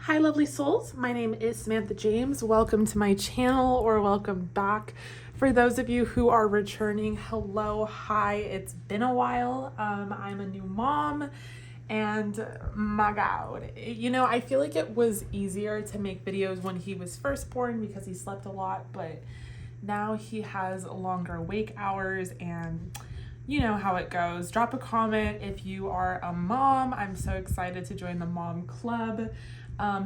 Hi lovely souls, my name is Samantha James. Welcome to my channel, or welcome back. For those of you who are returning, hello, hi, it's been a while. I'm a new mom and my God, I feel like it was easier to make videos when he was first born because he slept a lot, but now he has longer wake hours and you know how it goes. Drop a comment if you are a mom. I'm so excited to join the mom club.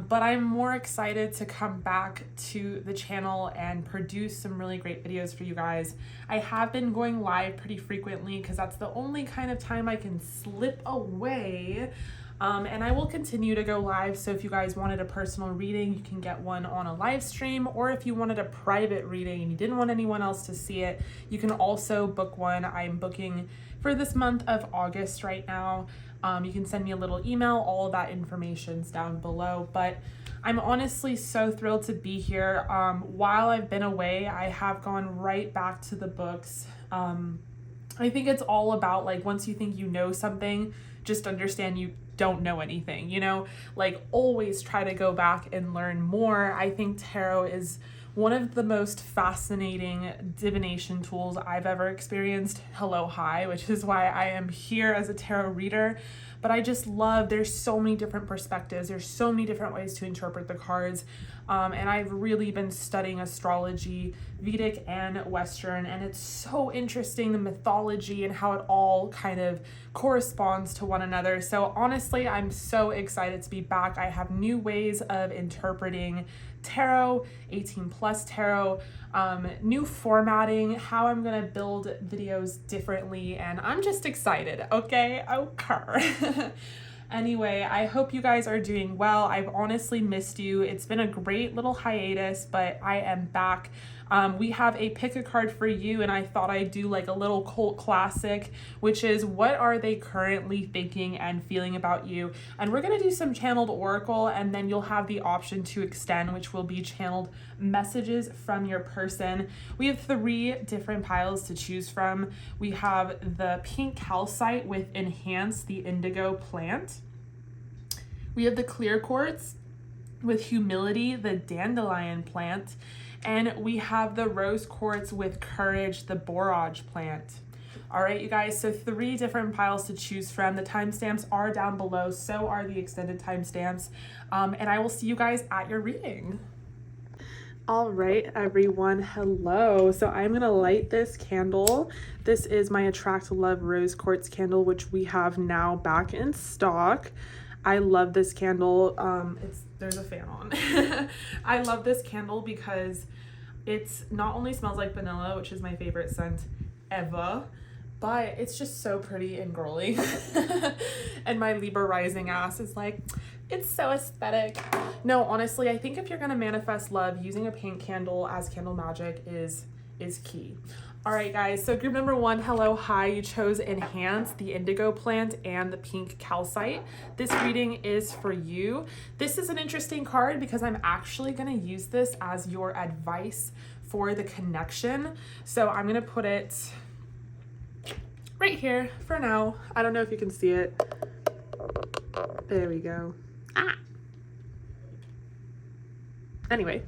But I'm more excited to come back to the channel and produce some really great videos for you guys. I have been going live pretty frequently because that's the only kind of time I can slip away. And I will continue to go live. So if you guys wanted a personal reading, you can get one on a live stream, or if you wanted a private reading and you didn't want anyone else to see it, you can also book one. I'm booking for this month of August right now. You can send me a little email. All of that information's down below, but I'm honestly so thrilled to be here. While I've been away, I have gone right back to the books. I think it's all about, like, once you think you know something, just understand you don't know anything, like always try to go back and learn more. I think tarot is one of the most fascinating divination tools I've ever experienced. Hello, hi, which is why I am here as a tarot reader. But I just love, there's so many different perspectives. There's so many different ways to interpret the cards. And I've really been studying astrology, Vedic and Western, and it's so interesting, the mythology and how it all kind of corresponds to one another. So honestly, I'm so excited to be back. I have new ways of interpreting tarot, 18 plus tarot, new formatting, how I'm gonna build videos differently, and I'm just excited, okay? Anyway, I hope you guys are doing well. I've honestly missed you. It's been a great little hiatus, but I am back. We have a pick a card for you, and I thought I'd do like a little cult classic, which is what are they currently thinking and feeling about you? And we're gonna do some channeled oracle, and then you'll have the option to extend, which will be channeled messages from your person. We have 3 different piles to choose from. We have the pink calcite with enhance the indigo plant. We have the clear quartz with humility, the dandelion plant. And we have the rose quartz with courage, the borage plant. All right, you guys, so 3 different piles to choose from. The timestamps are down below, so are the extended timestamps. And I will see you guys at your reading. All right, everyone, hello. So I'm gonna light this candle. This is my Attract Love Rose Quartz candle, which we have now back in stock. I love this candle. There's a fan on. I love this candle because it's not only smells like vanilla, which is my favorite scent ever, but it's just so pretty and girly. And my Libra rising ass is like, it's so aesthetic. No, honestly, I think if you're gonna manifest love, using a pink candle as candle magic is key. All right, guys, so group number 1, hello, hi, you chose Enhance, the indigo plant, and the pink calcite. This reading is for you. This is an interesting card because I'm actually gonna use this as your advice for the connection. So I'm gonna put it right here for now. I don't know if you can see it. There we go. Anyway,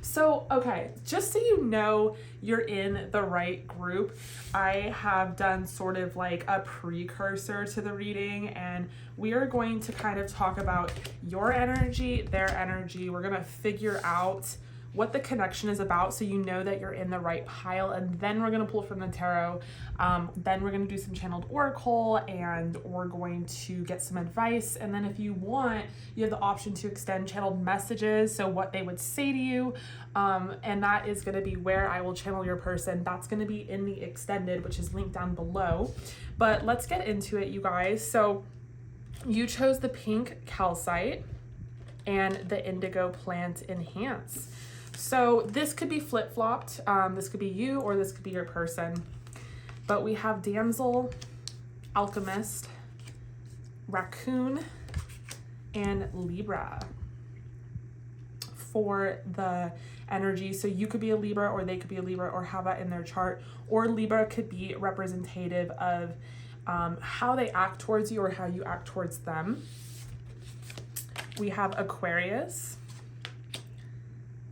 so, okay, just so you know you're in the right group, I have done sort of like a precursor to the reading, and we are going to kind of talk about your energy, their energy. We're going to figure out what the connection is about so you know that you're in the right pile, and then we're going to pull from the tarot. Then we're going to do some channeled oracle, and we're going to get some advice, and then if you want, you have the option to extend channeled messages, so what they would say to you, and that is going to be where I will channel your person. That's going to be in the extended, which is linked down below. But let's get into it, you guys. So you chose the pink calcite and the indigo plant enhance. So this could be flip-flopped. This could be you, or this could be your person. But we have damsel, alchemist, raccoon, and Libra for the energy. So you could be a Libra, or they could be a Libra, or have that in their chart. Or Libra could be representative of how they act towards you or how you act towards them. We have Aquarius,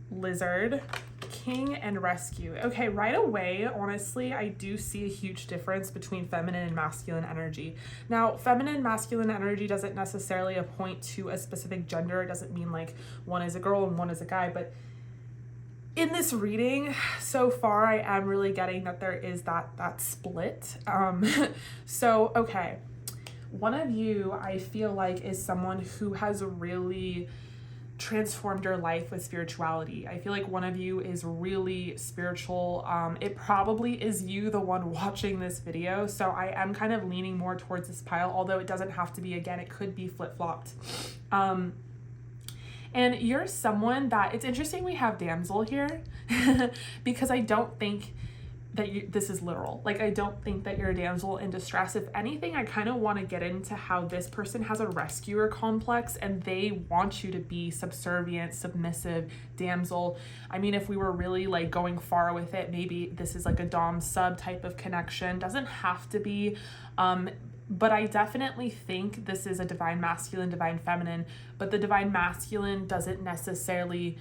Lizard, King, and Rescue. Okay, right away, honestly, I do see a huge difference between feminine and masculine energy. Now, feminine and masculine energy doesn't necessarily point to a specific gender. It doesn't mean like one is a girl and one is a guy, but in this reading so far, I am really getting that there is that split. So, okay, one of you, I feel like, is someone who has really transformed your life with spirituality. I feel like one of you is really spiritual. It probably is you, the one watching this video. So I am kind of leaning more towards this pile, although it doesn't have to be. Again, it could be flip-flopped. And you're someone that, it's interesting we have damsel here because I don't think that this is literal. Like, I don't think that you're a damsel in distress. If anything, I kind of want to get into how this person has a rescuer complex and they want you to be subservient, submissive, damsel. I mean, if we were really like going far with it, maybe this is like a dom sub type of connection. Doesn't have to be, but I definitely think this is a divine masculine, divine feminine, but the divine masculine doesn't necessarily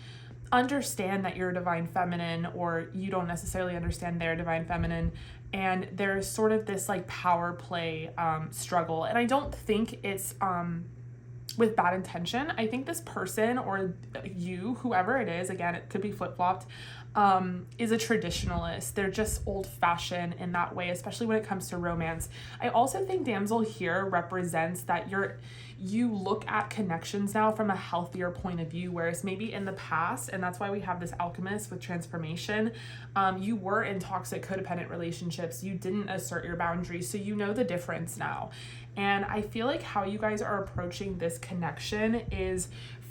understand that you're a divine feminine, or you don't necessarily understand their divine feminine. And there's sort of this like power play struggle. And I don't think it's with bad intention. I think this person, or you, whoever it is, again, it could be flip-flopped, is a traditionalist. They're just old-fashioned in that way, especially when it comes to romance. I also think damsel here represents that you look at connections now from a healthier point of view, whereas maybe in the past, and that's why we have this alchemist with transformation, you were in toxic codependent relationships. You didn't assert your boundaries, so you know the difference now. And I feel like how you guys are approaching this connection is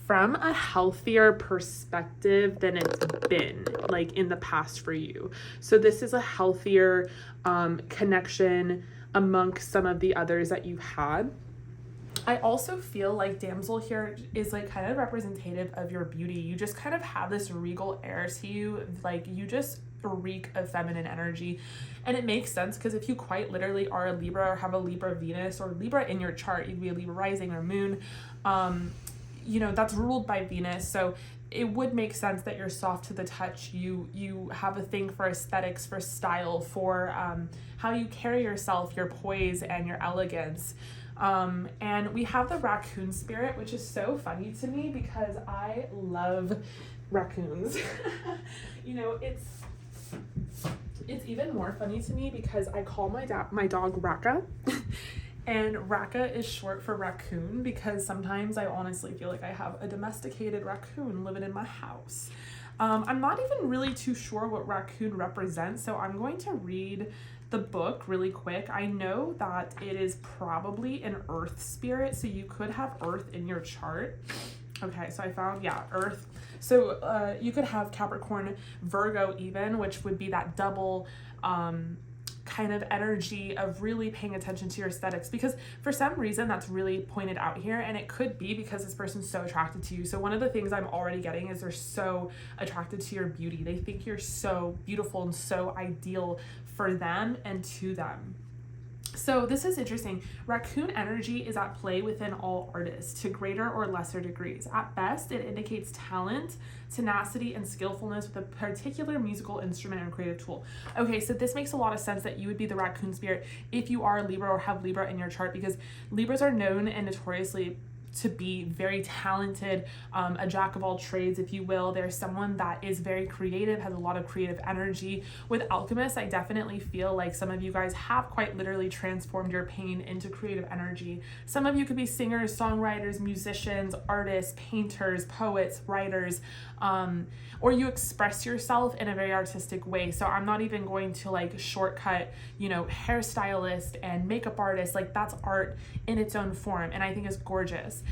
from a healthier perspective than it's been like in the past for you. So this is a healthier connection amongst some of the others that you've had. I also feel like damsel here is like kind of representative of your beauty. You just kind of have this regal air to you. Like, you just reek of feminine energy. And it makes sense because if you quite literally are a Libra or have a Libra Venus or Libra in your chart, you'd be a Libra rising or moon, you know, that's ruled by Venus. So it would make sense that you're soft to the touch. You have a thing for aesthetics, for style, for how you carry yourself, your poise and your elegance. And we have the raccoon spirit, which is so funny to me because I love raccoons. You know, it's even more funny to me because I call my dog Raka. And Raka is short for raccoon because sometimes I honestly feel like I have a domesticated raccoon living in my house. I'm not even really too sure what raccoon represents, so I'm going to read the book really quick. I know that it is probably an earth spirit, so you could have earth in your chart. Okay, so I found, yeah, earth. So you could have Capricorn, Virgo even, which would be that double kind of energy of really paying attention to your aesthetics, because for some reason that's really pointed out here, and it could be because this person's so attracted to you. So one of the things I'm already getting is they're so attracted to your beauty. They think you're so beautiful and so ideal for them and to them. So this is interesting. Raccoon energy is at play within all artists to greater or lesser degrees. At best, it indicates talent, tenacity, and skillfulness with a particular musical instrument and creative tool. Okay, so this makes a lot of sense that you would be the raccoon spirit if you are a Libra or have Libra in your chart, because Libras are known and notoriously to be very talented, a jack of all trades, if you will. There's someone that is very creative, has a lot of creative energy. With Alchemist, I definitely feel like some of you guys have quite literally transformed your pain into creative energy. Some of you could be singers, songwriters, musicians, artists, painters, poets, writers, or you express yourself in a very artistic way. So I'm not even going to like shortcut, you know, hairstylist and makeup artist. Like, that's art in its own form, and I think it's gorgeous.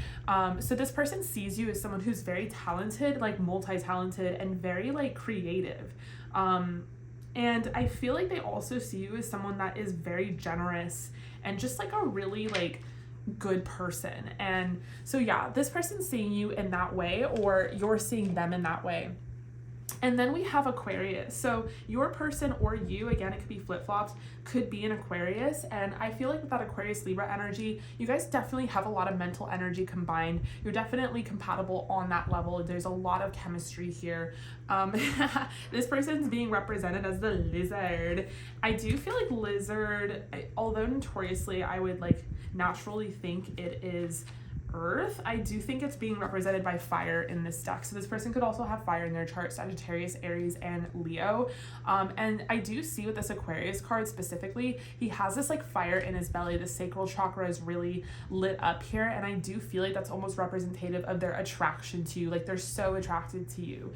So this person sees you as someone who's very talented, like multi-talented and very like creative. And I feel like they also see you as someone that is very generous and just like a really like good person. And so yeah, this person's seeing you in that way, or you're seeing them in that way. And then we have Aquarius. So your person or you, again, it could be flip-flops, could be an Aquarius. And I feel like with that Aquarius Libra energy, you guys definitely have a lot of mental energy combined. You're definitely compatible on that level. There's a lot of chemistry here. This person's being represented as the lizard. I do feel like lizard, although notoriously I would like naturally think it is Earth, I do think it's being represented by fire in this deck. So this person could also have fire in their chart, Sagittarius, Aries, and Leo. And I do see with this Aquarius card specifically, he has this like fire in his belly. The sacral chakra is really lit up here. And I do feel like that's almost representative of their attraction to you. Like they're so attracted to you.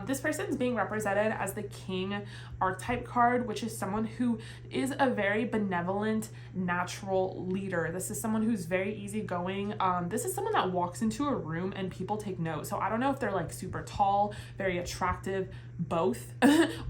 This person's being represented as the King archetype card, which is someone who is a very benevolent, natural leader. This is someone who's very easygoing. This is someone that walks into a room and people take note. So I don't know if they're like super tall, very attractive, both,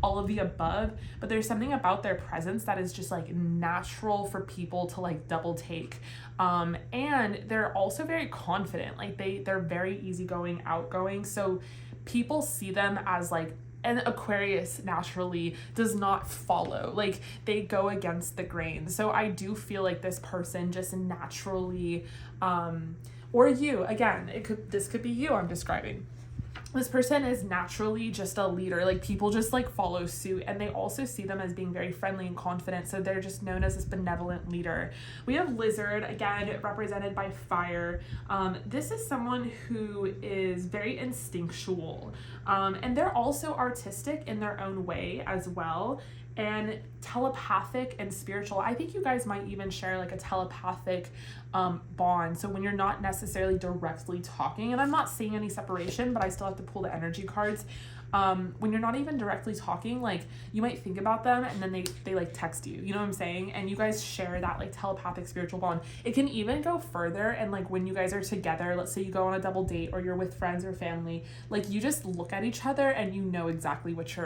all of the above, but there's something about their presence that is just like natural for people to like double take. And they're also very confident. Like they're very easygoing, outgoing. So people see them as like, and Aquarius naturally does not follow, like they go against the grain. So I do feel like this person just naturally, or you, again, this could be you I'm describing. This person is naturally just a leader. Like people just like follow suit, and they also see them as being very friendly and confident. So they're just known as this benevolent leader. We have lizard, again, represented by fire. This is someone who is very instinctual. And they're also artistic in their own way as well, and telepathic and spiritual. I think you guys might even share like a telepathic bond. So when you're not necessarily directly talking, and I'm not seeing any separation, but I still have to pull the energy cards. When you're not even directly talking, like you might think about them and then they like text you, you know what I'm saying? And you guys share that like telepathic spiritual bond. It can even go further, and like when you guys are together, let's say you go on a double date or you're with friends or family, like you just look at each other and you know exactly what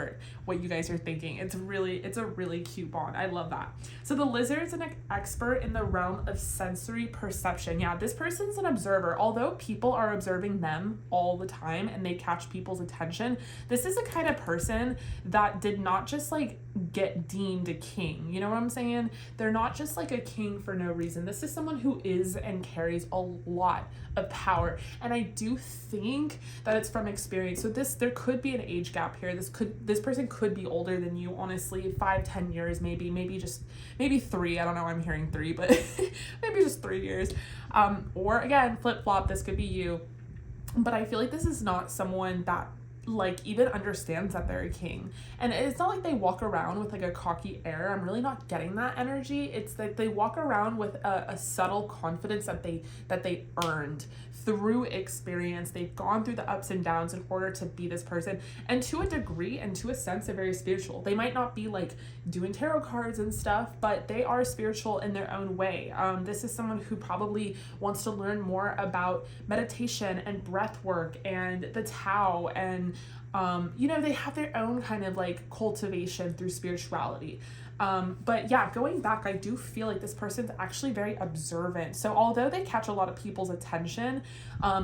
you guys are thinking. It's a really cute bond. I love that. So the lizard's an expert in the realm of sensory perception. Yeah, this person's an observer. Although people are observing them all the time and they catch people's attention, this is a kind of person that did not just like get deemed a king. You know what I'm saying? They're not just like a king for no reason. This is someone who is and carries a lot of power. And I do think that it's from experience. So there could be an age gap here. This person could be older than you, honestly, 5-10 years, maybe 3. I don't know. I'm hearing 3, but maybe just 3 years. Or again, flip flop, this could be you. But I feel like this is not someone that like even understands that they're a king. And it's not like they walk around with like a cocky air. I'm really not getting that energy. It's that they walk around with a subtle confidence that they earned through experience. They've gone through the ups and downs in order to be this person. And to a degree and to a sense, they're very spiritual. They might not be like doing tarot cards and stuff, but they are spiritual in their own way. This is someone who probably wants to learn more about meditation and breath work and the Tao, and they have their own kind of like cultivation through spirituality. But yeah, going back, I do feel like this person's actually very observant. So although they catch a lot of people's attention,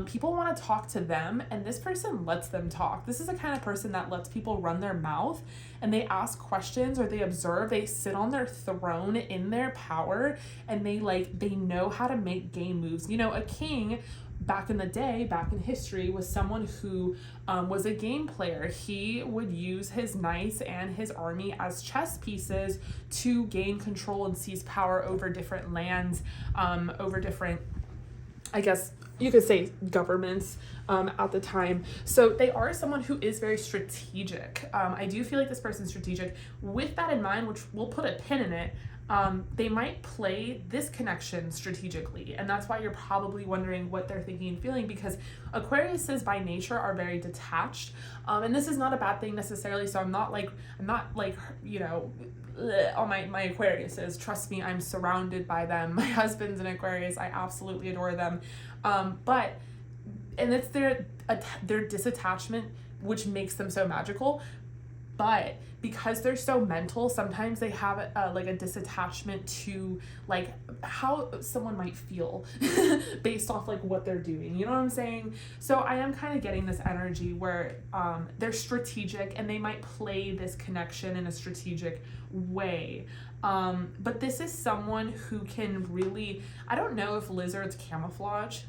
people want to talk to them, and this person lets them talk. This is the kind of person that lets people run their mouth, and they ask questions or they observe. They sit on their throne in their power, and they know how to make game moves. You know, a king back in the day, back in history, was someone who was a game player. He would use his knights and his army as chess pieces to gain control and seize power over different lands, over different, I guess you could say, governments at the time. So they are someone who is very strategic. I do feel like this person's strategic. With that in mind, which we'll put a pin in it, they might play this connection strategically, and that's why you're probably wondering what they're thinking and feeling, because Aquariuses by nature are very detached, and this is not a bad thing necessarily. So I'm not like all my Aquariuses, trust me, I'm surrounded by them. My husband's an Aquarius. I absolutely adore them, and it's their disattachment which makes them so magical. But because they're so mental, sometimes they have like a disattachment to like how someone might feel based off like what they're doing. You know what I'm saying? So I am kind of getting this energy where they're strategic and they might play this connection in a strategic way. But this is someone who can really, I don't know if lizards camouflage,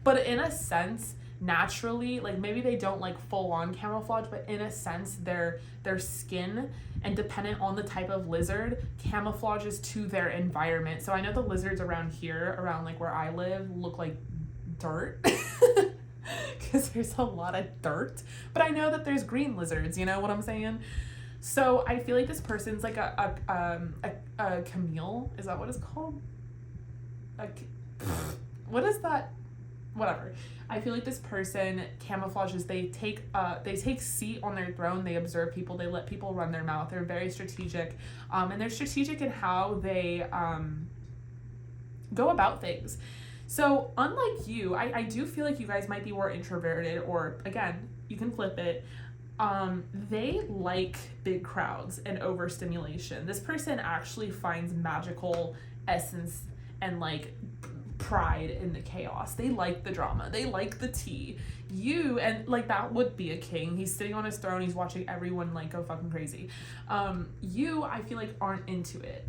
but in a sense, naturally, like maybe they don't like full on camouflage, but in a sense their skin, and dependent on the type of lizard, camouflages to their environment. So I know the lizards around here, around like where I live, look like dirt because there's a lot of dirt, but I know that there's green lizards, you know what I'm saying? So I feel like this person's like a camille, is that what it's called? What is that? Whatever. I feel like this person camouflages. They take seat on their throne. They observe people. They let people run their mouth. They're very strategic, and they're strategic in how they go about things. So unlike you, I do feel like you guys might be more introverted, or again, you can flip it. They like big crowds and overstimulation. This person actually finds magical essence and like pride in the chaos. They like the drama. They like the tea. You, and like that would be a king. He's sitting on his throne. He's watching everyone like go fucking crazy. You, I feel like aren't into it.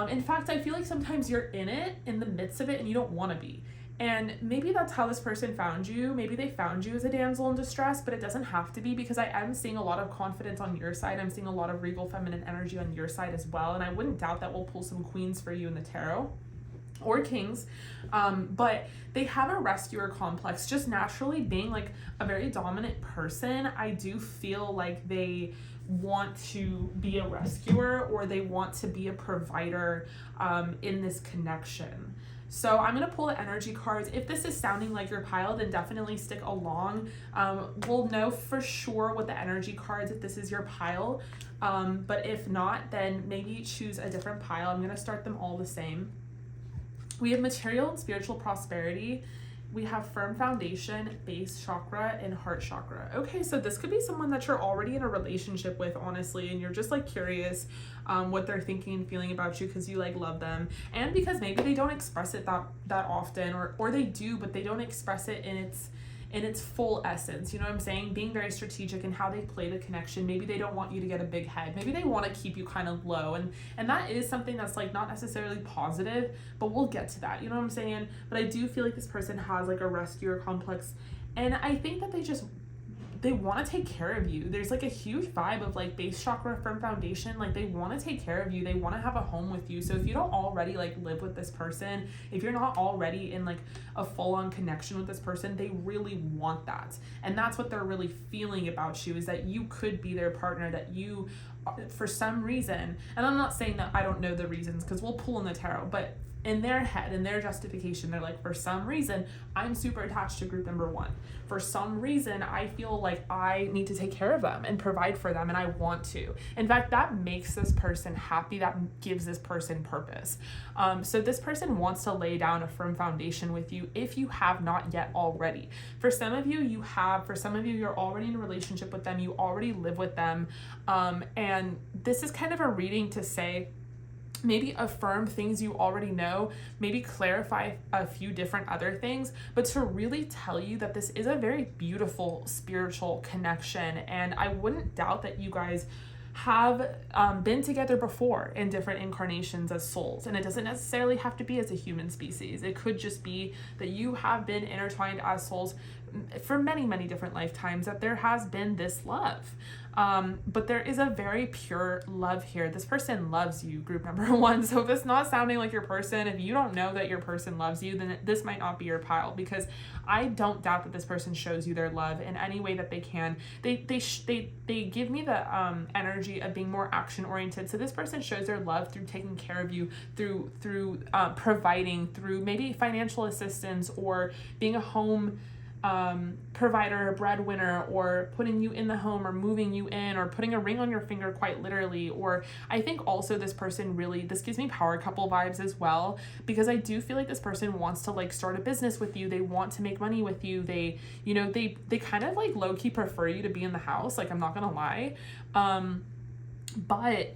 In fact, I feel like sometimes you're in it, in the midst of it, and you don't want to be. And maybe that's how this person found you. Maybe they found you as a damsel in distress, but it doesn't have to be, because I am seeing a lot of confidence on your side. I'm seeing a lot of regal feminine energy on your side as well. And I wouldn't doubt that we'll pull some queens for you in the tarot, or kings, but they have a rescuer complex. Just naturally being like a very dominant person, I do feel like they want to be a rescuer, or they want to be a provider in this connection. So I'm going to pull the energy cards. If this is sounding like your pile, then definitely stick along. We'll know for sure what the energy cards, if this is your pile, but if not, then maybe choose a different pile. I'm going to start them all the same. We have material and spiritual prosperity. We have firm foundation, base chakra, and heart chakra. Okay, so this could be someone that you're already in a relationship with, honestly, and you're just like curious what they're thinking and feeling about you, because you like love them, and because maybe they don't express it that often, or they do, but they don't express it in its full essence. You know what I'm saying? Being very strategic in how they play the connection. Maybe they don't want you to get a big head. Maybe they want to keep you kind of low. And that is something that's like not necessarily positive, but we'll get to that. You know what I'm saying? But I do feel like this person has like a rescuer complex. And I think that they want to take care of you. There's like a huge vibe of like base chakra, firm foundation. Like they want to take care of you. They want to have a home with you. So if you don't already like live with this person, if you're not already in like a full-on connection with this person, they really want that. And that's what they're really feeling about you, is that you could be their partner, that you, for some reason, and I'm not saying that I don't know the reasons, because we'll pull in the tarot, but in their head, in their justification, they're like, for some reason, I'm super attached to group number 1. For some reason, I feel like I need to take care of them and provide for them, and I want to. In fact, that makes this person happy. That gives this person purpose. So this person wants to lay down a firm foundation with you if you have not yet already. For some of you, you have. For some of you, you're already in a relationship with them. You already live with them. And this is kind of a reading to say, maybe affirm things you already know, maybe clarify a few different other things, but to really tell you that this is a very beautiful spiritual connection. And I wouldn't doubt that you guys have been together before in different incarnations as souls. And it doesn't necessarily have to be as a human species. It could just be that you have been intertwined as souls for many, many different lifetimes, that there has been this love. But there is a very pure love here. This person loves you, group number 1. So if it's not sounding like your person, if you don't know that your person loves you, then this might not be your pile, because I don't doubt that this person shows you their love in any way that they can. They give me the energy of being more action oriented. So this person shows their love through taking care of you, through providing, through maybe financial assistance, or being a home provider, breadwinner, or putting you in the home, or moving you in, or putting a ring on your finger, quite literally. Or I think also this person really, this gives me power couple vibes as well, because I do feel like this person wants to like start a business with you. They want to make money with you. They, you know, they kind of like low-key prefer you to be in the house. Like, I'm not gonna lie. But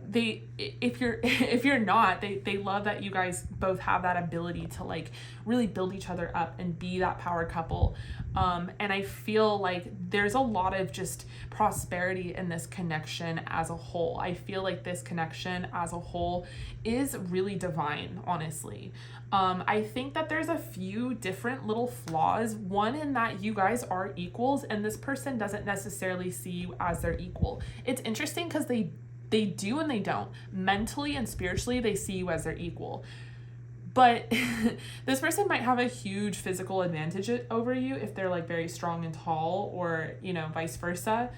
they, if you're not, they love that you guys both have that ability to like really build each other up and be that power couple. And I feel like there's a lot of just prosperity in this connection as a whole. I feel like this connection as a whole is really divine, honestly. I think that there's a few different little flaws. One, in that you guys are equals, and this person doesn't necessarily see you as their equal. It's interesting because they do and they don't. Mentally and spiritually, they see you as their equal. But this person might have a huge physical advantage over you if they're like very strong and tall, or, you know, vice versa.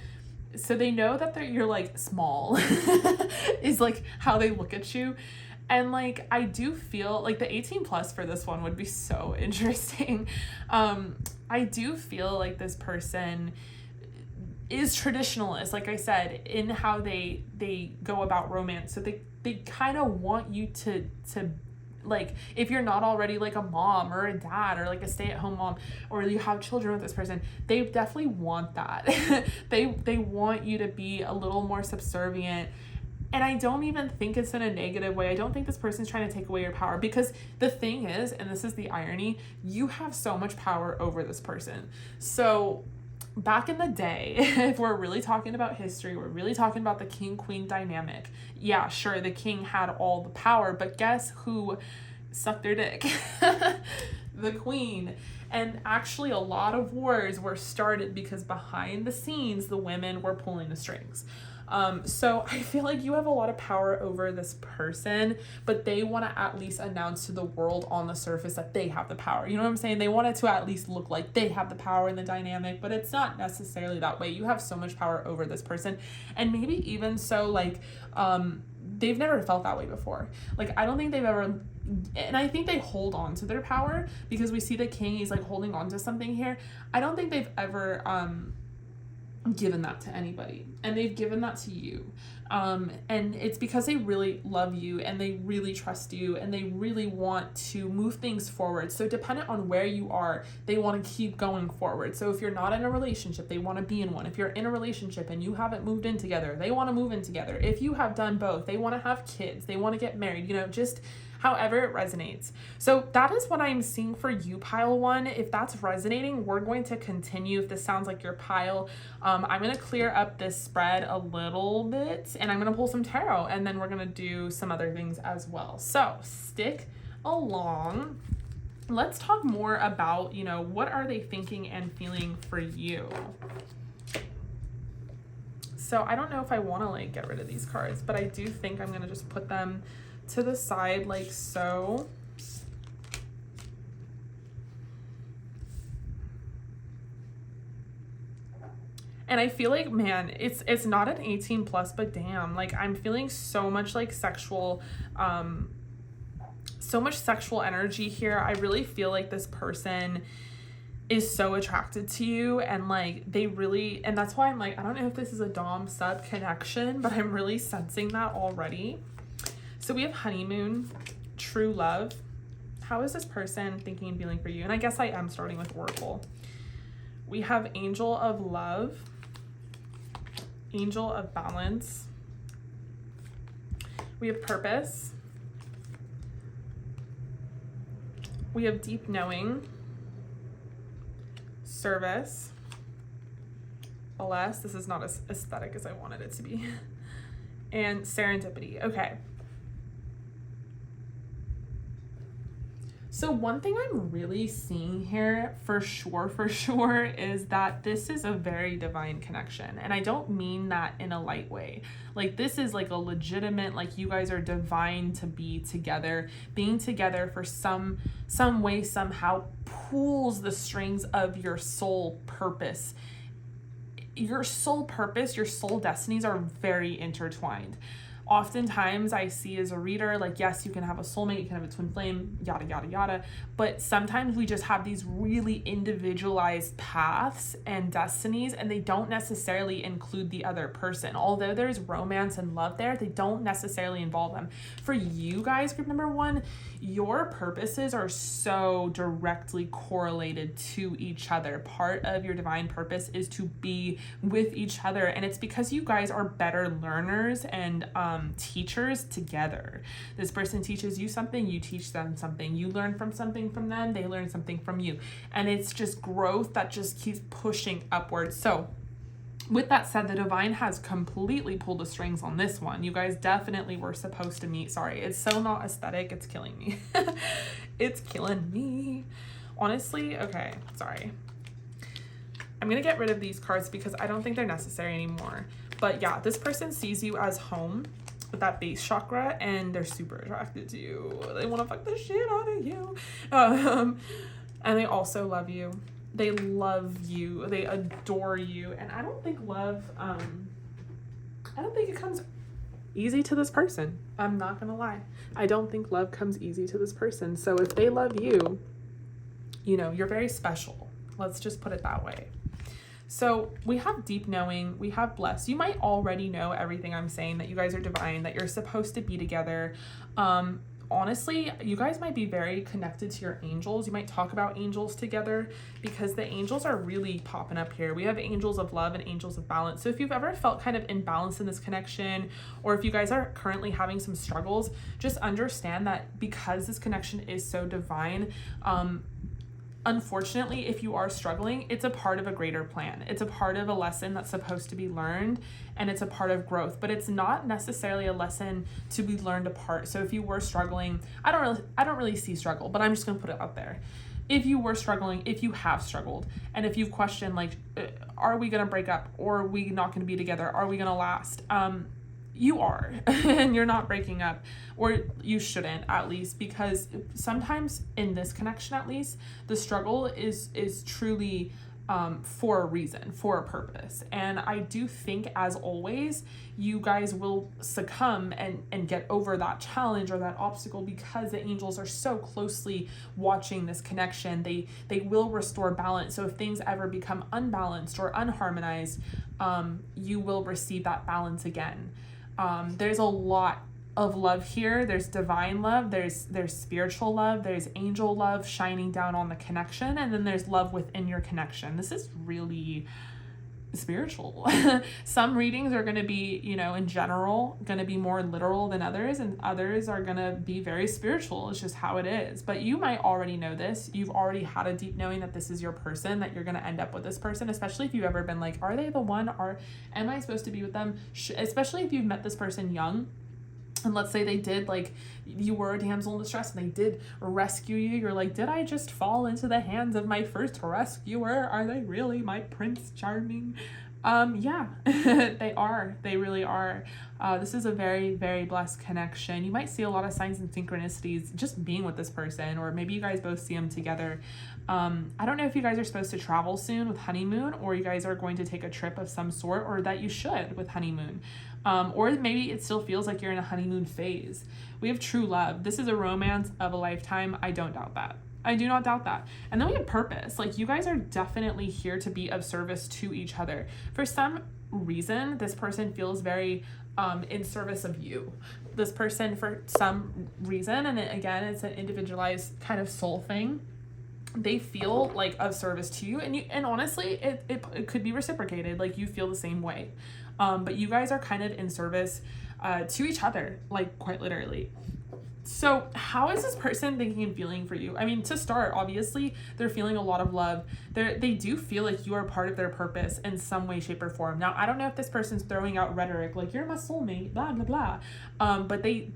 So they know that you're like small is like how they look at you. And like, I do feel like the 18 plus for this one would be so interesting. I do feel like this person is traditionalist, like I said, in how they go about romance. So they kind of want you to like, if you're not already like a mom or a dad or like a stay-at-home mom, or you have children with this person, they definitely want that. They want you to be a little more subservient. And I don't even think it's in a negative way. I don't think this person's trying to take away your power, because the thing is, and this is the irony, you have so much power over this person. So back in the day, if we're really talking about history, we're really talking about the king-queen dynamic. Yeah, sure, the king had all the power, but guess who sucked their dick? The queen. And actually a lot of wars were started because behind the scenes, the women were pulling the strings. So I feel like you have a lot of power over this person, but they want to at least announce to the world on the surface that they have the power. You know what I'm saying? They want it to at least look like they have the power in the dynamic, but it's not necessarily that way. You have so much power over this person. And maybe even so, like, they've never felt that way before. Like, I don't think they've ever, and I think they hold on to their power, because we see the king, he's like holding on to something here. I don't think they've ever, given that to anybody, and they've given that to you, and it's because they really love you and they really trust you and they really want to move things forward. So dependent on where you are, they want to keep going forward. So if you're not in a relationship, they want to be in one. If you're in a relationship and you haven't moved in together, they want to move in together. If you have done both, they want to have kids, they want to get married, you know, just however it resonates. So that is what I'm seeing for you, pile one. If that's resonating, we're going to continue. If this sounds like your pile, I'm going to clear up this spread a little bit, and I'm going to pull some tarot, and then we're going to do some other things as well. So stick along. Let's talk more about, you know, what are they thinking and feeling for you? So I don't know if I want to like get rid of these cards, but I do think I'm going to just put them to the side like so. And I feel like, man, it's not an 18 plus, but damn, like I'm feeling so much like sexual, so much sexual energy here. I really feel like this person is so attracted to you, and like they really, and that's why I'm like, I don't know if this is a dom sub connection, but I'm really sensing that already. So we have honeymoon, true love. How is this person thinking and feeling for you? And I guess I am starting with Oracle. We have angel of love, angel of balance. We have purpose. We have deep knowing, service. Alas, this is not as aesthetic as I wanted it to be. And serendipity. Okay. So one thing I'm really seeing here for sure is that this is a very divine connection. And I don't mean that in a light way. Like this is like a legitimate, like you guys are divine to be together. Being together for some way, somehow pulls the strings of your soul purpose. Your soul purpose, your soul destinies are very intertwined. Oftentimes I see as a reader, like, yes, you can have a soulmate, you can have a twin flame, yada, yada, yada. But sometimes we just have these really individualized paths and destinies, and they don't necessarily include the other person. Although there's romance and love there, they don't necessarily involve them. For you guys, group number 1, your purposes are so directly correlated to each other. Part of your divine purpose is to be with each other, and it's because you guys are better learners and teachers together. This person teaches you something, you teach them something, you learn from something from them, they learn something from you, and it's just growth that just keeps pushing upwards. So with that said, the divine has completely pulled the strings on this one. You guys definitely were supposed to meet. Sorry, it's so not aesthetic, it's killing me. It's killing me, honestly. Okay, sorry, I'm gonna get rid of these cards because I don't think they're necessary anymore. But yeah, this person sees you as home with that base chakra, and they're super attracted to you. They want to fuck the shit out of you. And they also love you. They love you. They adore you. And I don't think love, I don't think it comes easy to this person. I'm not gonna lie. I don't think love comes easy to this person. So if they love you, you know, you're very special. Let's just put it that way. So we have deep knowing, we have blessed. You might already know everything I'm saying, that you guys are divine, that you're supposed to be together. Honestly, you guys might be very connected to your angels. You might talk about angels together because the angels are really popping up here. We have angels of love and angels of balance. So if you've ever felt kind of imbalanced in this connection, or if you guys are currently having some struggles, just understand that because this connection is so divine, unfortunately, if you are struggling, it's a part of a greater plan. It's a part of a lesson that's supposed to be learned, and it's a part of growth, but it's not necessarily a lesson to be learned apart. So if you were struggling, I don't really see struggle, but I'm just going to put it out there. If you were struggling, if you have struggled, and if you've questioned, like, are we going to break up, or are we not going to be together? Are we going to last? You are, and you're not breaking up, or you shouldn't, at least, because sometimes in this connection, at least, the struggle is truly for a reason, for a purpose. And I do think, as always, you guys will succumb and get over that challenge or that obstacle, because the angels are so closely watching this connection. They will restore balance. So if things ever become unbalanced or unharmonized, you will receive that balance again. There's a lot of love here. There's divine love, there's spiritual love, there's angel love shining down on the connection, and then there's love within your connection. This is really spiritual. Some readings are going to be, you know, in general, going to be more literal than others, and others are going to be very spiritual. It's just how it is. But you might already know this. You've already had a deep knowing that this is your person, that you're going to end up with this person, especially if you've ever been like, are they the one? Am I supposed to be with them? Especially if you've met this person young, and let's say they did, like, you were a damsel in distress and they did rescue you. You're like, did I just fall into the hands of my first rescuer? Are they really my Prince Charming? Yeah, they are. They really are. This is a very, very blessed connection. You might see a lot of signs and synchronicities just being with this person, or maybe you guys both see them together. I don't know if you guys are supposed to travel soon with honeymoon, or you guys are going to take a trip of some sort, or that you should with honeymoon. Or maybe it still feels like you're in a honeymoon phase. We have true love. This is a romance of a lifetime. I don't doubt that. I do not doubt that. And then we have purpose. Like, you guys are definitely here to be of service to each other. For some reason, this person feels very in service of you. This person, for some reason, and again, it's an individualized kind of soul thing, they feel like of service to you, and honestly, it could be reciprocated. Like, you feel the same way. But you guys are kind of in service to each other, like, quite literally. So how is this person thinking and feeling for you? I mean, to start, obviously, they're feeling a lot of love. They do feel like you are part of their purpose in some way, shape, or form. Now, I don't know if this person's throwing out rhetoric like, you're my soulmate, blah, blah, blah. But they,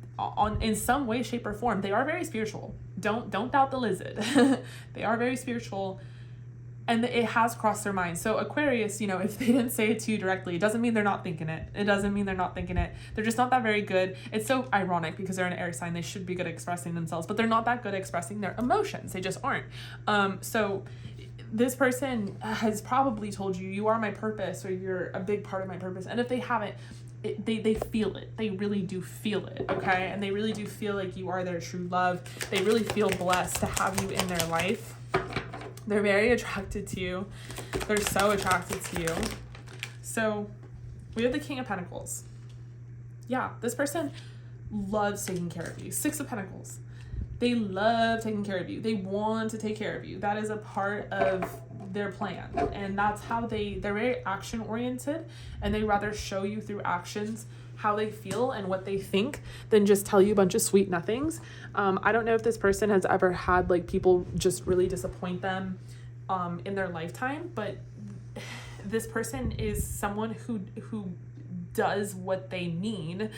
in some way, shape, or form, they are very spiritual. Don't doubt the lizard. They are very spiritual. And it has crossed their mind. So Aquarius, you know, if they didn't say it to you directly, it doesn't mean they're not thinking it. It doesn't mean they're not thinking it. They're just not that very good. It's so ironic because they're an air sign. They should be good at expressing themselves, but they're not that good at expressing their emotions. They just aren't. So this person has probably told you, you are my purpose, or you're a big part of my purpose. And if they haven't, they feel it. They really do feel it, okay? And they really do feel like you are their true love. They really feel blessed to have you in their life. They're very attracted to you. They're so attracted to you. So we have the King of Pentacles. Yeah, this person loves taking care of you. Six of Pentacles. They love taking care of you. They want to take care of you. That is a part of their plan. And that's how they're very action oriented, and they rather show you through actions how they feel and what they think than just tell you a bunch of sweet nothings. I don't know if this person has ever had like people just really disappoint them in their lifetime, but this person is someone who does what they mean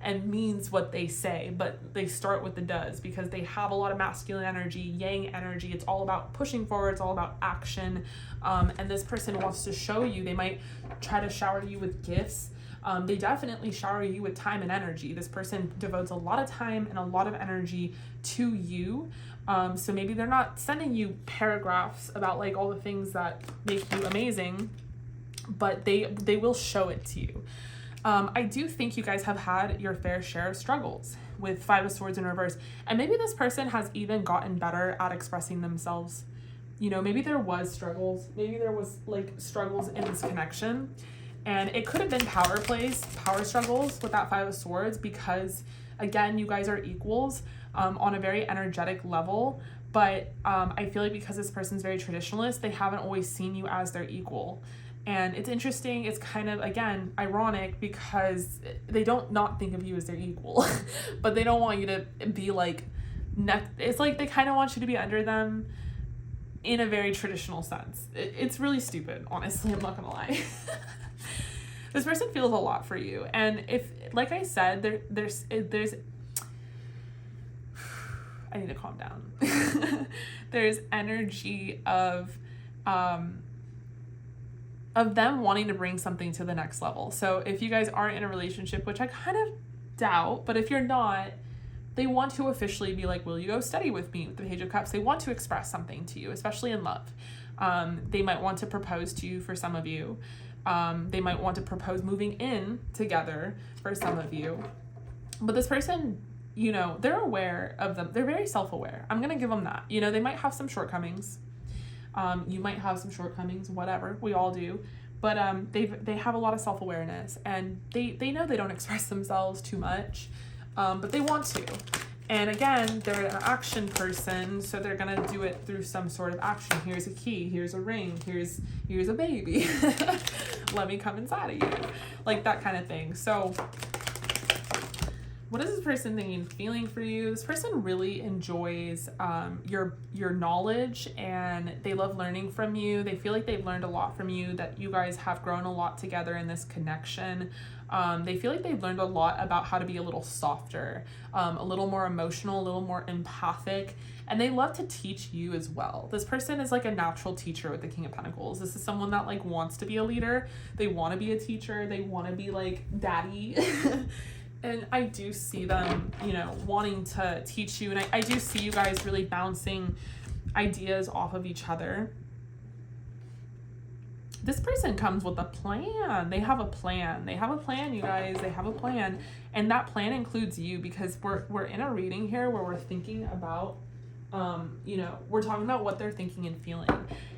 and means what they say, but they start with the does, because they have a lot of masculine energy, yang energy. It's all about pushing forward. It's all about action. And this person wants to show you. They might try to shower you with gifts. They definitely shower you with time and energy. This person devotes a lot of time and a lot of energy to you. So maybe they're not sending you paragraphs about like all the things that make you amazing, but they will show it to you. I do think you guys have had your fair share of struggles with Five of Swords in reverse. And maybe this person has even gotten better at expressing themselves. You know, maybe there was struggles. Maybe there was like struggles in this connection. And it could have been power struggles with that Five of Swords, because again, you guys are equals on a very energetic level. But I feel like because this person's very traditionalist, they haven't always seen you as their equal. And it's interesting. It's kind of, again, ironic, because they don't not think of you as their equal, but they don't want you to be like, it's like they kind of want you to be under them in a very traditional sense. It's really stupid, honestly. I'm not gonna lie. This person feels a lot for you. And if, like I said, there's I need to calm down. There's energy of them wanting to bring something to the next level. So if you guys aren't in a relationship, which I kind of doubt, but if you're not, they want to officially be like, will you go study with me with the Page of Cups? They want to express something to you, especially in love. They might want to propose to you for some of you. They might want to propose moving in together for some of you. But this person, you know, they're aware of them. They're very self-aware. I'm going to give them that. You know, they might have some shortcomings. You might have some shortcomings, whatever, we all do, but they have a lot of self-awareness, and they know they don't express themselves too much, but they want to. And again, they're an action person, so they're gonna do it through some sort of action. Here's a key, here's a ring, here's a baby. Let me come inside of you, like that kind of thing. So what is this person thinking and feeling for you? This person really enjoys your knowledge, and they love learning from you. They feel like they've learned a lot from you, that you guys have grown a lot together in this connection. They feel like they've learned a lot about how to be a little softer, a little more emotional, a little more empathic, and they love to teach you as well. This person is like a natural teacher with the King of Pentacles. This is someone that like wants to be a leader. They want to be a teacher. They want to be like daddy. And I do see them, you know, wanting to teach you. And I do see you guys really bouncing ideas off of each other. This person comes with a plan. They have a plan. They have a plan, you guys. They have a plan. And that plan includes you, because we're in a reading here where we're thinking about, you know, we're talking about what they're thinking and feeling.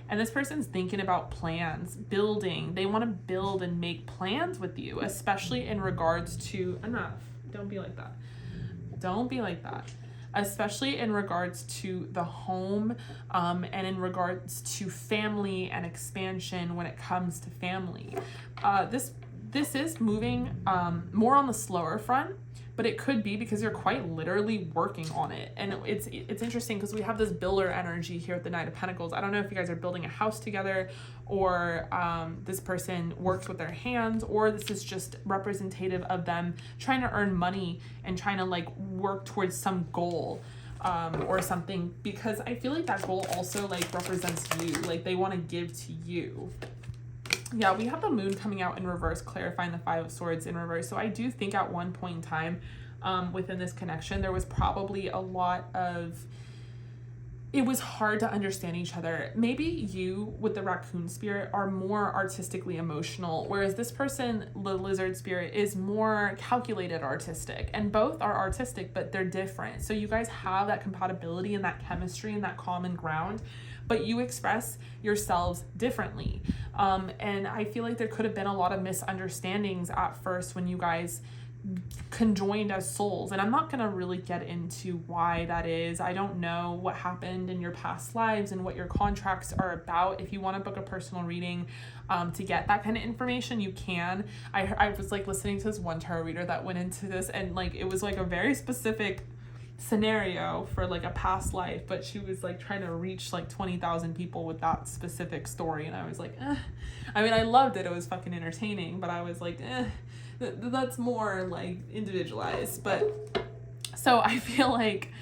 And this person's thinking about plans, building. They want to build and make plans with you, especially in regards to, enough, don't be like that. Don't be like that. Especially in regards to the home, and in regards to family and expansion when it comes to family. This is moving more on the slower front, but it could be because you're quite literally working on it. And it's interesting because we have this builder energy here at the Knight of Pentacles. I don't know if you guys are building a house together, or this person works with their hands, or this is just representative of them trying to earn money and trying to like work towards some goal, or something, because I feel like that goal also like represents you. Like they want to give to you. Yeah, we have the moon coming out in reverse, clarifying the Five of Swords in reverse. So I do think at one point in time within this connection, there was probably a lot of it was hard to understand each other. Maybe you with the raccoon spirit are more artistically emotional, whereas this person, the lizard spirit, is more calculated artistic, and both are artistic, but they're different. So you guys have that compatibility and that chemistry and that common ground, but you express yourselves differently. And I feel like there could have been a lot of misunderstandings at first when you guys conjoined as souls, and I'm not gonna really get into why that is. I don't know what happened in your past lives and what your contracts are about. If you want to book a personal reading to get that kind of information, you can. I was like listening to this one tarot reader that went into this, and like it was like a very specific scenario for like a past life, but she was like trying to reach like 20,000 people with that specific story, and I was like, I mean, I loved it, it was fucking entertaining, but I was like, that's more like individualized. But so I feel like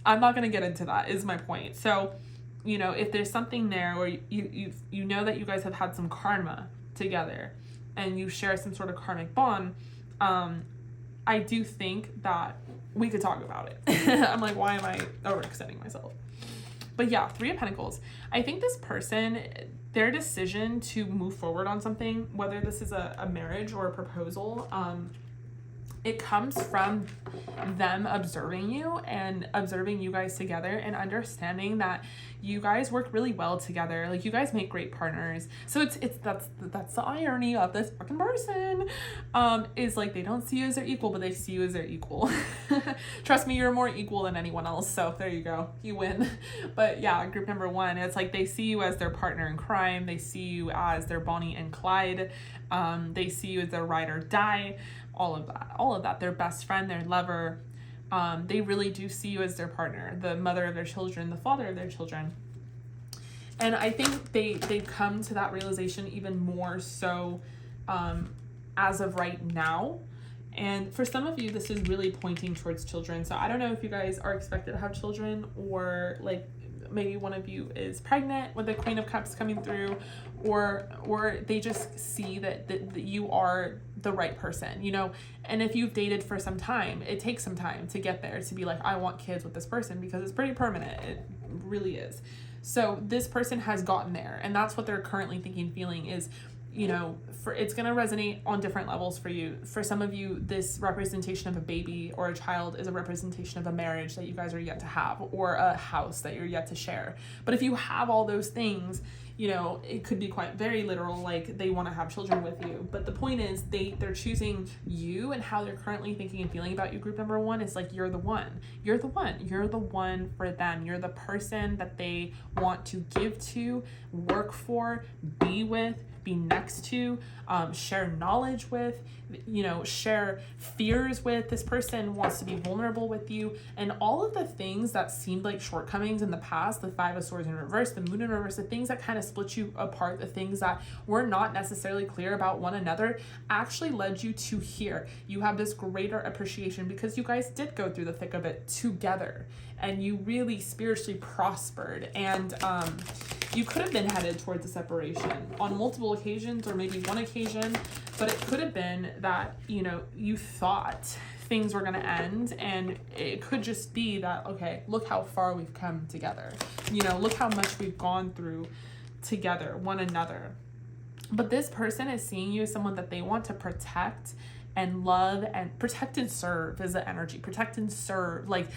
I'm not going to get into that, is my point. So, you know, if there's something there where you know that you guys have had some karma together and you share some sort of karmic bond, I do think that we could talk about it. I'm like, why am I overextending myself? But yeah, Three of Pentacles. I think this person, their decision to move forward on something, whether this is a marriage or a proposal, it comes from them observing you and observing you guys together and understanding that you guys work really well together. Like, you guys make great partners. So that's the irony of this fucking person, is like, they don't see you as their equal, but they see you as their equal. Trust me, you're more equal than anyone else. So there you go, you win. But yeah, group number one, it's like they see you as their partner in crime. They see you as their Bonnie and Clyde. They see you as their ride or die. All of that, their best friend, their lover. They really do see you as their partner, the mother of their children, the father of their children. And I think they come to that realization even more so as of right now. And for some of you, this is really pointing towards children. So I don't know if you guys are expected to have children, or like maybe one of you is pregnant with the Queen of Cups coming through, or they just see that you are the right person, you know. And if you've dated for some time, it takes some time to get there, to be like, I want kids with this person, because it's pretty permanent. It really is. So this person has gotten there, and that's what they're currently thinking, feeling is, you know, it's going to resonate on different levels for you. For some of you, this representation of a baby or a child is a representation of a marriage that you guys are yet to have, or a house that you're yet to share. But if you have all those things, you know, it could be quite very literal, like they want to have children with you. But the point is, they're choosing you, and how they're currently thinking and feeling about you, group number one, is like, you're the one for them. You're the person that they want to give to, work for, be with, be next to, share knowledge with, you know, share fears with. This person wants to be vulnerable with you, and all of the things that seemed like shortcomings in the past, the Five of Swords in reverse, the Moon in reverse, the things that kind of split you apart, the things that were not necessarily clear about one another, actually led you to here. You have this greater appreciation because you guys did go through the thick of it together, and you really spiritually prospered. And you could have been headed towards a separation on multiple occasions, or maybe one occasion, but it could have been that, you know, you thought things were going to end, and it could just be that, okay, look how far we've come together. You know, look how much we've gone through together, one another. But this person is seeing you as someone that they want to protect and love, and protect and serve is the energy. Protect and serve, like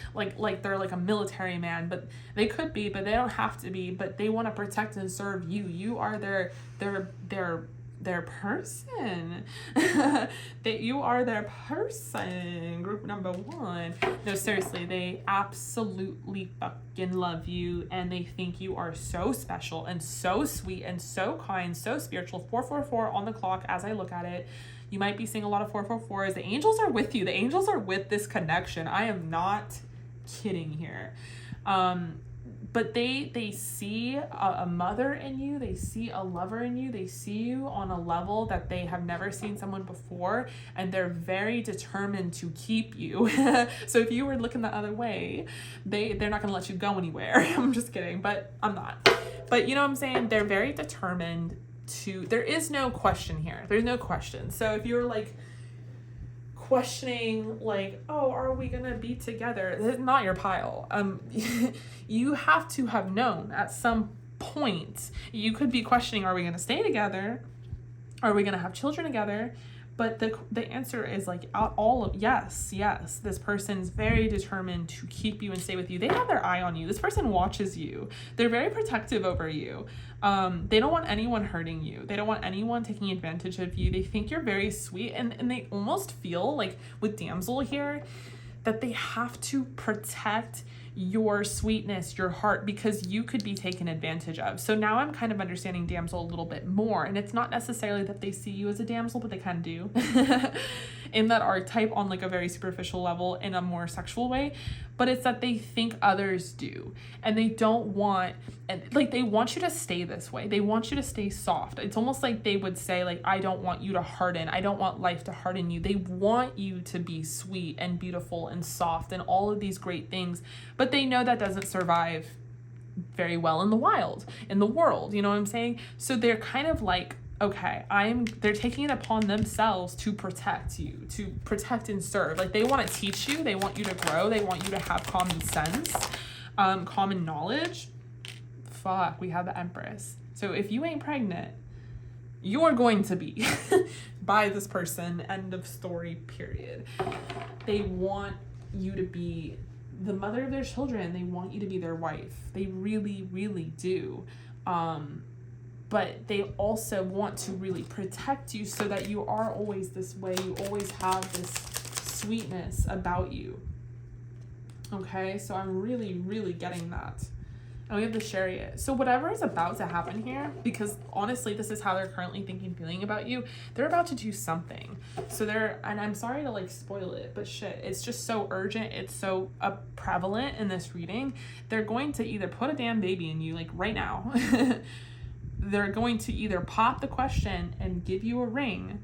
they're like a military man, but they could be, but they don't have to be. But they want to protect and serve you. You are their person. That you are their person, group number one. No, seriously, they absolutely fucking love you, and they think you are so special and so sweet and so kind, so spiritual. 444 on the clock as I look at it. You might be seeing a lot of 444s. The angels are with you. The angels are with this connection. I am not kidding here. But they see a mother in you. They see a lover in you. They see you on a level that they have never seen someone before, and they're very determined to keep you. So if you were looking the other way, they're not going to let you go anywhere. I'm just kidding, but I'm not. But you know what I'm saying? They're very determined to, there is no question here. There's no question. So if you're like questioning like, oh, are we gonna be together? This is not your pile. You have to have known at some point. You could be questioning, are we gonna stay together? Are we gonna have children together? But the answer is like yes. This person's very determined to keep you and stay with you. They have their eye on you. This person watches you. They're very protective over you. They don't want anyone hurting you. They don't want anyone taking advantage of you. They think you're very sweet, and they almost feel like with damsel here that they have to protect your sweetness, your heart, because you could be taken advantage of. So now I'm kind of understanding damsel a little bit more, and it's not necessarily that they see you as a damsel, but they kind of do in that archetype on like a very superficial level in a more sexual way, but it's that they think others do, and they don't want, and like they want you to stay this way. They want you to stay soft. It's almost like they would say like, I don't want you to harden. I don't want life to harden you. They want you to be sweet and beautiful and soft and all of these great things, but they know that doesn't survive very well in the wild, in the world, you know what I'm saying? So they're kind of like, okay, they're taking it upon themselves to protect you, to protect and serve. Like they want to teach you, they want you to grow, they want you to have common sense, common knowledge. Fuck, we have the Empress. So if you ain't pregnant, you're going to be by this person, end of story, period. They want you to be the mother of their children. They want you to be their wife. They really, really do. But they also want to really protect you so that you are always this way. You always have this sweetness about you. Okay, so I'm really, really getting that. And we have the Chariot. So whatever is about to happen here, because honestly, this is how they're currently thinking, feeling about you. They're about to do something. So and I'm sorry to like spoil it, but shit, it's just so urgent. It's so prevalent in this reading. They're going to either put a damn baby in you, like right now. They're going to either pop the question and give you a ring.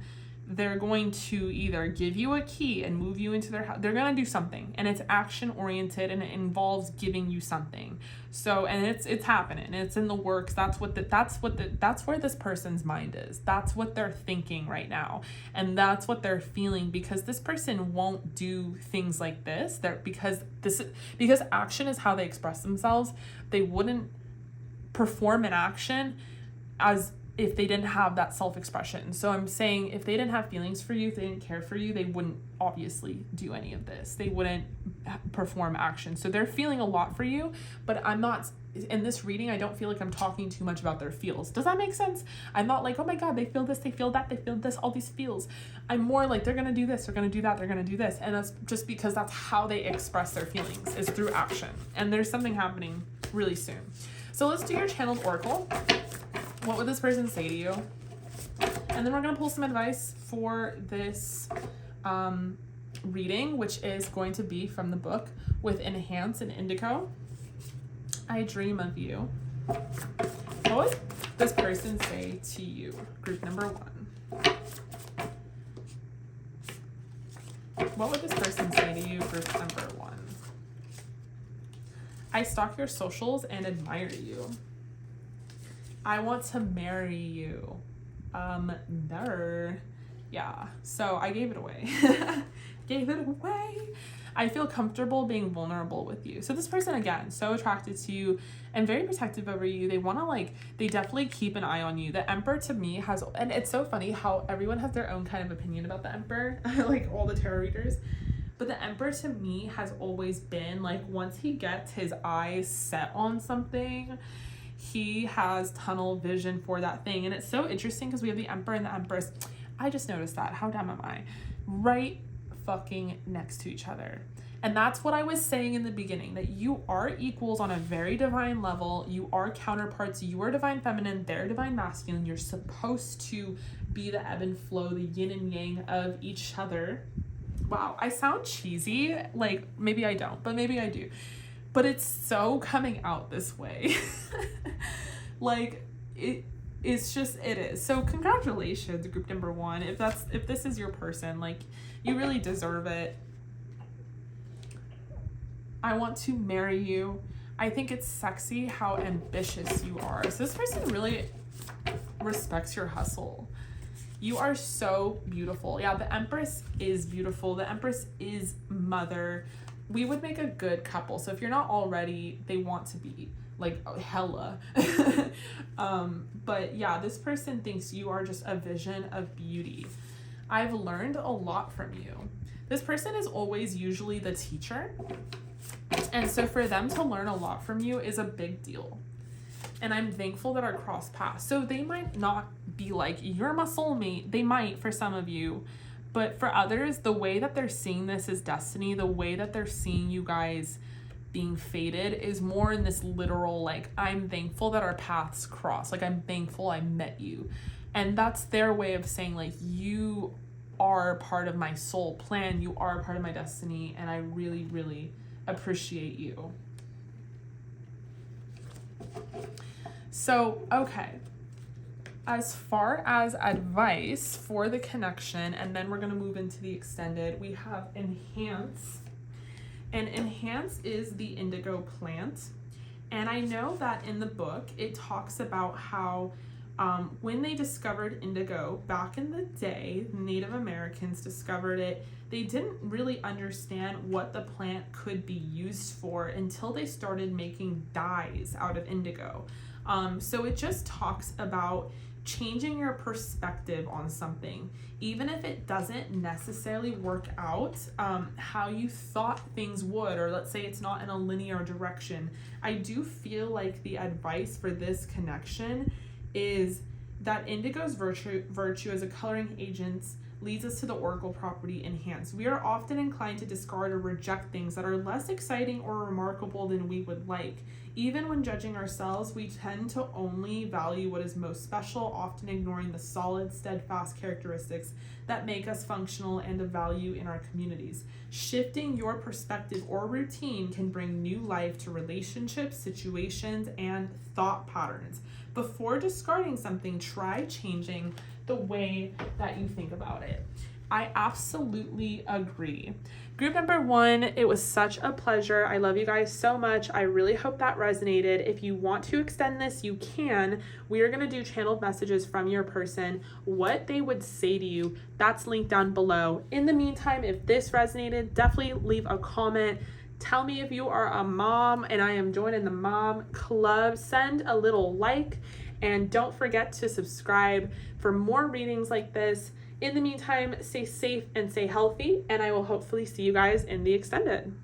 They're going to either give you a key and move you into their house. They're going to do something, and it's action oriented, and it involves giving you something. So, and it's happening. It's in the works. That's where this person's mind is. That's what they're thinking right now. And that's what they're feeling, because this person won't do things like this. Because action is how they express themselves. They wouldn't perform an action as if they didn't have that self-expression. So I'm saying if they didn't have feelings for you, if they didn't care for you, they wouldn't obviously do any of this. They wouldn't perform action. So they're feeling a lot for you, but I'm not, in this reading, I don't feel like I'm talking too much about their feels. Does that make sense? I'm not like, oh my God, they feel this, they feel that, they feel this, all these feels. I'm more like, they're going to do this, they're going to do that, they're going to do this. And that's just because that's how they express their feelings, is through action. And there's something happening really soon. So let's do your channeled oracle. What would this person say to you? And then we're going to pull some advice for this reading, which is going to be from the book with Enhance and Indigo. I dream of you. What would this person say to you? Group number 1. What would this person say to you? Group number 1. I stalk your socials and admire you. I want to marry you. Yeah, so I gave it away. I feel comfortable being vulnerable with you. So this person, again, so attracted to you and very protective over you. They want to they definitely keep an eye on you. The Emperor to me has, and it's so funny how everyone has their own kind of opinion about the Emperor, like all the tarot readers. But the Emperor to me has always been once he gets his eyes set on something, he has tunnel vision for that thing. And it's so interesting because we have the Emperor and the Empress. I just noticed that. How dumb am I? Right fucking next to each other. And that's what I was saying in the beginning, that you are equals on a very divine level. You are counterparts. You are divine feminine. They're divine masculine. You're supposed to be the ebb and flow, the yin and yang of each other. Wow, I sound cheesy. Maybe I don't, but maybe I do. But it's so coming out this way. It is. So congratulations, group number 1. If this is your person, you really deserve it. I want to marry you. I think it's sexy how ambitious you are. So this person really respects your hustle. You are so beautiful. Yeah, the Empress is beautiful. The Empress is mother. We would make a good couple. So if you're not already, they want to be like hella. But yeah, this person thinks you are just a vision of beauty. I've learned a lot from you. This person is always usually the teacher. And so for them to learn a lot from you is a big deal. And I'm thankful that our cross paths. So they might not be like, you're my soulmate. They might for some of you. But for others, the way that they're seeing this as destiny, the way that they're seeing you guys being fated is more in this literal, like, I'm thankful that our paths cross. Like, I'm thankful I met you. And that's their way of saying, like, you are part of my soul plan. You are part of my destiny. And I really, really appreciate you. So, okay. As far as advice for the connection, and then we're going to move into the extended, we have enhance. And enhance is the indigo plant. And I know that in the book, it talks about how when they discovered indigo back in the day, Native Americans discovered it. They didn't really understand what the plant could be used for until they started making dyes out of indigo. So it just talks about changing your perspective on something, even if it doesn't necessarily work out how you thought things would, or let's say it's not in a linear direction. I do feel like the advice for this connection is that indigo's virtue as a coloring agent leads us to the oracle property enhance. We are often inclined to discard or reject things that are less exciting or remarkable than we would like. Even when judging ourselves, we tend to only value what is most special, often ignoring the solid, steadfast characteristics that make us functional and of value in our communities. Shifting your perspective or routine can bring new life to relationships, situations, and thought patterns. Before discarding something, try changing the way that you think about it. I absolutely agree. Group number 1, it was such a pleasure. I love you guys so much. I really hope that resonated. If you want to extend this, you can. We are going to do channeled messages from your person, what they would say to you. That's linked down below. In the meantime, if this resonated, definitely leave a comment. Tell me if you are a mom and I am joining the mom club. Send a little like and don't forget to subscribe for more readings like this. In the meantime, stay safe and stay healthy, and I will hopefully see you guys in the extended.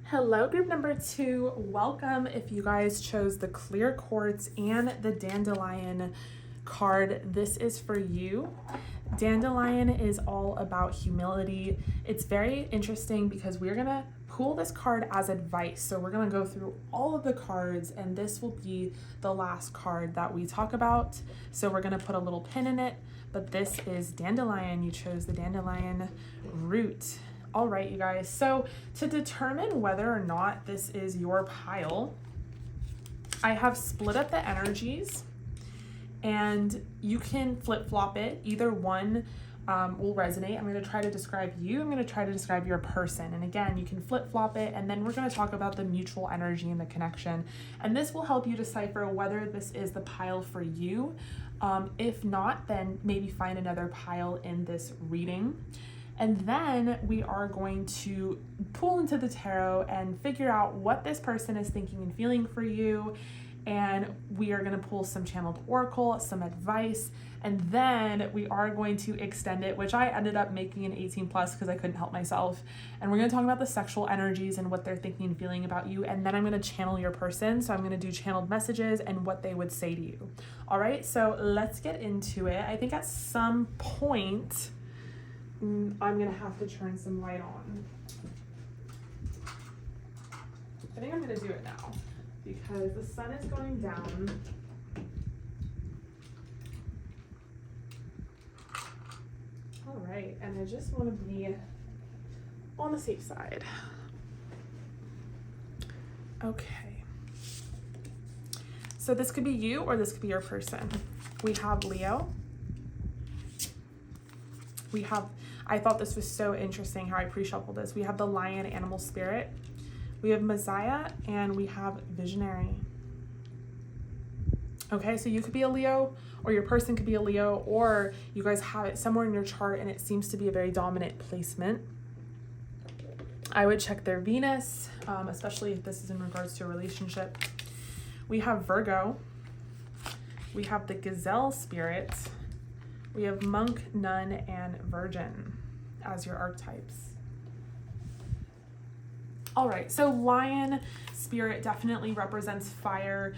Hello, group number 2. Welcome if you guys chose the clear quartz and the dandelion card. This is for you. Dandelion is all about humility. It's very interesting because we're going to pull this card as advice. So we're going to go through all of the cards, and this will be the last card that we talk about. So we're going to put a little pin in it, but this is dandelion. You chose the dandelion root. All right, you guys. So to determine whether or not this is your pile, I have split up the energies, and you can flip-flop it. Either one will resonate. I'm going to try to describe you. I'm going to try to describe your person. And again, you can flip-flop it, and then we're going to talk about the mutual energy and the connection. And this will help you decipher whether this is the pile for you. If not, then maybe find another pile in this reading. And then we are going to pull into the tarot and figure out what this person is thinking and feeling for you. And we are going to pull some channeled oracle, some advice, and then we are going to extend it, which I ended up making an 18 plus because I couldn't help myself. And we're going to talk about the sexual energies and what they're thinking and feeling about you. And then I'm going to channel your person. So I'm going to do channeled messages and what they would say to you. All right, so let's get into it. I think at some point, I'm going to have to turn some light on. I think I'm going to do it now, because the sun is going down. All right, and I just want to be on the safe side. Okay. So this could be you or this could be your person. We have Leo. We have, I thought this was so interesting how I pre-shuffled this. We have the lion animal spirit. We have Messiah, and we have visionary. Okay, so you could be a Leo, or your person could be a Leo, or you guys have it somewhere in your chart and it seems to be a very dominant placement. I would check their Venus, especially if this is in regards to a relationship. We have Virgo. We have the Gazelle spirit. We have Monk, Nun, and Virgin as your archetypes. All right, so Lion spirit definitely represents fire.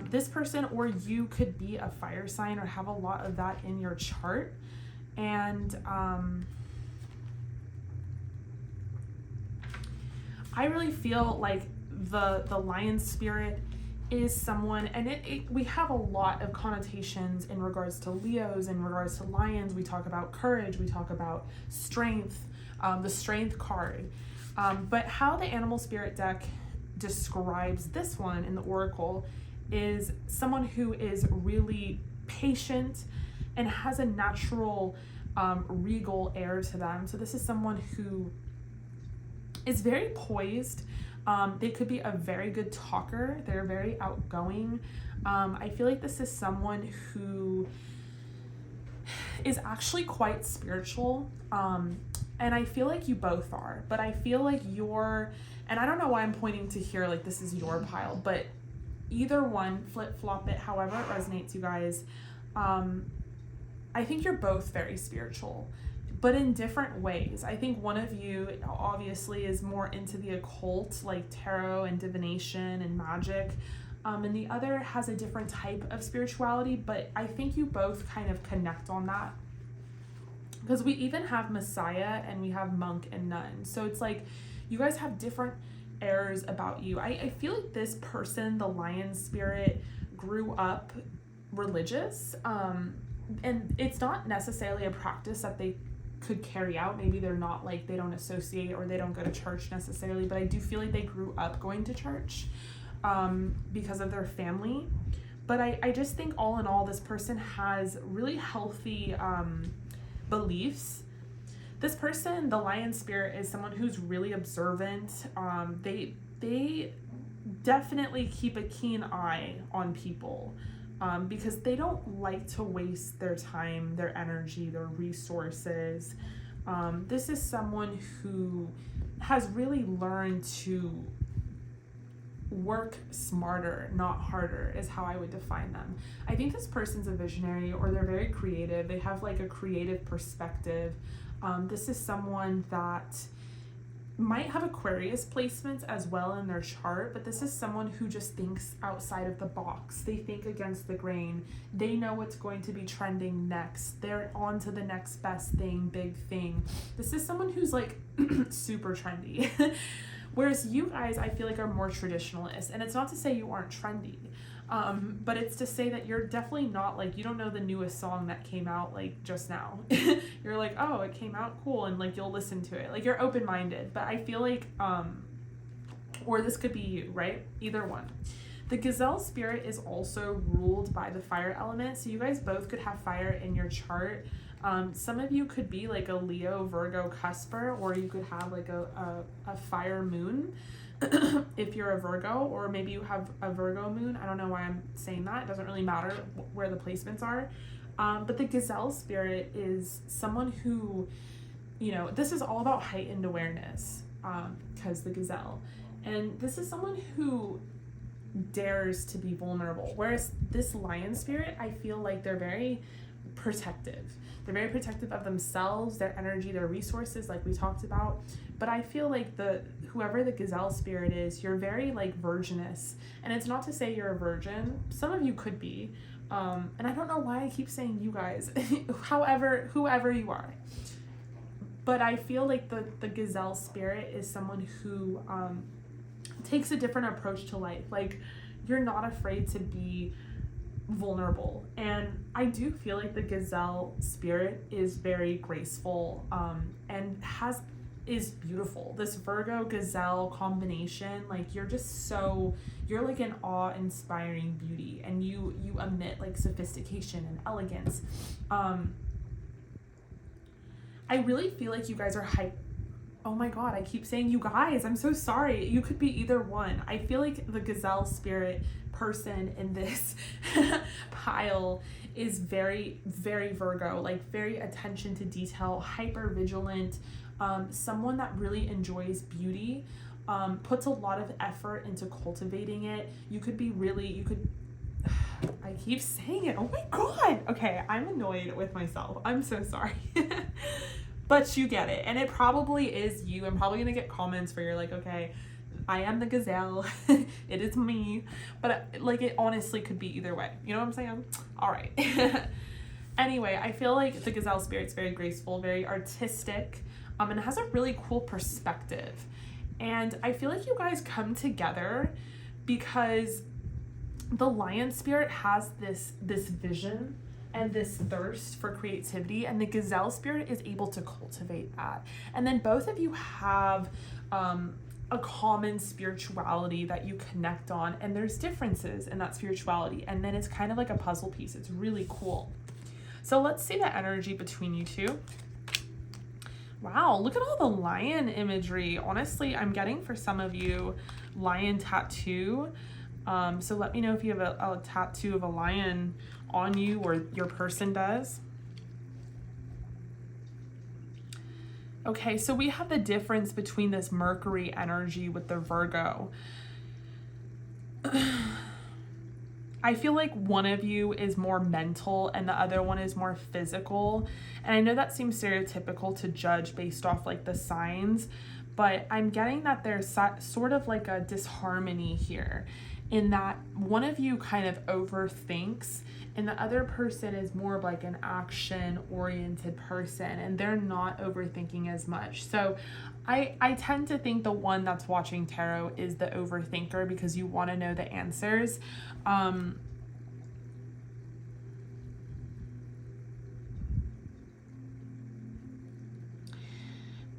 This person or you could be a fire sign or have a lot of that in your chart. And I really feel like the lion spirit is someone, and we have a lot of connotations in regards to Leos, in regards to lions. We talk about courage, we talk about strength, the strength card. But how the animal spirit deck describes this one in the Oracle is someone who is really patient and has a natural regal air to them. So this is someone who is very poised. They could be a very good talker. They're very outgoing. I feel like this is someone who is actually quite spiritual. And I feel like you both are, but I feel like and I don't know why I'm pointing to here like this is your pile, but either one, flip-flop it, however it resonates, you guys. I think you're both very spiritual, but in different ways. I think one of you obviously is more into the occult, like tarot and divination and magic, and the other has a different type of spirituality, but I think you both kind of connect on that. Because we even have Messiah and we have Monk and Nun. So it's like you guys have different airs about you. I feel like this person, the lion spirit, grew up religious. And it's not necessarily a practice that they could carry out. Maybe they're not like, they don't associate or they don't go to church necessarily, but I do feel like they grew up going to church because of their family. But I just think all in all, this person has really healthy beliefs. This person, the lion spirit, is someone who's really observant. They definitely keep a keen eye on people because they don't like to waste their time, their energy, their resources. This is someone who has really learned to work smarter, not harder, is how I would define them. I think this person's a visionary, or they're very creative. They have like a creative perspective. This is someone that might have Aquarius placements as well in their chart, but this is someone who just thinks outside of the box. They think against the grain. They know what's going to be trending next. They're on to the next best thing, big thing. This is someone who's like super trendy. Whereas you guys, I feel like, are more traditionalist. And it's not to say you aren't trendy, but it's to say that you're definitely not like, you don't know the newest song that came out like just now. You're like, oh, it came out, cool, and like you'll listen to it. Like you're open-minded, but I feel like, or this could be you, right? Either one. The gazelle spirit is also ruled by the fire element. So you guys both could have fire in your chart. Some of you could be like a Leo, Virgo, cusper, or you could have like a fire moon if you're a Virgo, or maybe you have a Virgo moon. I don't know why I'm saying that. It doesn't really matter where the placements are. But the gazelle spirit is someone who, you know, this is all about heightened awareness, because the gazelle. And this is someone who dares to be vulnerable. Whereas this lion spirit, I feel like they're very protective. They're very protective of themselves, their energy, their resources, like we talked about. But I feel like whoever the gazelle spirit is, you're very like virginous. And it's not to say you're a virgin. Some of you could be. And I don't know why I keep saying you guys. However, whoever you are. But I feel like the gazelle spirit is someone who takes a different approach to life. Like, you're not afraid to be vulnerable, and I do feel like the gazelle spirit is very graceful and is beautiful. This Virgo gazelle combination, like you're like an awe-inspiring beauty, and you emit like sophistication and elegance. I really feel like you guys are Oh my God, I keep saying you guys, I'm so sorry. You could be either one. I feel like the gazelle spirit person in this pile is very, very Virgo, like very attention to detail, hyper vigilant, someone that really enjoys beauty, puts a lot of effort into cultivating it. You could be really, I keep saying it. Oh my God. Okay, I'm annoyed with myself. I'm so sorry. But you get it. And it probably is you. I'm probably going to get comments where you're like, okay, I am the gazelle. It is me. But like, it honestly could be either way. You know what I'm saying? All right. Anyway, I feel like the gazelle spirit's very graceful, very artistic, and has a really cool perspective. And I feel like you guys come together because the lion spirit has this vision and this thirst for creativity, and the gazelle spirit is able to cultivate that. And then both of you have a common spirituality that you connect on, and there's differences in that spirituality, and then it's kind of like a puzzle piece. It's really cool. So let's see the energy between you two. Wow, look at all the lion imagery. Honestly, I'm getting for some of you lion tattoo. So let me know if you have a tattoo of a lion on you or your person does. Okay, so we have the difference between this Mercury energy with the Virgo. I feel like one of you is more mental and the other one is more physical. And I know that seems stereotypical to judge based off like the signs, but I'm getting that there's sort of like a disharmony here in that one of you kind of overthinks and the other person is more of like an action-oriented person and they're not overthinking as much. So I tend to think the one that's watching tarot is the overthinker because you want to know the answers.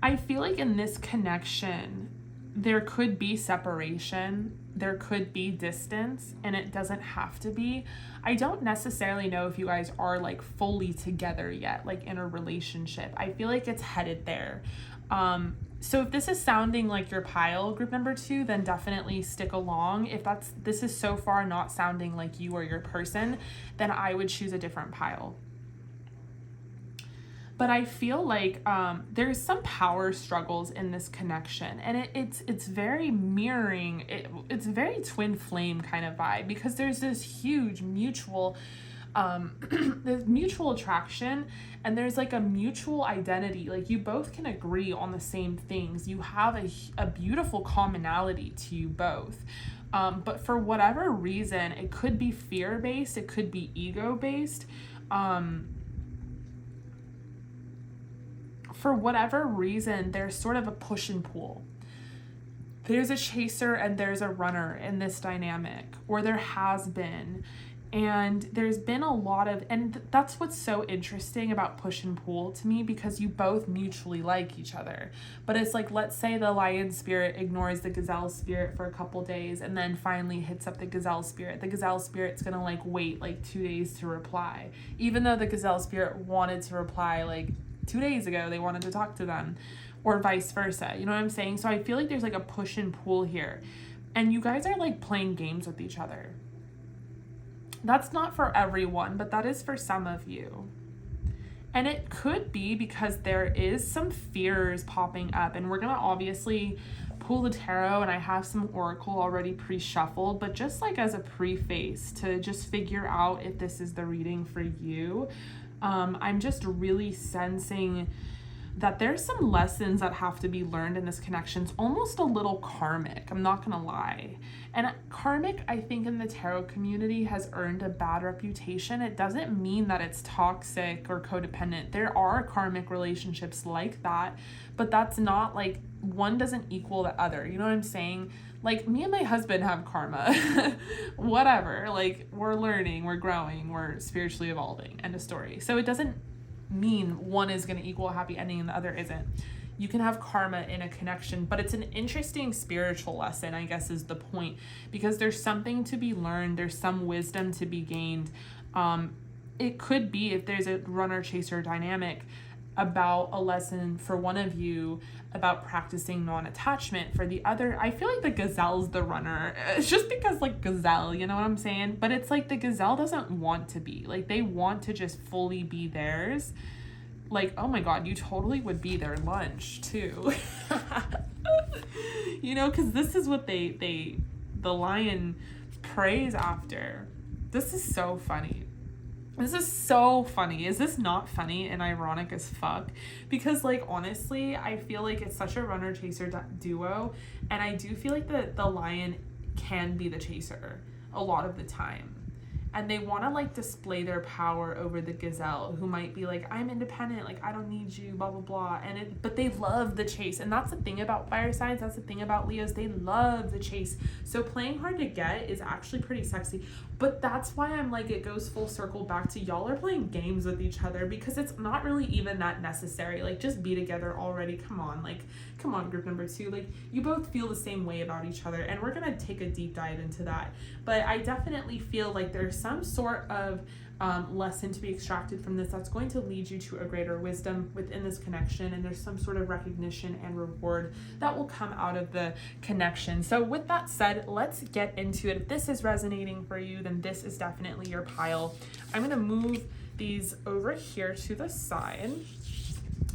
I feel like in this connection, there could be separation, there could be distance, and it doesn't have to be. I don't necessarily know if you guys are like fully together yet, like in a relationship. I feel like it's headed there. So if this is sounding like your pile, group number 2, then definitely stick along. If this is so far not sounding like you or your person, then I would choose a different pile. But I feel like there's some power struggles in this connection, and it's very mirroring. It's very twin flame kind of vibe because there's this huge mutual there's mutual attraction and there's like a mutual identity. Like you both can agree on the same things. You have a beautiful commonality to you both. But for whatever reason, it could be fear-based, it could be ego-based. For whatever reason, there's sort of a push and pull. There's a chaser and there's a runner in this dynamic, or there has been. And there's been a lot of, and that's what's so interesting about push and pull to me, because you both mutually like each other. But it's like, let's say the lion spirit ignores the gazelle spirit for a couple days and then finally hits up the gazelle spirit. The gazelle spirit's gonna like wait like 2 days to reply, even though the gazelle spirit wanted to reply like 2 days ago. They wanted to talk to them, or vice versa. You know what I'm saying? So I feel like there's like a push and pull here, and you guys are like playing games with each other. That's not for everyone, but that is for some of you. And it could be because there is some fears popping up, and we're gonna obviously pull the tarot, and I have some oracle already pre-shuffled, but just like as a preface to just figure out if this is the reading for you. I'm just really sensing that there's some lessons that have to be learned in this connection. It's almost a little karmic, I'm not gonna lie. And karmic, I think in the tarot community, has earned a bad reputation. It doesn't mean that it's toxic or codependent. There are karmic relationships like that, but that's not like, one doesn't equal the other. You know what I'm saying? Like me and my husband have karma, whatever, like we're learning, we're growing, we're spiritually evolving, end of story. So it doesn't mean one is going to equal a happy ending and the other isn't. You can have karma in a connection, but it's an interesting spiritual lesson, I guess is the point, because there's something to be learned. There's some wisdom to be gained. It could be, if there's a runner chaser dynamic, about a lesson for one of you about practicing non-attachment. For the other, I feel like the gazelle's the runner. It's just because like gazelle, you know what I'm saying? But it's like the gazelle doesn't want to be. Like they want to just fully be theirs. Like, oh my God, you totally would be their lunch too. You know, because this is what the lion prays after. This is so funny. This is so funny. Is this not funny and ironic as fuck? Because like, honestly, I feel like it's such a runner chaser duo. And I do feel like the lion can be the chaser a lot of the time. And they want to like display their power over the gazelle, who might be like, I'm independent, like I don't need you, blah, blah, blah. But they love the chase. And that's the thing about fire signs. That's the thing about Leos. They love the chase. So playing hard to get is actually pretty sexy. But that's why I'm like, it goes full circle back to y'all are playing games with each other, because it's not really even that necessary. Like just be together already. Come on, group number 2. Like you both feel the same way about each other, and we're going to take a deep dive into that. But I definitely feel like there's some sort of lesson to be extracted from this that's going to lead you to a greater wisdom within this connection, and there's some sort of recognition and reward that will come out of the connection. So with that said, let's get into it. If this is resonating for you, then this is definitely your pile. I'm going to move these over here to the side,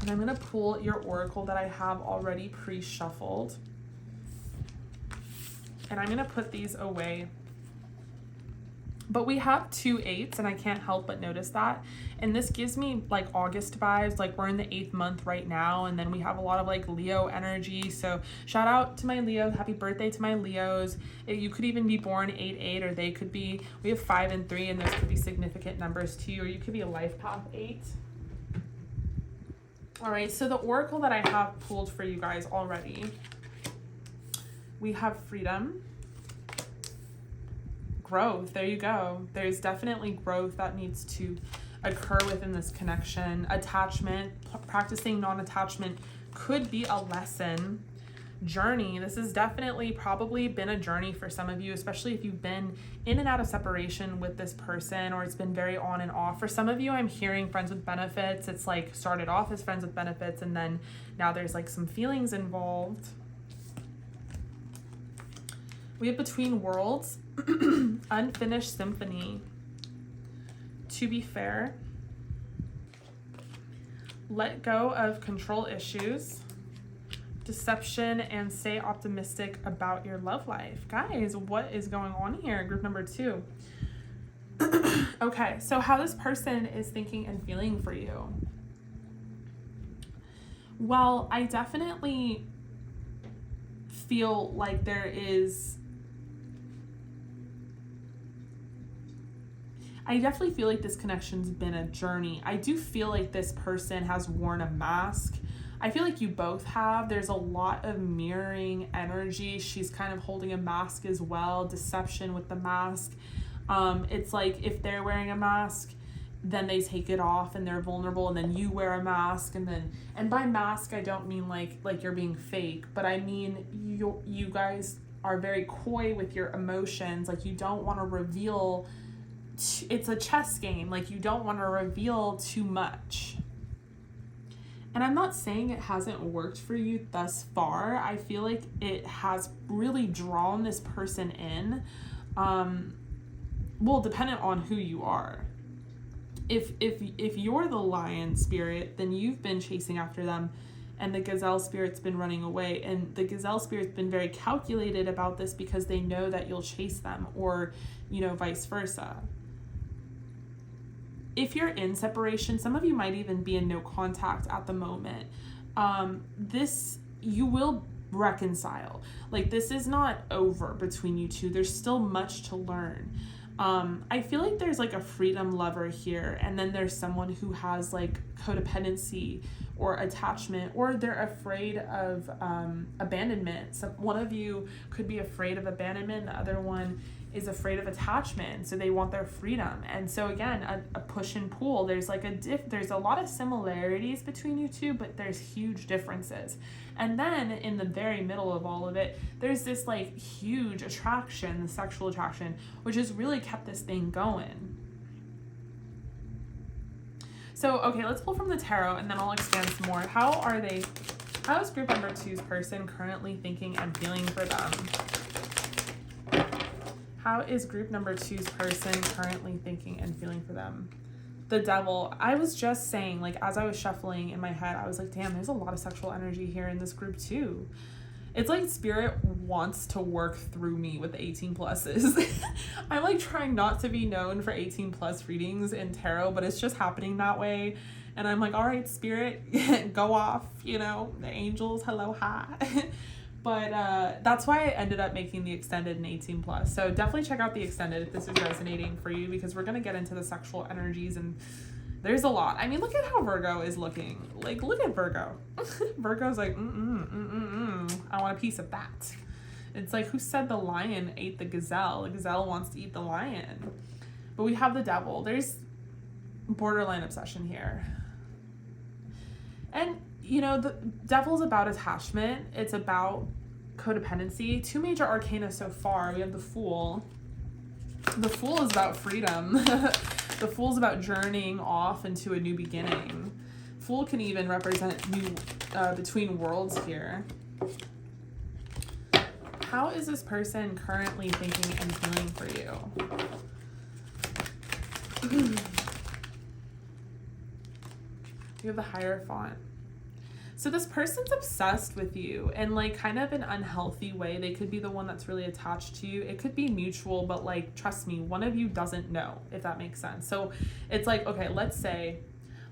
and I'm going to pull your oracle that I have already pre-shuffled, and I'm going to put these away. But we have 2 8s, and I can't help but notice that. And this gives me like August vibes, like we're in the 8th month right now, and then we have a lot of like Leo energy. So shout out to my Leo, happy birthday to my Leos. You could even be born 8-8, or they could be, we have 5 and 3, and those could be significant numbers to you, or you could be a life path 8. All right, so the oracle that I have pulled for you guys already, we have freedom, growth. There you go. There's definitely growth that needs to occur within this connection. Attachment, practicing non-attachment could be a lesson. Journey. This has definitely probably been a journey for some of you, especially if you've been in and out of separation with this person, or it's been very on and off. For some of you, I'm hearing friends with benefits. It's like started off as friends with benefits, and then now there's like some feelings involved. We have between worlds, unfinished symphony, to be fair, let go of control issues, deception, and stay optimistic about your love life. Guys, what is going on here? Group number 2. Okay, so how this person is thinking and feeling for you. Well, I definitely feel like there is, I definitely feel like this connection's been a journey. I do feel like this person has worn a mask. I feel like you both have. There's a lot of mirroring energy. She's kind of holding a mask as well. Deception with the mask. It's like if they're wearing a mask, then they take it off and they're vulnerable, and then you wear a mask, and by mask I don't mean like you're being fake, but I mean you guys are very coy with your emotions. Like you don't want to reveal. It's a chess game. Like you don't want to reveal too much. And I'm not saying it hasn't worked for you thus far. I feel like it has really drawn this person in. Well, dependent on who you are. If you're the lion spirit, then you've been chasing after them, and the gazelle spirit's been running away. And the gazelle spirit's been very calculated about this because they know that you'll chase them, or, you know, vice versa. If you're in separation, some of you might even be in no contact at the moment. You will reconcile. Like this is not over between you two. There's still much to learn. I feel like there's like a freedom lover here, and then there's someone who has like codependency or attachment, or they're afraid of abandonment. So one of you could be afraid of abandonment, the other one is afraid of attachment, so they want their freedom. And so again, a push and pull. There's like there's a lot of similarities between you two, but there's huge differences. And then in the very middle of all of it, there's this like huge attraction, the sexual attraction, which has really kept this thing going. So, okay, let's pull from the tarot and then I'll expand some more. How is group number 2's person currently thinking and feeling for them? How is group number 2's person currently thinking and feeling for them? The Devil. I was just saying, like, as I was shuffling in my head, I was like, damn, there's a lot of sexual energy here in this group too. It's like spirit wants to work through me with 18 pluses. I'm like trying not to be known for 18 plus readings in tarot, but it's just happening that way. And I'm like, all right, spirit, go off, you know, the angels, hello, hi. But that's why I ended up making the extended and 18 plus. So definitely check out the extended if this is resonating for you, because we're going to get into the sexual energies and there's a lot. I mean, look at how Virgo is looking. Like, look at Virgo. Virgo's like, I want a piece of that. It's like, who said the lion ate the gazelle? The gazelle wants to eat the lion. But we have the Devil. There's borderline obsession here. And, you know, the Devil's about attachment. It's about codependency. 2 major arcana so far. We have the Fool. The Fool is about freedom. The Fool's about journeying off into a new beginning. Fool can even represent new between worlds here. How is this person currently thinking and feeling for you? You have the Hierophant. So this person's obsessed with you in like kind of an unhealthy way. They could be the one that's really attached to you. It could be mutual, but like, trust me, one of you doesn't know, if that makes sense. So it's like, okay, let's say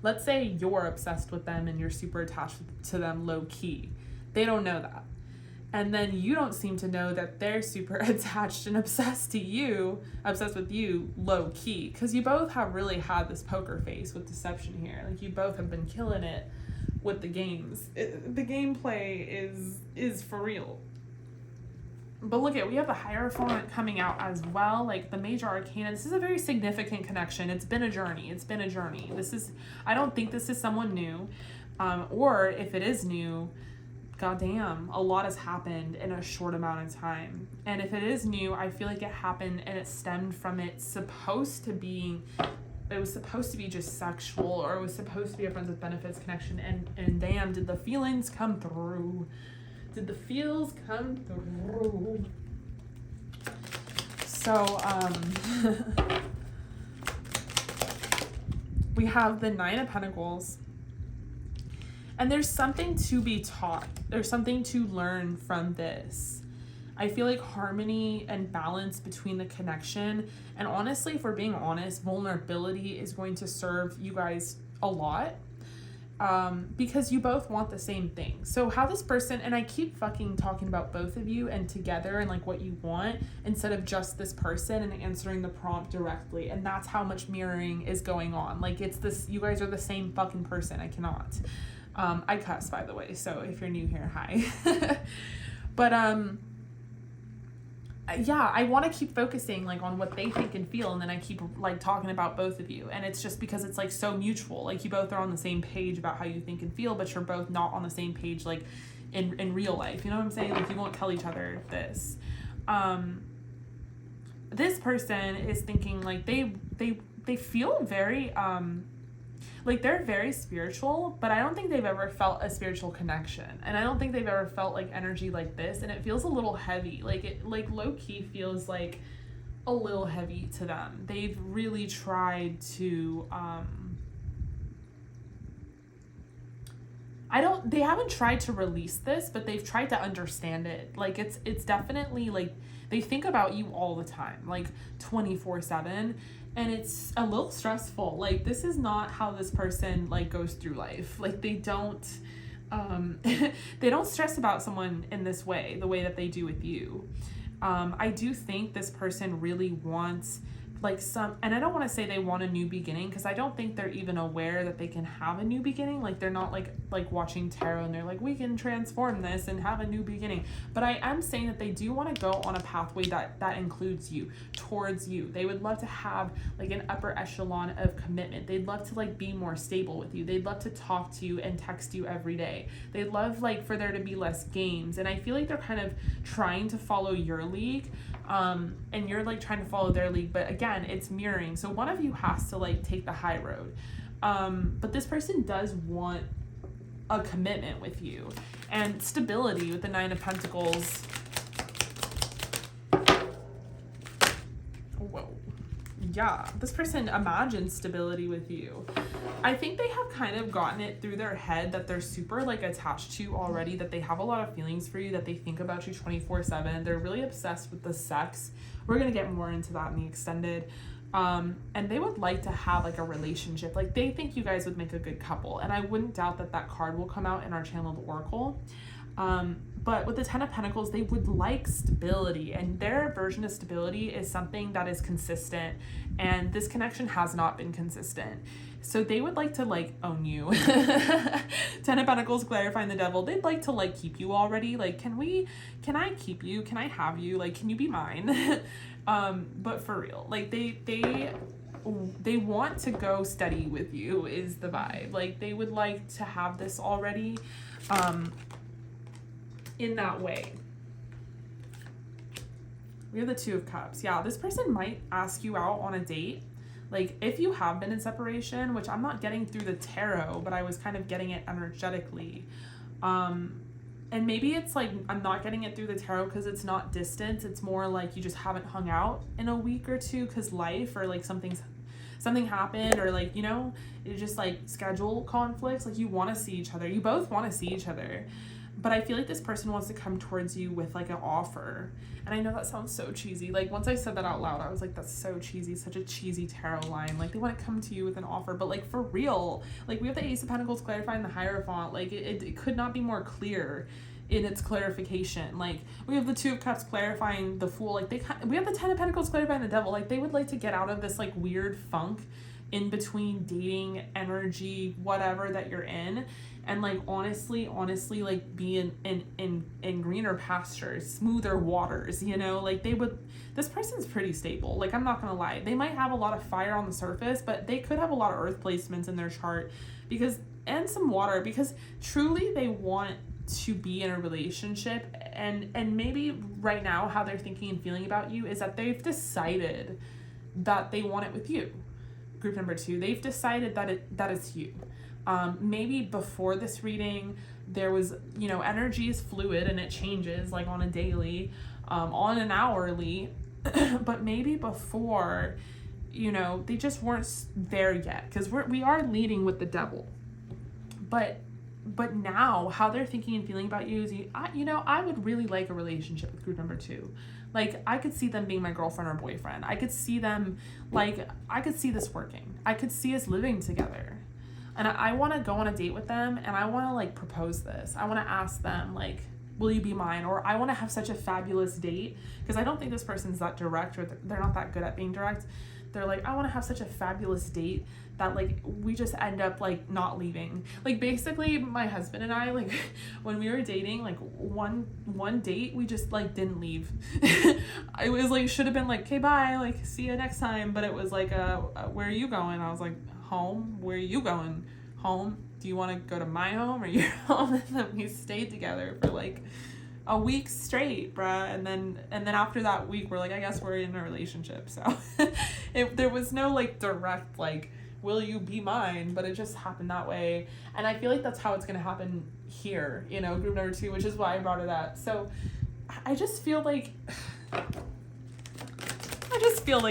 you're obsessed with them and you're super attached to them low key. They don't know that. And then you don't seem to know that they're super attached and obsessed with you low key. Because you both have really had this poker face with deception here. Like, you both have been killing it with the games. The gameplay is for real. But look we have the Hierophant coming out as well, like the major arcana. This is a very significant connection. It's been a journey. I don't think this is someone new. Or if it is new, goddamn, a lot has happened in a short amount of time. And if it is new, I feel like it happened and it stemmed from it was supposed to be just sexual, or it was supposed to be a friends with benefits connection, and damn, did the feelings come through. Did the feels come through? So, we have the Nine of Pentacles. And there's something to be taught. There's something to learn from this. I feel like harmony and balance between the connection. And honestly, if we're being honest, vulnerability is going to serve you guys a lot. Because you both want the same thing. So how this person, and I keep fucking talking about both of you and together and like what you want instead of just this person and answering the prompt directly. And that's how much mirroring is going on. Like, it's this, you guys are the same fucking person. I cannot. I cuss, by the way, so if you're new here, hi. But yeah, I want to keep focusing like on what they think and feel, and then I keep like talking about both of you, and it's just because it's like so mutual. Like, you both are on the same page about how you think and feel, but you're both not on the same page like in real life. You know what I'm saying? Like, you won't tell each other this. This person is thinking like they feel very like they're very spiritual, but I don't think they've ever felt a spiritual connection. And I don't think they've ever felt like energy like this. And it feels a little heavy. Like, it like low key feels like a little heavy to them. They've really tried to they haven't tried to release this, but they've tried to understand it. Like, it's definitely like they think about you all the time, like 24/7. And it's a little stressful. Like, this is not how this person like goes through life. Like, they don't they don't stress about someone in this way, the way that they do with you. I do think this person really wants like and I don't want to say they want a new beginning, because I don't think they're even aware that they can have a new beginning. Like, they're not like watching tarot and they're like, we can transform this and have a new beginning. But I am saying that they do want to go on a pathway that includes you, towards you. They would love to have like an upper echelon of commitment. They'd love to like be more stable with you. They'd love to talk to you and text you every day. They'd love like for there to be less games. And I feel like they're kind of trying to follow your league, and you're like trying to follow their league. But again, it's mirroring. So one of you has to like take the high road. But this person does want a commitment with you and stability with the Nine of Pentacles. Whoa. Yeah, this person imagines stability with you. I think they have kind of gotten it through their head that they're super like attached to you already, that they have a lot of feelings for you, that they think about you 24/7. They're really obsessed with the sex. We're going to get more into that in the extended. And they would like to have like a relationship. Like they think you guys would make a good couple. And I wouldn't doubt that that card will come out in our channeled oracle. But with the Ten of Pentacles, they would like stability, and their version of stability is something that is consistent, and this connection has not been consistent. So they would like to like own you. Ten of Pentacles clarifying the Devil. They'd like to like keep you already. Like, can I keep you? Can I have you? Like, can you be mine? But for real, like they want to go steady with you is the vibe. Like they would like to have this already. In that way. We have the Two of Cups. Yeah, this person might ask you out on a date. Like if you have been in separation, which I'm not getting through the tarot, but I was kind of getting it energetically. And maybe it's like, I'm not getting it through the tarot because it's not distance. It's more like you just haven't hung out in a week or two because life or like something happened, or like, you know, it's just like schedule conflicts. Like you want to see each other. You both want to see each other. But I feel like this person wants to come towards you with like an offer. And I know that sounds so cheesy. Like once I said that out loud, I was like, that's so cheesy, such a cheesy tarot line. Like they want to come to you with an offer, but like for real, like we have the Ace of Pentacles clarifying the Hierophant. Like it could not be more clear in its clarification. Like we have the Two of Cups clarifying the Fool. Like we have the Ten of Pentacles clarifying the Devil. Like they would like to get out of this like weird funk in between dating, energy, whatever that you're in, and like honestly like be in greener pastures, smoother waters, you know. Like this person's pretty stable. Like I'm not gonna lie, they might have a lot of fire on the surface, but they could have a lot of earth placements in their chart and some water, because truly they want to be in a relationship. And maybe right now how they're thinking and feeling about you is that they've decided that they want it with you. Group number 2, they've decided that it's you. Maybe before this reading there was, you know, energy is fluid and it changes like on a daily, on an hourly, but maybe before, you know, they just weren't there yet, because we are leading with the Devil. But now how they're thinking and feeling about you is, I would really like a relationship with group number 2. Like I could see them being my girlfriend or boyfriend. I could see them, like, I could see this working. I could see us living together. And I want to go on a date with them, and I want to like propose this. I want to ask them like, will you be mine? Or I want to have such a fabulous date, because I don't think this person's that direct, or they're not that good at being direct. They're like, I want to have such a fabulous date that like we just end up like not leaving. Like basically my husband and I, like when we were dating, like one date we just like didn't leave. It was like, should have been like, okay, bye, like see you next time, but it was like where are you going? I was like, home. Where are you going? Home. Do you want to go to my home or your home? And then we stayed together for like a week straight, bruh. And then after that week, we're like, I guess we're in a relationship. So there was no like direct, like, will you be mine? But it just happened that way. And I feel like that's how it's going to happen here, you know, group number 2, which is why I brought it up. So I just feel like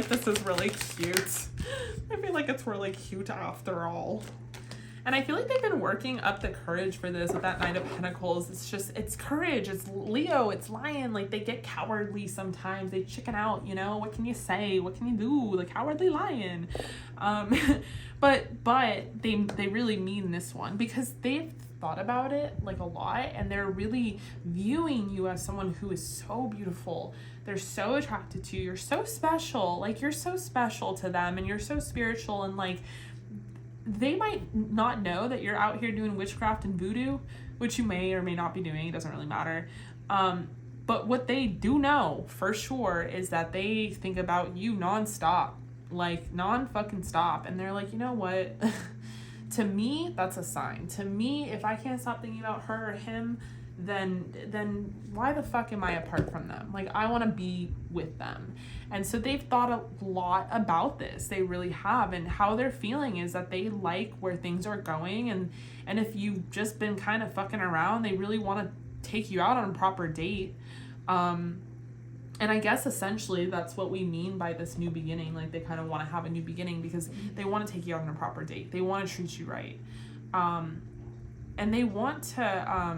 this is really cute. I feel like it's really cute after all. And I feel like they've been working up the courage for this with that Knight of Pentacles. It's courage. It's Leo. It's Lion. Like, they get cowardly sometimes. They chicken out, you know? What can you say? What can you do? The cowardly lion. But they really mean this one, because they've thought about it like a lot, and they're really viewing you as someone who is so beautiful. They're so attracted to you. You're so special. Like, you're so special to them, and you're so spiritual, and like, they might not know that you're out here doing witchcraft and voodoo, which you may or may not be doing. It doesn't really matter. But what they do know for sure is that they think about you nonstop, like non-fucking stop. And they're like, you know what? To me, that's a sign. To me, if I can't stop thinking about her or him, then why the fuck am I apart from them? Like, I want to be with them. And so they've thought a lot about this. They really have. And how they're feeling is that they like where things are going. And if you've just been kind of fucking around, they really want to take you out on a proper date. And I guess essentially that's what we mean by this new beginning. Like, they kind of want to have a new beginning because they want to take you out on a proper date. They want to treat you right. And they want to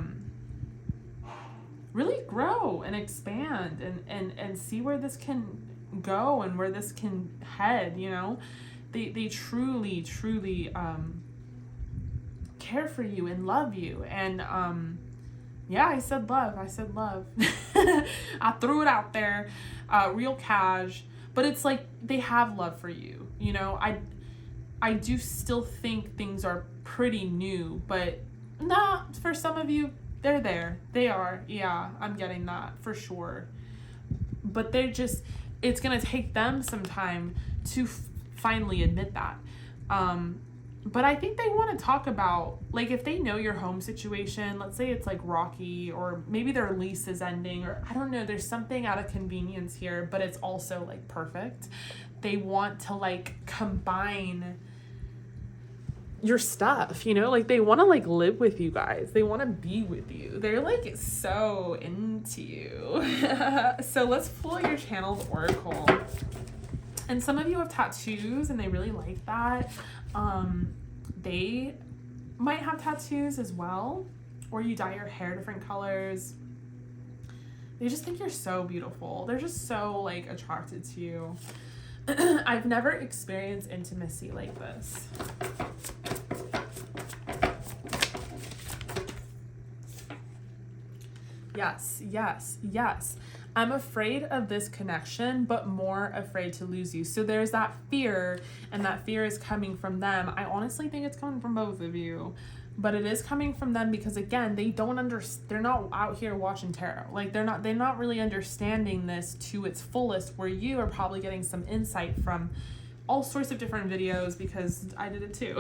really grow and expand and see where this can go and where this can head, you know? They truly care for you and love you. And yeah, I said love. I threw it out there, real cash, but it's like they have love for you, you know? I do still think things are pretty new, but nah, for some of you, they're there. They are. Yeah, I'm getting that for sure. But they're just, it's going to take them some time to finally admit that. But I think they want to talk about, like, if they know your home situation, let's say it's like rocky, or maybe their lease is ending, or I don't know, there's something out of convenience here, but it's also like perfect. They want to like combine your stuff, you know, like they want to like live with you guys. They want to be with you. They're like so into you. So let's pull your channeled oracle. And some of you have tattoos and they really like that. They might have tattoos as well, or you dye your hair different colors. They just think you're so beautiful. They're just so like attracted to you. I've never experienced intimacy like this. Yes. I'm afraid of this connection, but more afraid to lose you. So there's that fear, and that fear is coming from them. I honestly think it's coming from both of you, but it is coming from them because, again, they're not out here watching tarot. Like, they're not really understanding this to its fullest, where you are probably getting some insight from all sorts of different videos, because I did it too.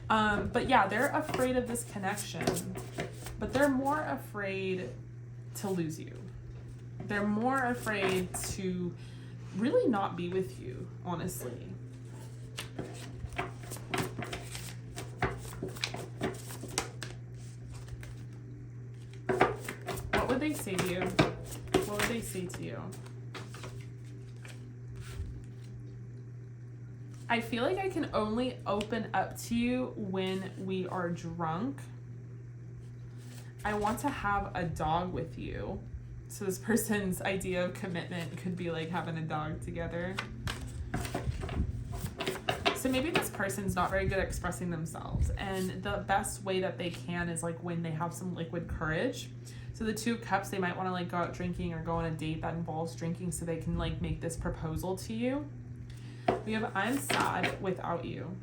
But yeah, they're afraid of this connection, but they're more afraid to lose you. They're more afraid to really not be with you, honestly. What would they say to you? What would they say to you? I feel like I can only open up to you when we are drunk. I want to have a dog with you. So this person's idea of commitment could be like having a dog together. So maybe this person's not very good at expressing themselves, and the best way that they can is like when they have some liquid courage. So the Two of Cups, they might want to like go out drinking or go on a date that involves drinking so they can like make this proposal to you. We have I'm sad without you.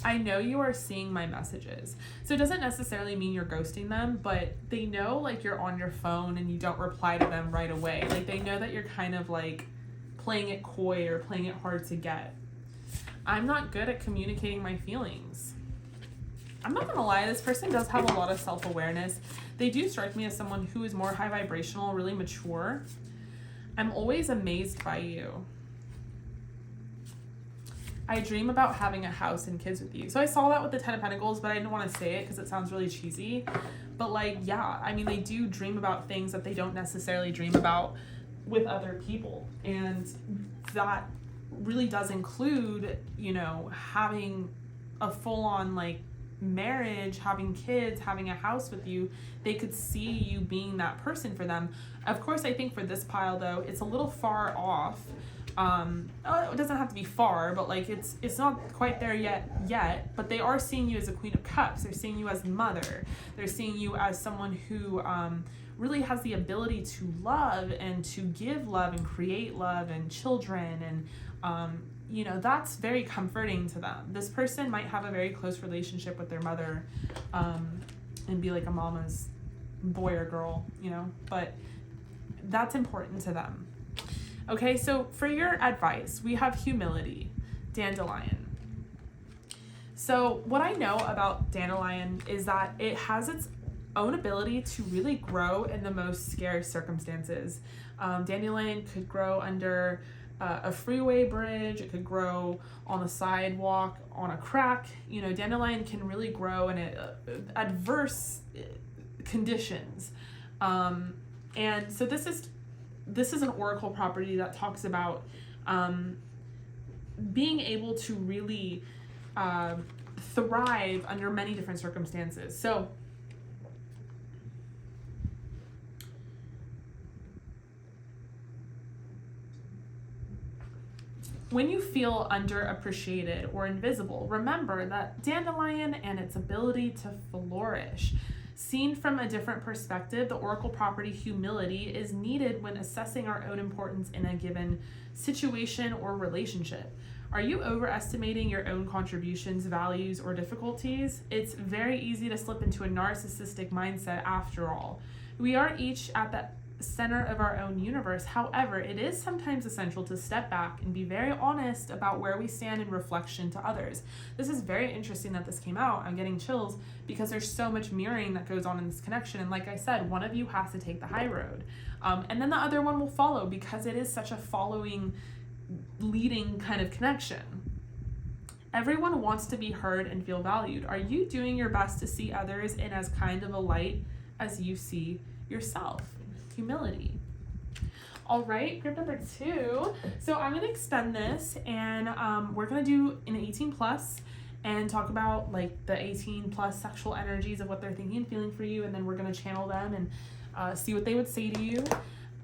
I know you are seeing my messages. So it doesn't necessarily mean you're ghosting them, but they know like you're on your phone and you don't reply to them right away. Like they know that you're kind of like playing it coy or playing it hard to get. I'm not good at communicating my feelings. I'm not gonna lie, this person does have a lot of self-awareness. They do strike me as someone who is more high vibrational, really mature. I'm always amazed by you. I dream about having a house and kids with you. So I saw that with the Ten of Pentacles, but I didn't want to say it because it sounds really cheesy. But like, yeah, I mean, they do dream about things that they don't necessarily dream about with other people. And that really does include, you know, having a full-on like marriage, having kids, having a house with you. They could see you being that person for them. Of course, I think for this pile though, it's a little far off. It doesn't have to be far, but like it's not quite there yet, but they are seeing you as a Queen of Cups. They're seeing you as mother. They're seeing you as someone who really has the ability to love and to give love and create love and children, and you know, that's very comforting to them. This person might have a very close relationship with their mother and be like a mama's boy or girl, you know, but that's important to them. Okay, so for your advice, we have humility. dandelion. So what I know about dandelion is that it has its own ability to really grow in the most scarce circumstances. Dandelion could grow under a freeway bridge, it could grow on the sidewalk, on a crack. You know, dandelion can really grow in adverse conditions. And so this is an oracle property that talks about being able to really thrive under many different circumstances. So when you feel underappreciated or invisible, remember that dandelion and its ability to flourish. Seen from a different perspective, the oracle property humility is needed when assessing our own importance in a given situation or relationship. Are you overestimating your own contributions, values, or difficulties? It's very easy to slip into a narcissistic mindset after all. We are each at the center of our own universe. However, it is sometimes essential to step back and be very honest about where we stand in reflection to others. This is very interesting that this came out. I'm getting chills because there's so much mirroring that goes on in this connection. And like I said, one of you has to take the high road. And then the other one will follow because it is such a following, leading kind of connection. Everyone wants to be heard and feel valued. Are you doing your best to see others in as kind of a light as you see yourself? Humility. All right, group number 2. So I'm going to extend this and we're going to do an 18 plus and talk about like the 18 plus sexual energies of what they're thinking and feeling for you. And then we're going to channel them and see what they would say to you.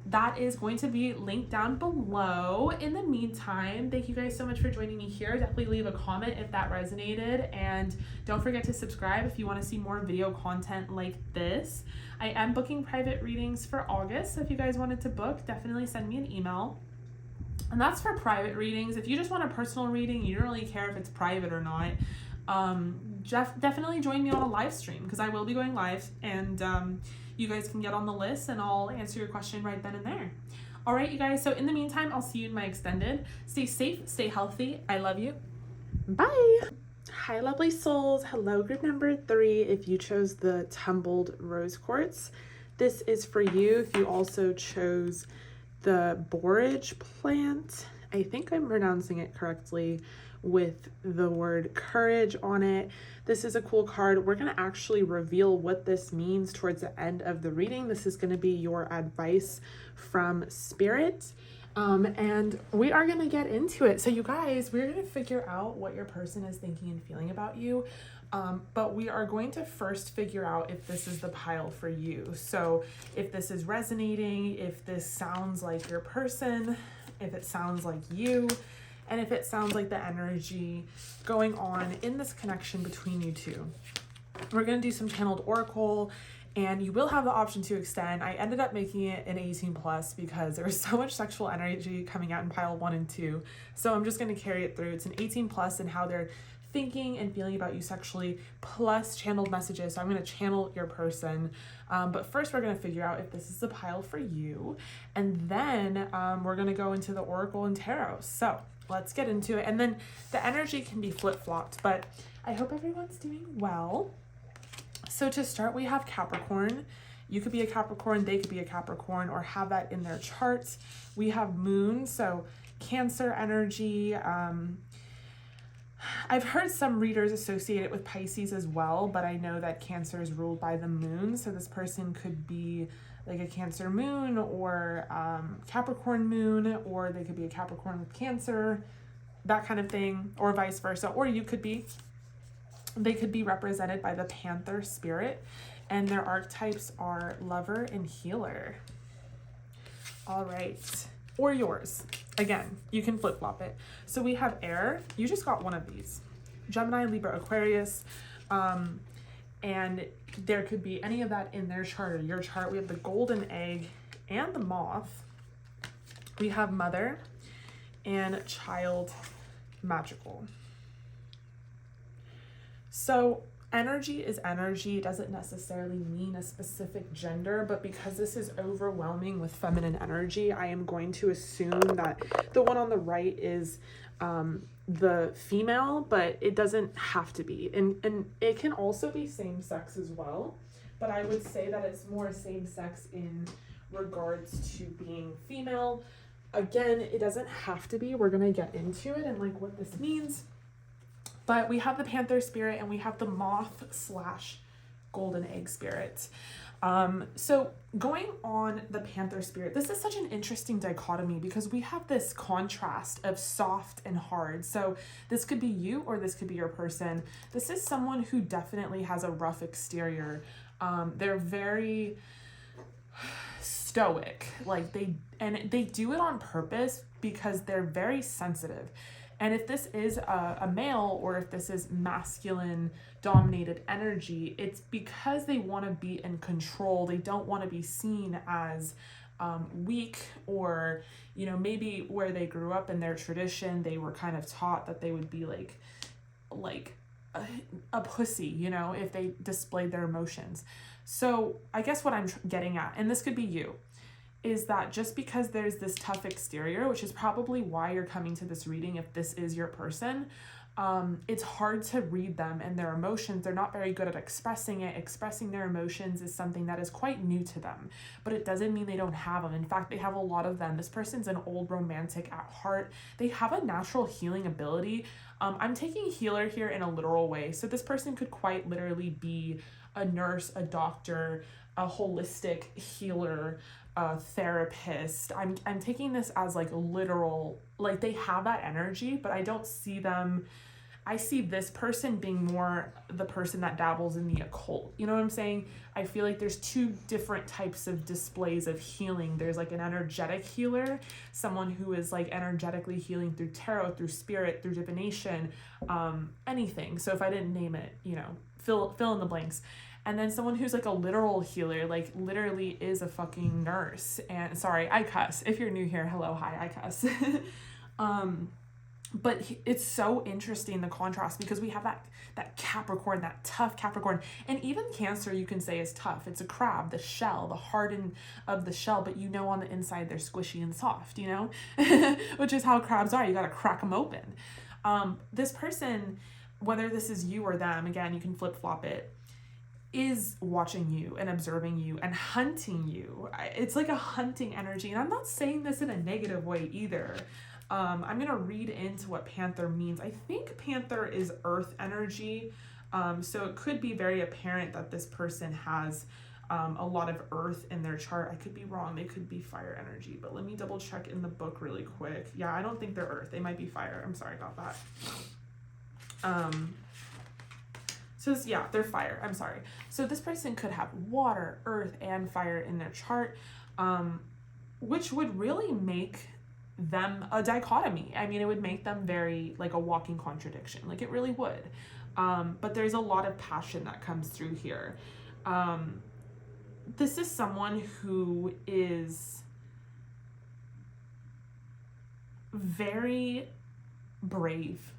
That is going to be linked down below. In the meantime, thank you guys so much for joining me here. Definitely leave a comment if that resonated. And don't forget to subscribe if you want to see more video content like this. I am booking private readings for August. So if you guys wanted to book, definitely send me an email. And that's for private readings. If you just want a personal reading, you don't really care if it's private or not, definitely join me on a live stream because I will be going live and you guys can get on the list and I'll answer your question right then and there. All right, you guys. So in the meantime, I'll see you in my extended. Stay safe, stay healthy. I love you. Bye. Hi, lovely souls. Hello, group number 3. If you chose the tumbled rose quartz, this is for you. If you also chose the borage plant, I think I'm pronouncing it correctly, with the word courage on it. This is a cool card. We're going to actually reveal what this means towards the end of the reading. This is going to be your advice from spirit. And we are going to get into it. So you guys, we're going to figure out what your person is thinking and feeling about you. But we are going to first figure out if this is the pile for you. So if this is resonating, if this sounds like your person, if it sounds like you, and if it sounds like the energy going on in this connection between you two. We're going to do some channeled oracle, and you will have the option to extend. I ended up making it an 18 plus because there was so much sexual energy coming out in pile 1 and 2. So I'm just going to carry it through. It's an 18 plus and how they're thinking and feeling about you sexually, plus channeled messages. So I'm going to channel your person. But first we're going to figure out if this is the pile for you. And then we're going to go into the oracle and tarot. So let's get into it. And then the energy can be flip-flopped, but I hope everyone's doing well. So to start, we have Capricorn. You could be a Capricorn, they could be a Capricorn, or have that in their charts. We have Moon, so Cancer energy. I've heard some readers associate it with Pisces as well, but I know that Cancer is ruled by the moon. So this person could be like a Cancer moon or Capricorn moon, or they could be a Capricorn with Cancer, that kind of thing, or vice versa. Or they could be represented by the Panther spirit, and their archetypes are Lover and Healer. All right. Or yours. Again, you can flip-flop it. So we have air. You just got one of these. Gemini, Libra, Aquarius. And there could be any of that in their chart or your chart. We have the golden egg and the moth. We have mother and child magical. So Energy is energy. It doesn't necessarily mean a specific gender, but because this is overwhelming with feminine energy, I am going to assume that the one on the right is the female, but it doesn't have to be. And it can also be same sex as well, but I would say that it's more same sex in regards to being female. Again, it doesn't have to be. We're going to get into it and like what this means. But we have the Panther spirit and we have the moth / golden egg spirit. So going on the Panther spirit, this is such an interesting dichotomy because we have this contrast of soft and hard. So this could be you or this could be your person. This is someone who definitely has a rough exterior. They're very stoic, like they do it on purpose because they're very sensitive. And if this is a male or if this is masculine dominated energy, it's because they want to be in control. They don't want to be seen as weak, or, you know, maybe where they grew up in their tradition, they were kind of taught that they would be like a pussy, you know, if they displayed their emotions. So I guess what I'm getting at, and this could be you, is that just because there's this tough exterior, which is probably why you're coming to this reading if this is your person, it's hard to read them and their emotions. They're not very good at expressing it. Expressing their emotions is something that is quite new to them, but it doesn't mean they don't have them. In fact, they have a lot of them. This person's an old romantic at heart. They have a natural healing ability. I'm taking healer here in a literal way. So this person could quite literally be a nurse, a doctor, a holistic healer, therapist. I'm taking this as like literal, like they have that energy, but I don't see them. I see this person being more the person that dabbles in the occult. You know what I'm saying? I feel like there's two different types of displays of healing. There's like an energetic healer, someone who is like energetically healing through tarot, through spirit, through divination, anything. So if I didn't name it, you know, fill in the blanks. And then someone who's like a literal healer, like literally is a fucking nurse. And sorry, I cuss. If you're new here, hello, hi, I cuss. But it's so interesting, the contrast, because we have that Capricorn, that tough Capricorn, and even Cancer you can say is tough. It's a crab, the shell, the harden of the shell, but you know on the inside they're squishy and soft, you know, which is how crabs are. You got to crack them open. This person, whether this is you or them, again, you can flip flop it, is watching you and observing you and hunting you. It's like a hunting energy. And I'm not saying this in a negative way either. I'm going to read into what Panther means. I think Panther is earth energy. So it could be very apparent that this person has a lot of earth in their chart. I could be wrong. They could be fire energy, but let me double check in the book really quick. Yeah, I don't think they're earth. They might be fire. I'm sorry about that. So yeah, they're fire. I'm sorry. So this person could have water, earth, and fire in their chart, which would really make them a dichotomy. I mean, it would make them very like a walking contradiction. Like it really would. But there's a lot of passion that comes through here. This is someone who is very brave.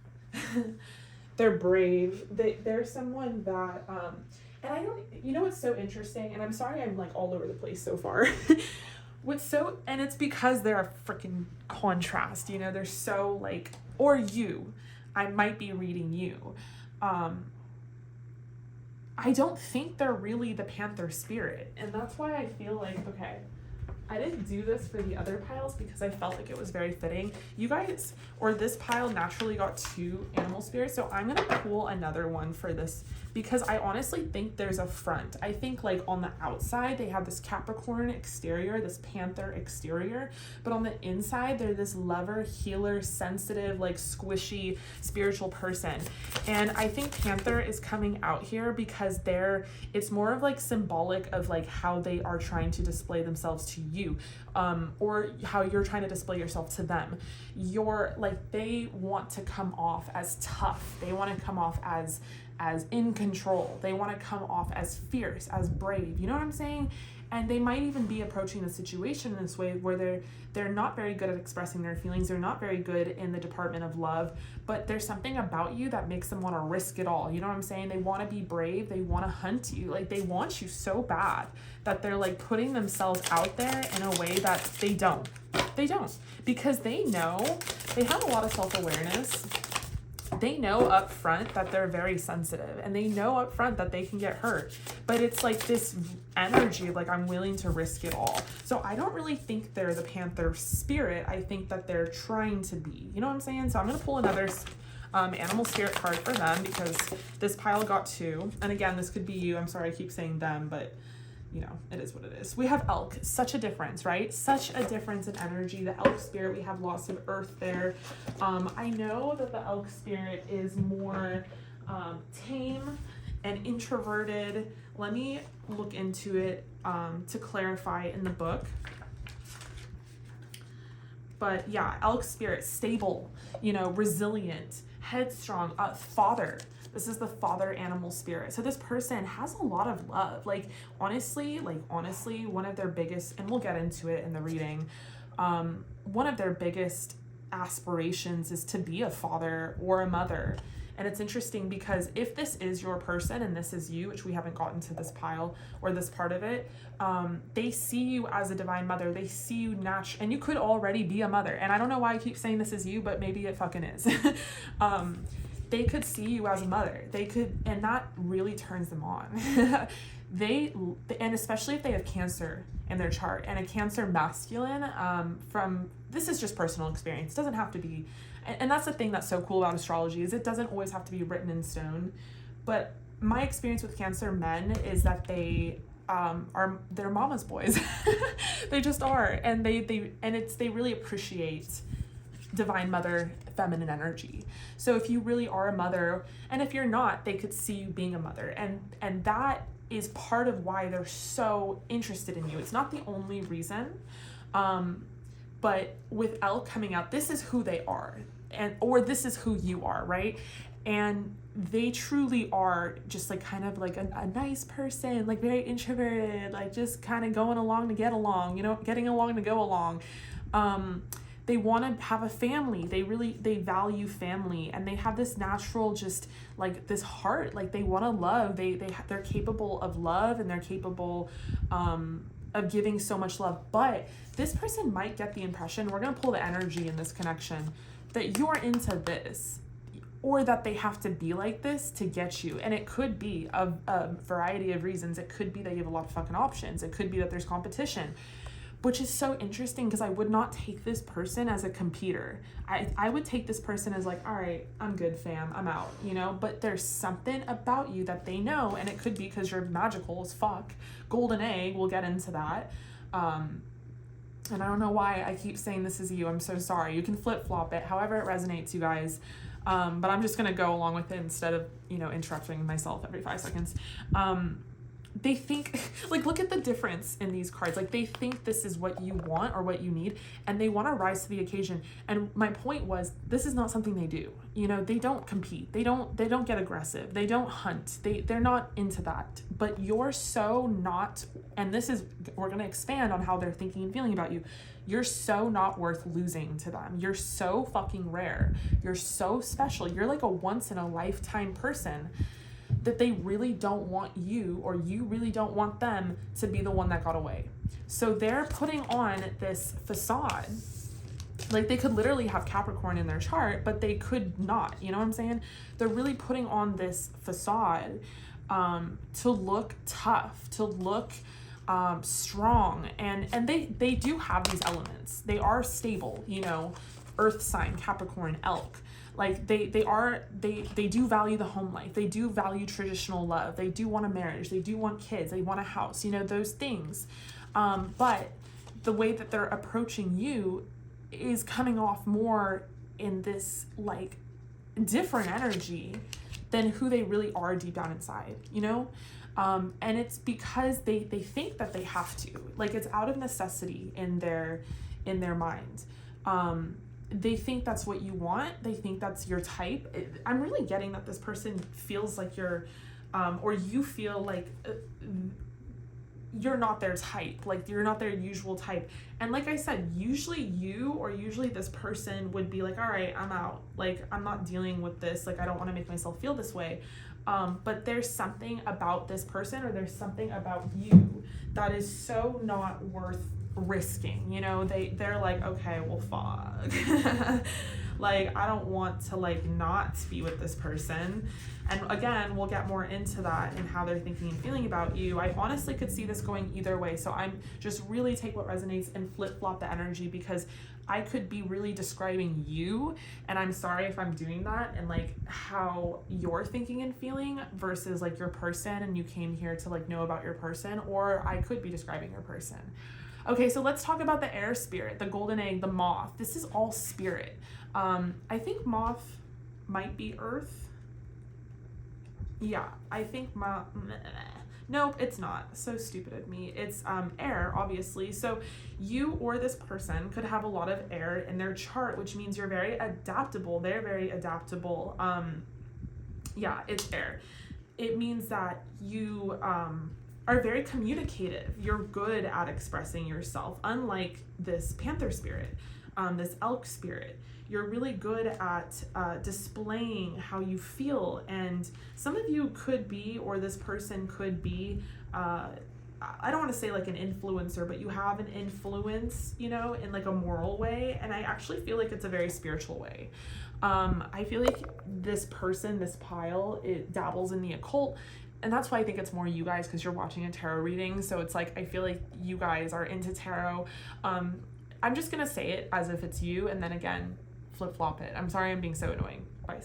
They're brave. They're someone that, and I don't, you know what's so interesting, and I'm sorry I'm like all over the place so far. And it's because they're a freaking contrast, you know, they're so like, or you, I might be reading you. I don't think they're really the Panther spirit. And that's why I feel like, okay, I didn't do this for the other piles because I felt like it was very fitting. You guys, or this pile naturally got 2 animal spirits. So I'm going to pull another one for this because I honestly think there's a front. I think like on the outside, they have this Capricorn exterior, this Panther exterior, but on the inside, they're this lover, healer, sensitive, like squishy spiritual person. And I think Panther is coming out here because it's more of like symbolic of like how they are trying to display themselves to you, or how you're trying to display yourself to them. You're like, they want to come off as tough. They want to come off as as in control. They want to come off as fierce, as brave. You know what I'm saying? And they might even be approaching the situation in this way where they're not very good at expressing their feelings. They're not very good in the department of love, but there's something about you that makes them want to risk it all. You know what I'm saying? They want to be brave. They want to hunt you. Like, they want you so bad that they're like putting themselves out there in a way that they don't. They don't, because they know, they have a lot of self-awareness. They know up front that they're very sensitive, and they know up front that they can get hurt, but it's like this energy of like, I'm willing to risk it all. So I don't really think they're the Panther spirit. I think that they're trying to be, you know what I'm saying? So I'm going to pull another animal spirit card for them, because this pile got 2. And again, this could be you. I'm sorry, I keep saying them, but you know, it is what it is. We have elk, such a difference, right? Such a difference in energy. The elk spirit, we have lots of earth there. I know that the elk spirit is more tame and introverted. Let me look into it to clarify in the book. But yeah, elk spirit, stable, you know, resilient, headstrong, father. This is the father animal spirit. So this person has a lot of love. Like honestly, one of their biggest, and we'll get into it in the reading, one of their biggest aspirations is to be a father or a mother. And it's interesting because if this is your person and this is you, which we haven't gotten to this pile or this part of it, they see you as a divine mother. They see you natural, and you could already be a mother. And I don't know why I keep saying this is you, but maybe it fucking is. They could see you as a mother. They could, and that really turns them on. And especially if they have Cancer in their chart, and a Cancer masculine, this is just personal experience. It doesn't have to be, and that's the thing that's so cool about astrology, is it doesn't always have to be written in stone. But my experience with Cancer men is that they're mama's boys. They just are, and they really appreciate divine mother, feminine energy. So if you really are a mother, and if you're not, they could see you being a mother, and that is part of why they're so interested in you. It's not the only reason, but with elk coming out, this is who they are, or this is who you are, right? And they truly are just like kind of like a nice person, like very introverted, like just kind of going along to get along, you know, getting along to go along. They want to have a family. They value family, and they have this natural, just like this heart, like they want to love. They're capable of love, and they're capable of giving so much love. But this person might get the impression, we're going to pull the energy in this connection, that you're into this, or that they have to be like this to get you. And it could be a variety of reasons. It could be that you have a lot of fucking options. It could be that there's competition, which is so interesting, because I would not take this person as a competer. I would take this person as like, all right, I'm good, fam, I'm out, you know? But there's something about you that they know, and it could be because you're magical as fuck. Golden egg, we'll get into that. And I don't know why I keep saying this is you. I'm so sorry. You can flip-flop it, however it resonates, you guys. But I'm just gonna go along with it instead of, you know, interrupting myself every 5 seconds. They think, like, look at the difference in these cards. Like, they think this is what you want or what you need, and they want to rise to the occasion. And my point was, this is not something they do. You know, they don't compete. They don't get aggressive. They don't hunt. They're not into that. But you're so not, and this is, we're going to expand on how they're thinking and feeling about you. You're so not worth losing to them. You're so fucking rare. You're so special. You're like a once in a lifetime person that they really don't want you, or you really don't want them to be the one that got away. So they're putting on this facade. Like, they could literally have Capricorn in their chart, but they could not, you know what I'm saying? They're really putting on this facade to look tough, to look strong. And they do have these elements. They are stable, you know, earth sign, Capricorn, elk. Like they do value the home life. They do value traditional love. They do want a marriage. They do want kids. They want a house, you know, those things. But the way that they're approaching you is coming off more in this like different energy than who they really are deep down inside, you know? And it's because they think that they have to, like, it's out of necessity in their mind. they think that's what you want. They think that's your type. I'm really getting that this person feels like you're, or you feel like you're not their type, like you're not their usual type. And like I said, usually you or usually this person would be like, all right, I'm out. Like, I'm not dealing with this. Like, I don't want to make myself feel this way. But there's something about this person, or there's something about you that is so not worth risking. You know, they're like, okay, well, fuck. Like, I don't want to like not be with this person. And again, we'll get more into that and how they're thinking and feeling about you. I honestly could see this going either way. So I'm just really take what resonates and flip-flop the energy, because I could be really describing you, and I'm sorry if I'm doing that, and like how you're thinking and feeling versus like your person, and you came here to like know about your person, or I could be describing your person. Okay, so let's talk about the air spirit, the golden egg, the moth. This is all spirit. I think moth might be earth. Yeah, I think nope, it's not. So stupid of me. It's air, obviously. So you or this person could have a lot of air in their chart, which means you're very adaptable. They're very adaptable. Yeah, it's air. It means that you are very communicative. You're good at expressing yourself, unlike this panther spirit, this elk spirit. You're really good at displaying how you feel, and some of you could be, or this person could be, I don't want to say like an influencer, but you have an influence, you know, in like a moral way, and I actually feel like it's a very spiritual way. I feel like this person, this pile, it dabbles in the occult, and that's why I think it's more you guys, because you're watching a tarot reading, so it's like I feel like you guys are into tarot. I'm just gonna say it as if it's you, and then again, flip-flop it. I'm sorry I'm being so annoying by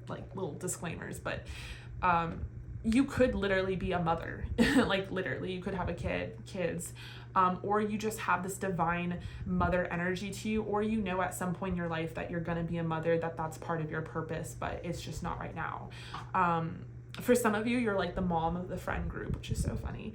like little disclaimers, but you could literally be a mother. Like literally you could have kids, or you just have this divine mother energy to you, or you know at some point in your life that you're gonna be a mother, that's part of your purpose, but it's just not right now. For some of you, you're like the mom of the friend group, which is so funny.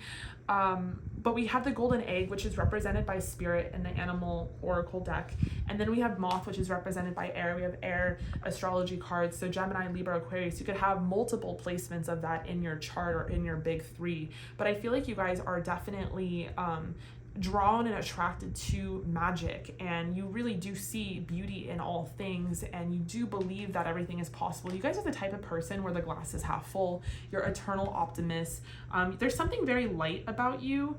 But we have the golden egg, which is represented by spirit in the animal oracle deck. And then we have moth, which is represented by air. We have air astrology cards. So Gemini, Libra, Aquarius, you could have multiple placements of that in your chart or in your big three. But I feel like you guys are definitely drawn and attracted to magic, and you really do see beauty in all things, and you do believe that everything is possible. You guys are the type of person where the glass is half full. You're eternal optimists. There's something very light about you.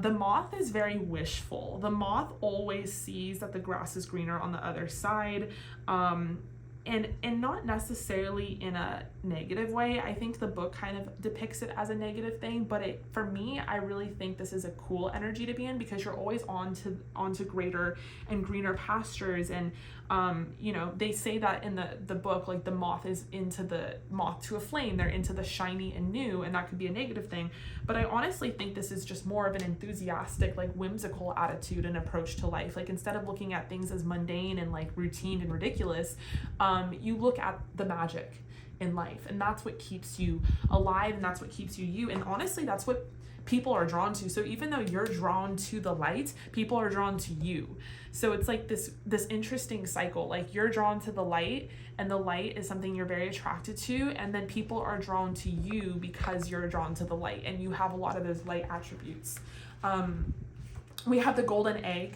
The moth is very wishful. The moth always sees that the grass is greener on the other side. And not necessarily in a negative way. I think the book kind of depicts it as a negative thing, but for me, I really think this is a cool energy to be in, because you're always on to greater and greener pastures. And you know, they say that in the book, like the moth is into the moth to a flame. They're into the shiny and new, and that could be a negative thing. But I honestly think this is just more of an enthusiastic, like whimsical attitude and approach to life. Like instead of looking at things as mundane and like routine and ridiculous, you look at the magic in life, and that's what keeps you alive, and that's what keeps you. And honestly, that's what people are drawn to. So even though you're drawn to the light, people are drawn to you. So it's like this interesting cycle. Like you're drawn to the light, and the light is something you're very attracted to, and then people are drawn to you because you're drawn to the light, and you have a lot of those light attributes. We have the golden egg.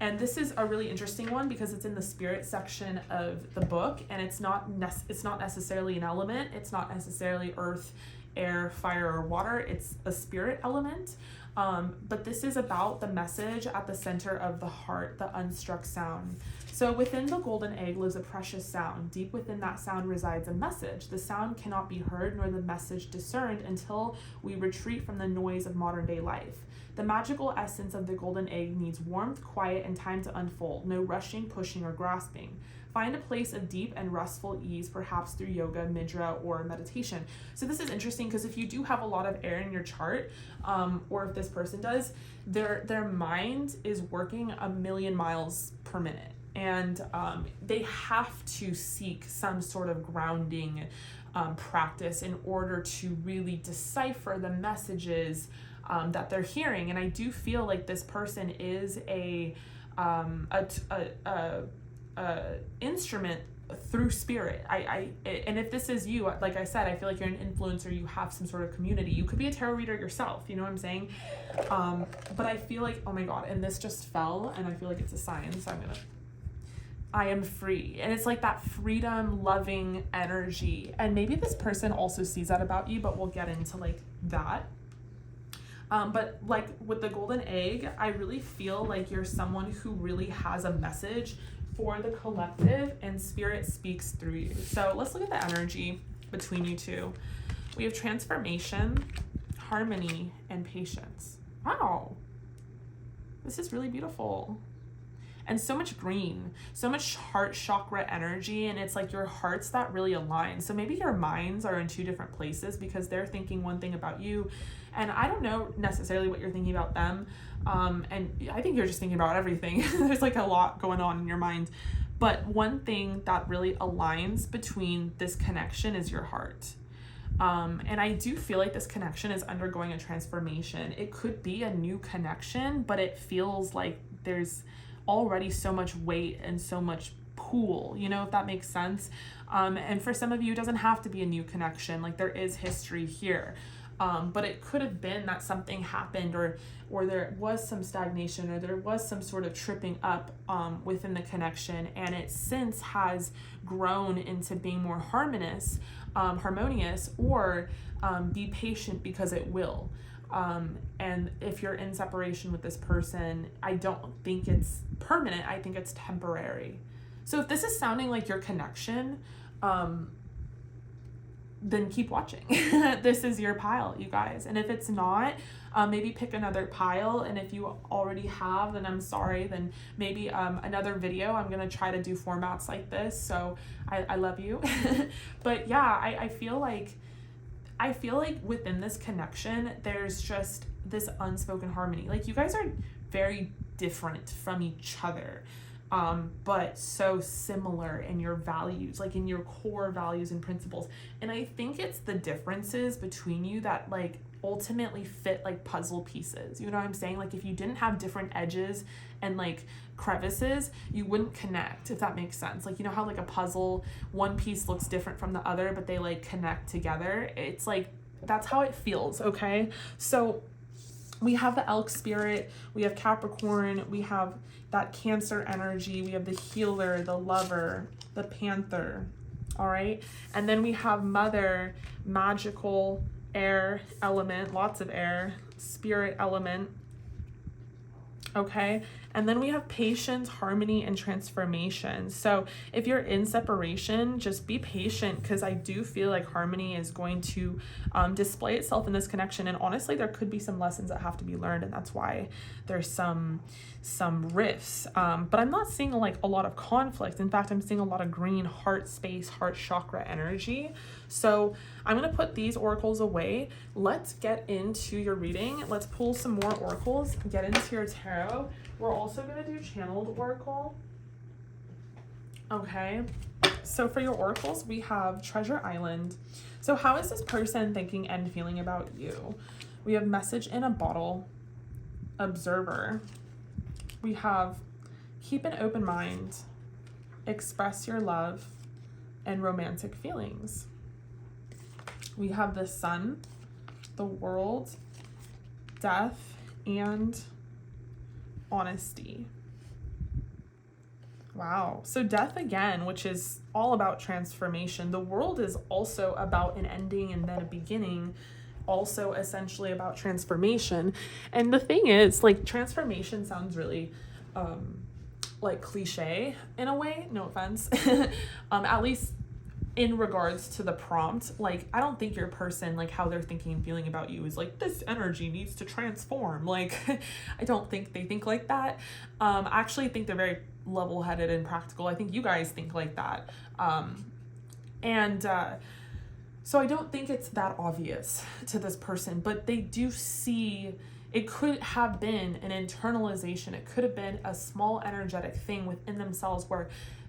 And this is a really interesting one because it's in the spirit section of the book, and it's not necessarily an element. It's not necessarily earth, air, fire, or water. It's a spirit element. But this is about the message at the center of the heart, the unstruck sound. So within the golden egg lives a precious sound. Deep within that sound resides a message. The sound cannot be heard nor the message discerned until we retreat from the noise of modern day life. The magical essence of the golden egg needs warmth, quiet, and time to unfold. No rushing, pushing, or grasping. Find a place of deep and restful ease, perhaps through yoga, nidra, or meditation. So this is interesting because if you do have a lot of air in your chart, or if this person does, their mind is working 1,000,000 miles per minute. And they have to seek some sort of grounding practice in order to really decipher the messages that they're hearing. And I do feel like this person is instrument through spirit. And if this is you, like I said, I feel like you're an influencer, you have some sort of community. You could be a tarot reader yourself, you know what I'm saying? But I feel like, oh my God, and this just fell, and I feel like it's a sign, so I am free. And it's like that freedom loving energy. And maybe this person also sees that about you, but we'll get into like that. But like with the golden egg, I really feel like you're someone who really has a message for the collective, and spirit speaks through you. So let's look at the energy between you two. We have transformation, harmony, and patience. Wow. This is really beautiful. And so much green, so much heart chakra energy, and it's like your hearts that really align. So maybe your minds are in two different places because they're thinking one thing about you, and I don't know necessarily what you're thinking about them. And I think you're just thinking about everything. There's like a lot going on in your mind. But one thing that really aligns between this connection is your heart. And I do feel like this connection is undergoing a transformation. It could be a new connection, but it feels like there's already so much weight and so much pull, you know, if that makes sense. And for some of you, it doesn't have to be a new connection. Like there is history here. But it could have been that something happened, or there was some stagnation, or there was some sort of tripping up within the connection, and it since has grown into being more harmonious, or be patient because it will. And if you're in separation with this person, I don't think it's permanent. I think it's temporary. So if this is sounding like your connection, then keep watching. This is your pile, you guys. And if it's not, maybe pick another pile. And if you already have, then I'm sorry. Then maybe another video. I'm going to try to do formats like this. So I love you. But yeah, I feel like within this connection, there's just this unspoken harmony. Like you guys are very different from each other. But so similar in your values, like in your core values and principles. And I think it's the differences between you that like ultimately fit like puzzle pieces. You know what I'm saying? Like if you didn't have different edges and like crevices, you wouldn't connect, if that makes sense. Like, you know how like a puzzle, one piece looks different from the other, but they like connect together. It's like, that's how it feels. Okay. So we have the elk spirit, we have Capricorn, we have that Cancer energy, we have the healer, the lover, the panther, all right? And then we have mother, magical, air element, lots of air, spirit element, okay? And then we have patience, harmony, and transformation. So if you're in separation, just be patient, because I do feel like harmony is going to display itself in this connection. And honestly, there could be some lessons that have to be learned, and that's why there's some rifts. But I'm not seeing like a lot of conflict. In fact, I'm seeing a lot of green heart space, heart chakra energy. So I'm going to put these oracles away. Let's get into your reading. Let's pull some more oracles, get into your tarot. We're also going to do channeled oracle. Okay. So for your oracles, we have Treasure Island. So how is this person thinking and feeling about you? We have Message in a Bottle, Observer. We have Keep an Open Mind, Express Your Love, and Romantic Feelings. We have the Sun, the World, Death, and Honesty. Wow. So Death again, which is all about transformation. The World is also about an ending and then a beginning, also essentially about transformation. And the thing is, like, transformation sounds really like cliche in a way, no offense. At least in regards to the prompt. Like, I don't think your person, like how they're thinking and feeling about you is like, this energy needs to transform. Like, I don't think they think like that. I actually think they're very level-headed and practical. I think you guys think like that. So I don't think it's that obvious to this person, but they do see, it could have been an internalization. It could have been a small energetic thing within themselves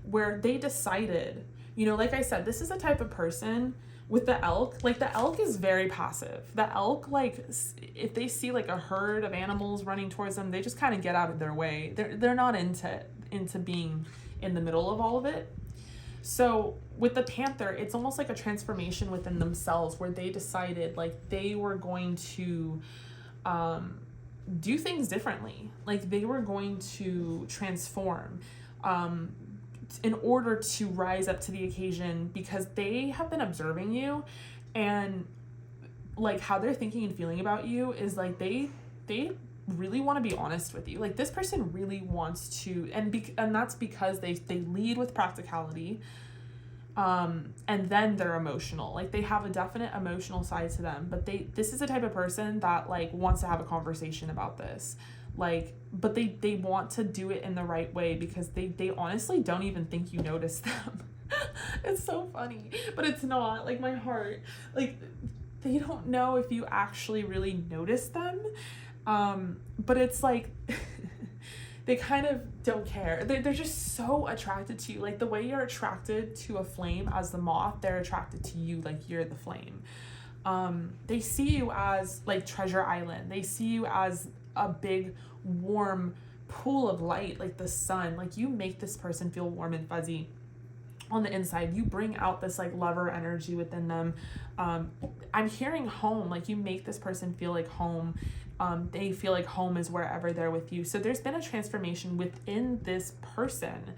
where they decided, you know, like I said, this is the type of person with the elk, like the elk is very passive. The elk, like if they see like a herd of animals running towards them, they just kind of get out of their way. They're not into being in the middle of all of it. So with the panther, it's almost like a transformation within themselves where they decided like they were going to do things differently. Like they were going to transform in order to rise up to the occasion, because they have been observing you, and like how they're thinking and feeling about you is like they really want to be honest with you. Like this person really wants to, and that's because they lead with practicality, and then they're emotional. Like they have a definite emotional side to them, but this is the type of person that like wants to have a conversation about this. Like, but they want to do it in the right way, because they honestly don't even think you notice them. It's so funny, but it's not, like my heart, like they don't know if you actually really notice them. But it's like, they kind of don't care. They're just so attracted to you. Like the way you're attracted to a flame as the moth, they're attracted to you like you're the flame. They see you as like Treasure Island. They see you as a big warm pool of light, like the sun. Like you make this person feel warm and fuzzy on the inside. You bring out this like lover energy within them. I'm hearing home, like you make this person feel like home. They feel like home is wherever they're with you. So there's been a transformation within this person.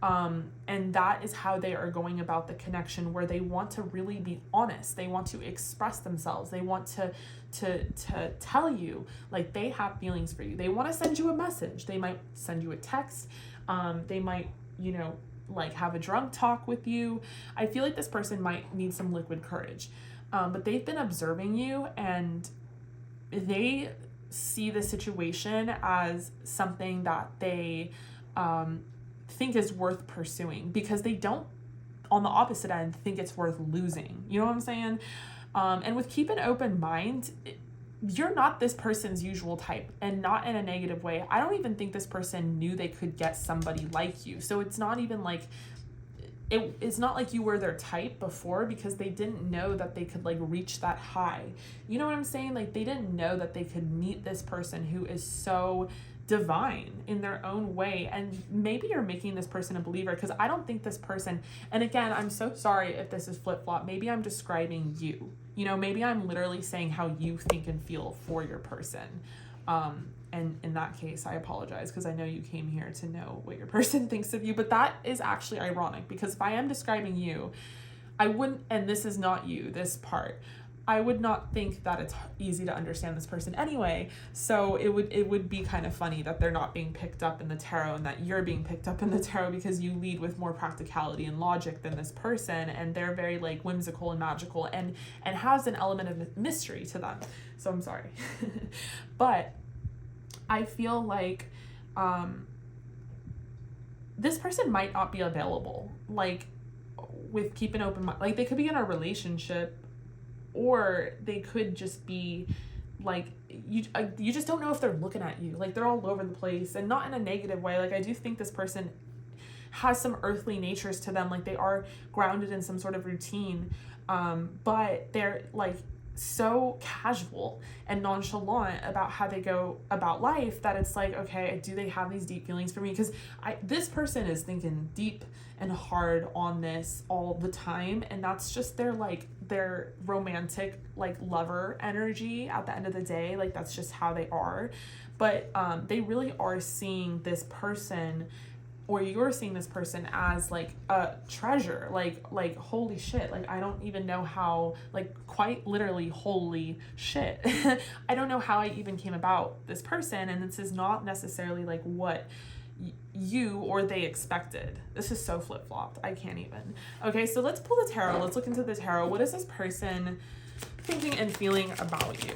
And that is how they are going about the connection, where they want to really be honest. They want to express themselves. They want to tell you like they have feelings for you. They want to send you a message. They might send you a text. They might, like have a drunk talk with you. I feel like this person might need some liquid courage. But they've been observing you, and they see the situation as something that they think is worth pursuing, because they don't, on the opposite end, think it's worth losing. You know what I'm saying? And with keep an open mind, you're not this person's usual type, and not in a negative way. I don't even think this person knew they could get somebody like you. So it's not even like, it's not like you were their type before, because they didn't know that they could like reach that high. You know what I'm saying? Like they didn't know that they could meet this person who is so divine in their own way. And maybe you're making this person a believer, because I don't think this person, and again, I'm so sorry if this is flip-flop. Maybe I'm describing you. Maybe I'm literally saying how you think and feel for your person. And in that case, I apologize, because I know you came here to know what your person thinks of you. But that is actually ironic, because if I am describing you, I wouldn't, and this is not you, this part, I would not think that it's easy to understand this person anyway. So it would be kind of funny that they're not being picked up in the tarot, and that you're being picked up in the tarot, because you lead with more practicality and logic than this person, and they're very like whimsical and magical and has an element of mystery to them. So I'm sorry. But I feel like this person might not be available, like with keep an open mind. Like they could be in a relationship, or they could just be like, you just don't know if they're looking at you. Like they're all over the place, and not in a negative way. Like I do think this person has some earthly natures to them. Like they are grounded in some sort of routine, but they're like so casual and nonchalant about how they go about life, that it's like, okay, do they have these deep feelings for me? Because this person is thinking deep and hard on this all the time, and that's just their romantic like lover energy at the end of the day. Like that's just how they are. But they really are seeing this person, or you're seeing this person as like a treasure, like holy shit, like I don't even know how, like quite literally holy shit. I don't know how I even came about this person, and this is not necessarily like what you or they expected. This is so flip-flopped, I can't even. Okay, so let's pull the tarot. Let's look into the tarot. What is this person thinking and feeling about you?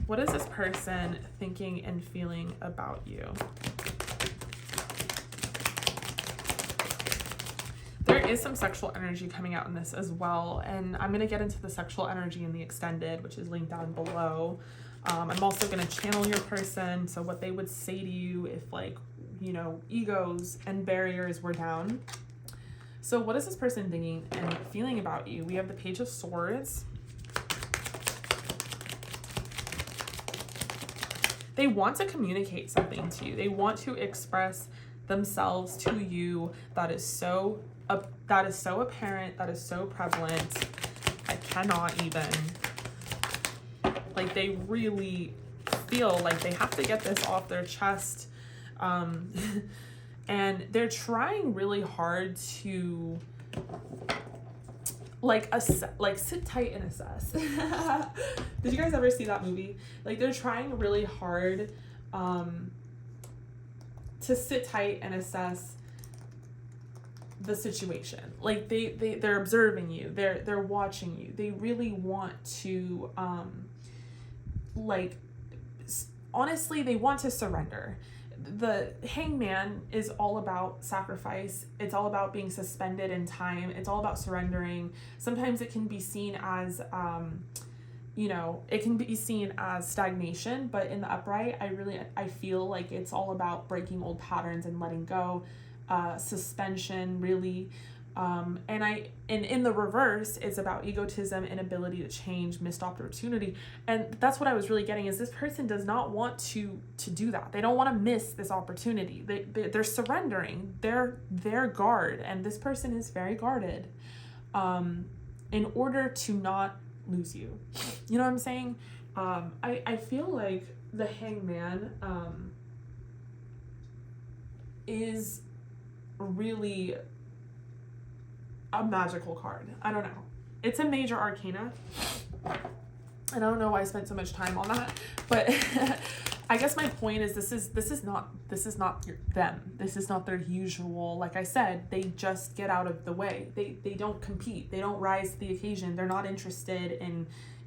What is this person thinking and feeling about you? There is some sexual energy coming out in this as well, and I'm going to get into the sexual energy in the extended, which is linked down below. I'm also going to channel your person, so what they would say to you if, like, egos and barriers were down. So what is this person thinking and feeling about you? We have the Page of Swords. They want to communicate something to you. They want to express themselves to you that is so apparent, that is so prevalent. I cannot even. Like, they really feel like they have to get this off their chest. And they're trying really hard to sit tight and assess. Did you guys ever see that movie? Like, they're trying really hard to sit tight and assess the situation. Like, they're observing you, they're watching you. They really want to honestly, they want to surrender. The Hangman is all about sacrifice. It's all about being suspended in time. It's all about surrendering. Sometimes it can be seen as, it can be seen as stagnation, but in the upright, I feel like it's all about breaking old patterns and letting go, suspension, really. And in the reverse, it's about egotism, inability to change, missed opportunity. And that's what I was really getting, is this person does not want to do that. They don't want to miss this opportunity. They're surrendering their guard, and this person is very guarded, in order to not lose you. You know what I'm saying? I feel like the Hangman, is really a magical card. I don't know. It's a major arcana. And I don't know why I spent so much time on that, but I guess my point is this is not them. This is not their usual. Like I said, they just get out of the way. They don't compete. They don't rise to the occasion. They're not interested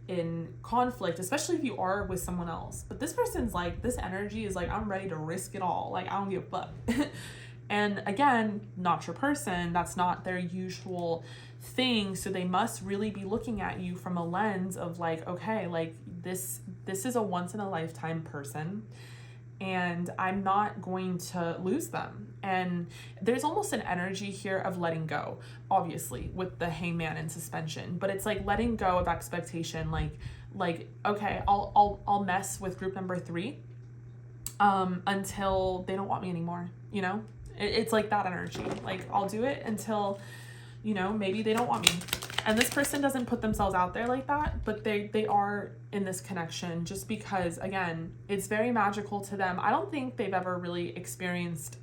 in conflict, especially if you are with someone else. But this person's like, this energy is like, I'm ready to risk it all. Like, I don't give a fuck. And again, not your person. That's not their usual thing. So they must really be looking at you from a lens of like, okay, like this is a once in a lifetime person, and I'm not going to lose them. And there's almost an energy here of letting go, obviously, with the Hangman in suspension, but it's like letting go of expectation. Like, okay, I'll mess with group number 3, until they don't want me anymore, you know? It's like that energy. Like, I'll do it until, maybe they don't want me. And this person doesn't put themselves out there like that, but they are in this connection just because, again, it's very magical to them. I don't think they've ever really experienced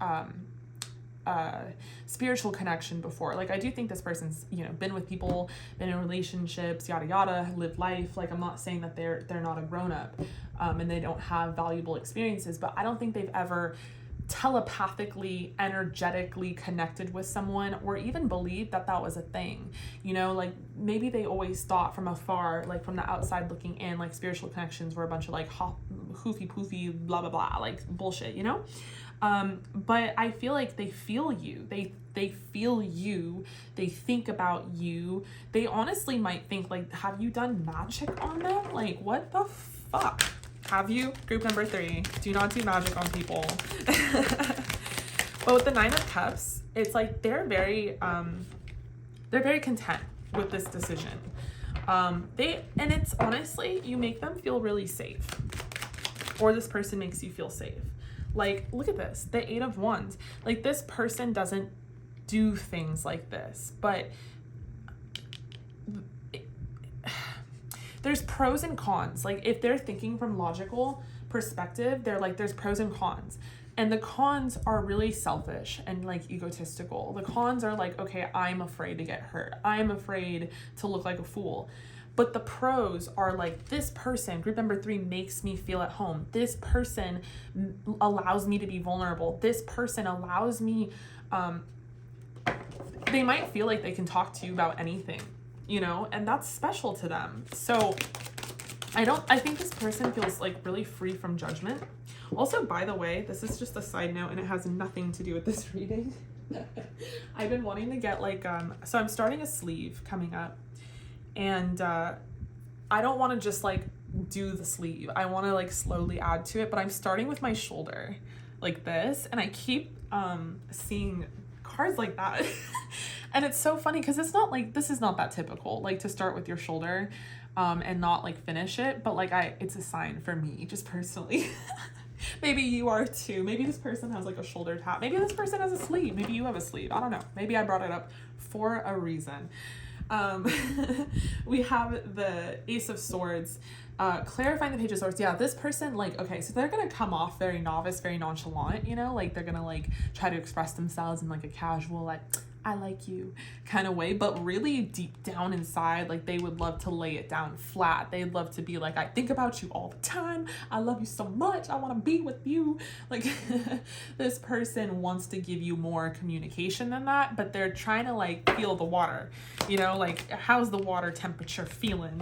spiritual connection before. Like, I do think this person's, been with people, been in relationships, yada yada, lived life. Like, I'm not saying that they're not a grown-up, and they don't have valuable experiences, but I don't think they've ever telepathically, energetically connected with someone, or even believed that was a thing. Like, maybe they always thought from afar, like from the outside looking in, like spiritual connections were a bunch of like hoofy poofy blah blah blah, like bullshit, but I feel like they feel you. They feel you. They think about you. They honestly might think like, have you done magic on them? Like, what the fuck? Have you? Group number 3, do not do magic on people. But with the 9 of Cups, it's like they're very content with this decision. And it's honestly, you make them feel really safe, or this person makes you feel safe. Like, look at this, the 8 of Wands. Like, this person doesn't do things like this, but there's pros and cons. Like, if they're thinking from logical perspective, they're like, there's pros and cons. And the cons are really selfish and like egotistical. The cons are like, okay, I'm afraid to get hurt. I'm afraid to look like a fool. But the pros are like, this person, group number 3, makes me feel at home. This person allows me to be vulnerable. This person allows me, they might feel like they can talk to you about anything, and that's special to them. So I think this person feels like really free from judgment. Also, by the way, this is just a side note and it has nothing to do with this reading. I've been wanting to get like, so I'm starting a sleeve coming up, and I don't want to just like do the sleeve. I want to like slowly add to it, but I'm starting with my shoulder like this, and I keep seeing cards like that. And it's so funny because it's not like, this is not that typical, like to start with your shoulder and not like finish it, but like it's a sign for me just personally. Maybe you are too. Maybe this person has like a shoulder tap. Maybe this person has a sleeve. Maybe you have a sleeve. I don't know. Maybe I brought it up for a reason. We have the Ace of Swords, clarifying the Page of Swords. Yeah, this person, like, okay, so they're gonna come off very novice, very nonchalant, you know, like they're gonna like try to express themselves in like a casual, like, I like you kind of way, but really deep down inside, like they would love to lay it down flat. They'd love to be like, I think about you all the time. I love you so much. I want to be with you. Like this person wants to give you more communication than that, but they're trying to like feel the water, you know, like how's the water temperature feeling?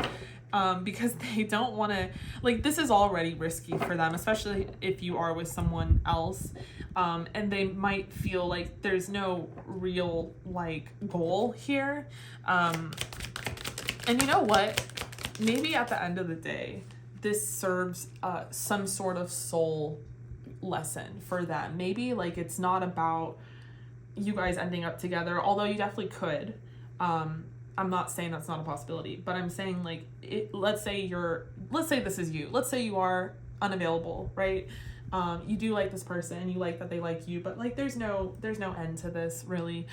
Because they don't want to, like, this is already risky for them, especially if you are with someone else. And they might feel like there's no real like goal here. And you know what? Maybe at the end of the day, this serves some sort of soul lesson for them. Maybe like it's not about you guys ending up together, although you definitely could. I'm not saying that's not a possibility, but I'm saying like, let's say this is you. Let's say you are unavailable, right? You do like this person, you like that they like you, but like there's no end to this really.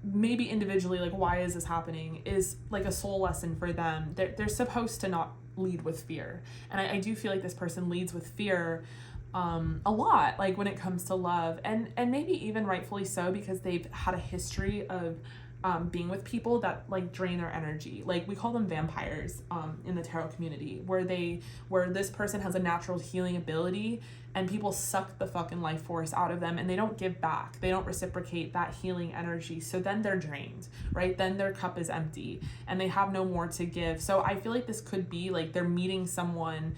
Maybe individually, like why is this happening is like a soul lesson for them. They're supposed to not lead with fear. And I do feel like this person leads with fear a lot, like when it comes to love, and maybe even rightfully so, because they've had a history of being with people that like drain their energy. Like we call them vampires in the tarot community, where this person has a natural healing ability and people suck the fucking life force out of them and they don't give back. They don't reciprocate that healing energy. So then they're drained, right? Then their cup is empty and they have no more to give. So I feel like this could be like they're meeting someone,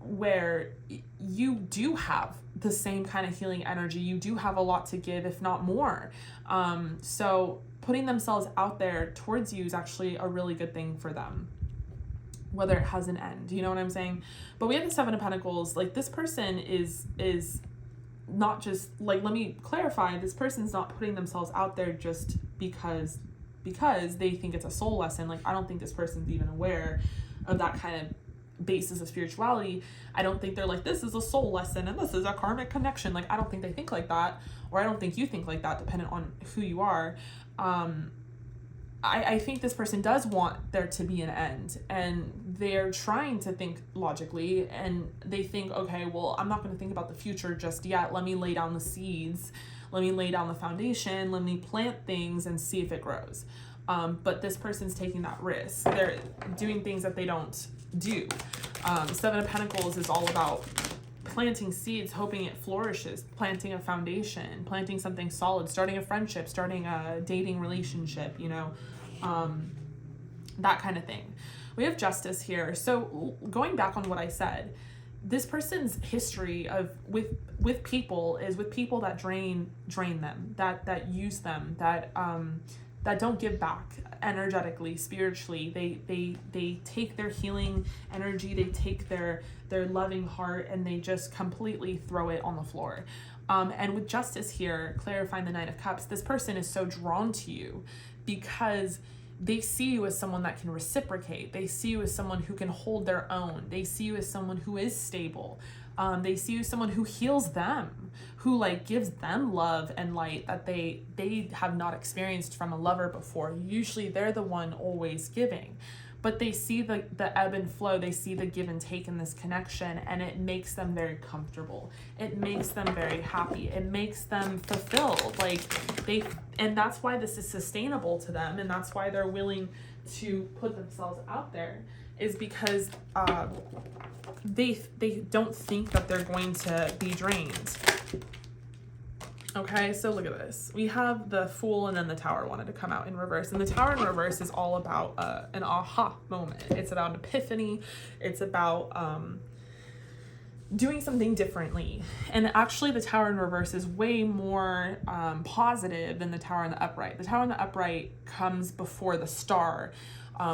where you do have the same kind of healing energy. You do have a lot to give, if not more. So putting themselves out there towards you is actually a really good thing for them, whether it has an end, you know what I'm saying? But we have the Seven of Pentacles. Like this person is not just like, let me clarify, this person's not putting themselves out there just because they think it's a soul lesson. Like I don't think this person's even aware of that kind of basis of spirituality. I don't think they're like, this is a soul lesson and this is a karmic connection. Like I don't think they think like that, or I don't think you think like that, depending on who you are. I think this person does want there to be an end, and they're trying to think logically, and they think, okay, well, I'm not going to think about the future just yet. Let me lay down the seeds. Let me lay down the foundation. Let me plant things and see if it grows. But this person's taking that risk. They're doing things that they don't do. Seven of Pentacles is all about planting seeds, hoping it flourishes, planting a foundation, planting something solid, starting a friendship, starting a dating relationship, you know, that kind of thing. We have Justice here. So going back on what I said, this person's history of with people is with people that drain them, that use them, that don't give back energetically, spiritually. They take their healing energy, they take their loving heart, and they just completely throw it on the floor. And with Justice here, clarifying the Nine of Cups, this person is so drawn to you because they see you as someone that can reciprocate. They see you as someone who can hold their own. They see you as someone who is stable. They see you as someone who heals them, who like gives them love and light that they have not experienced from a lover before. Usually they're the one always giving, but they see the ebb and flow. They see the give and take in this connection, and it makes them very comfortable. It makes them very happy. It makes them fulfilled. And that's why this is sustainable to them, and that's why they're willing to put themselves out there, is because they don't think that they're going to be drained. Okay, so look at this. We have the Fool and then the Tower wanted to come out in reverse. And the Tower in reverse is all about an aha moment. It's about epiphany. It's about doing something differently. And actually the Tower in reverse is way more positive than the Tower in the upright. The Tower in the upright comes before the Star.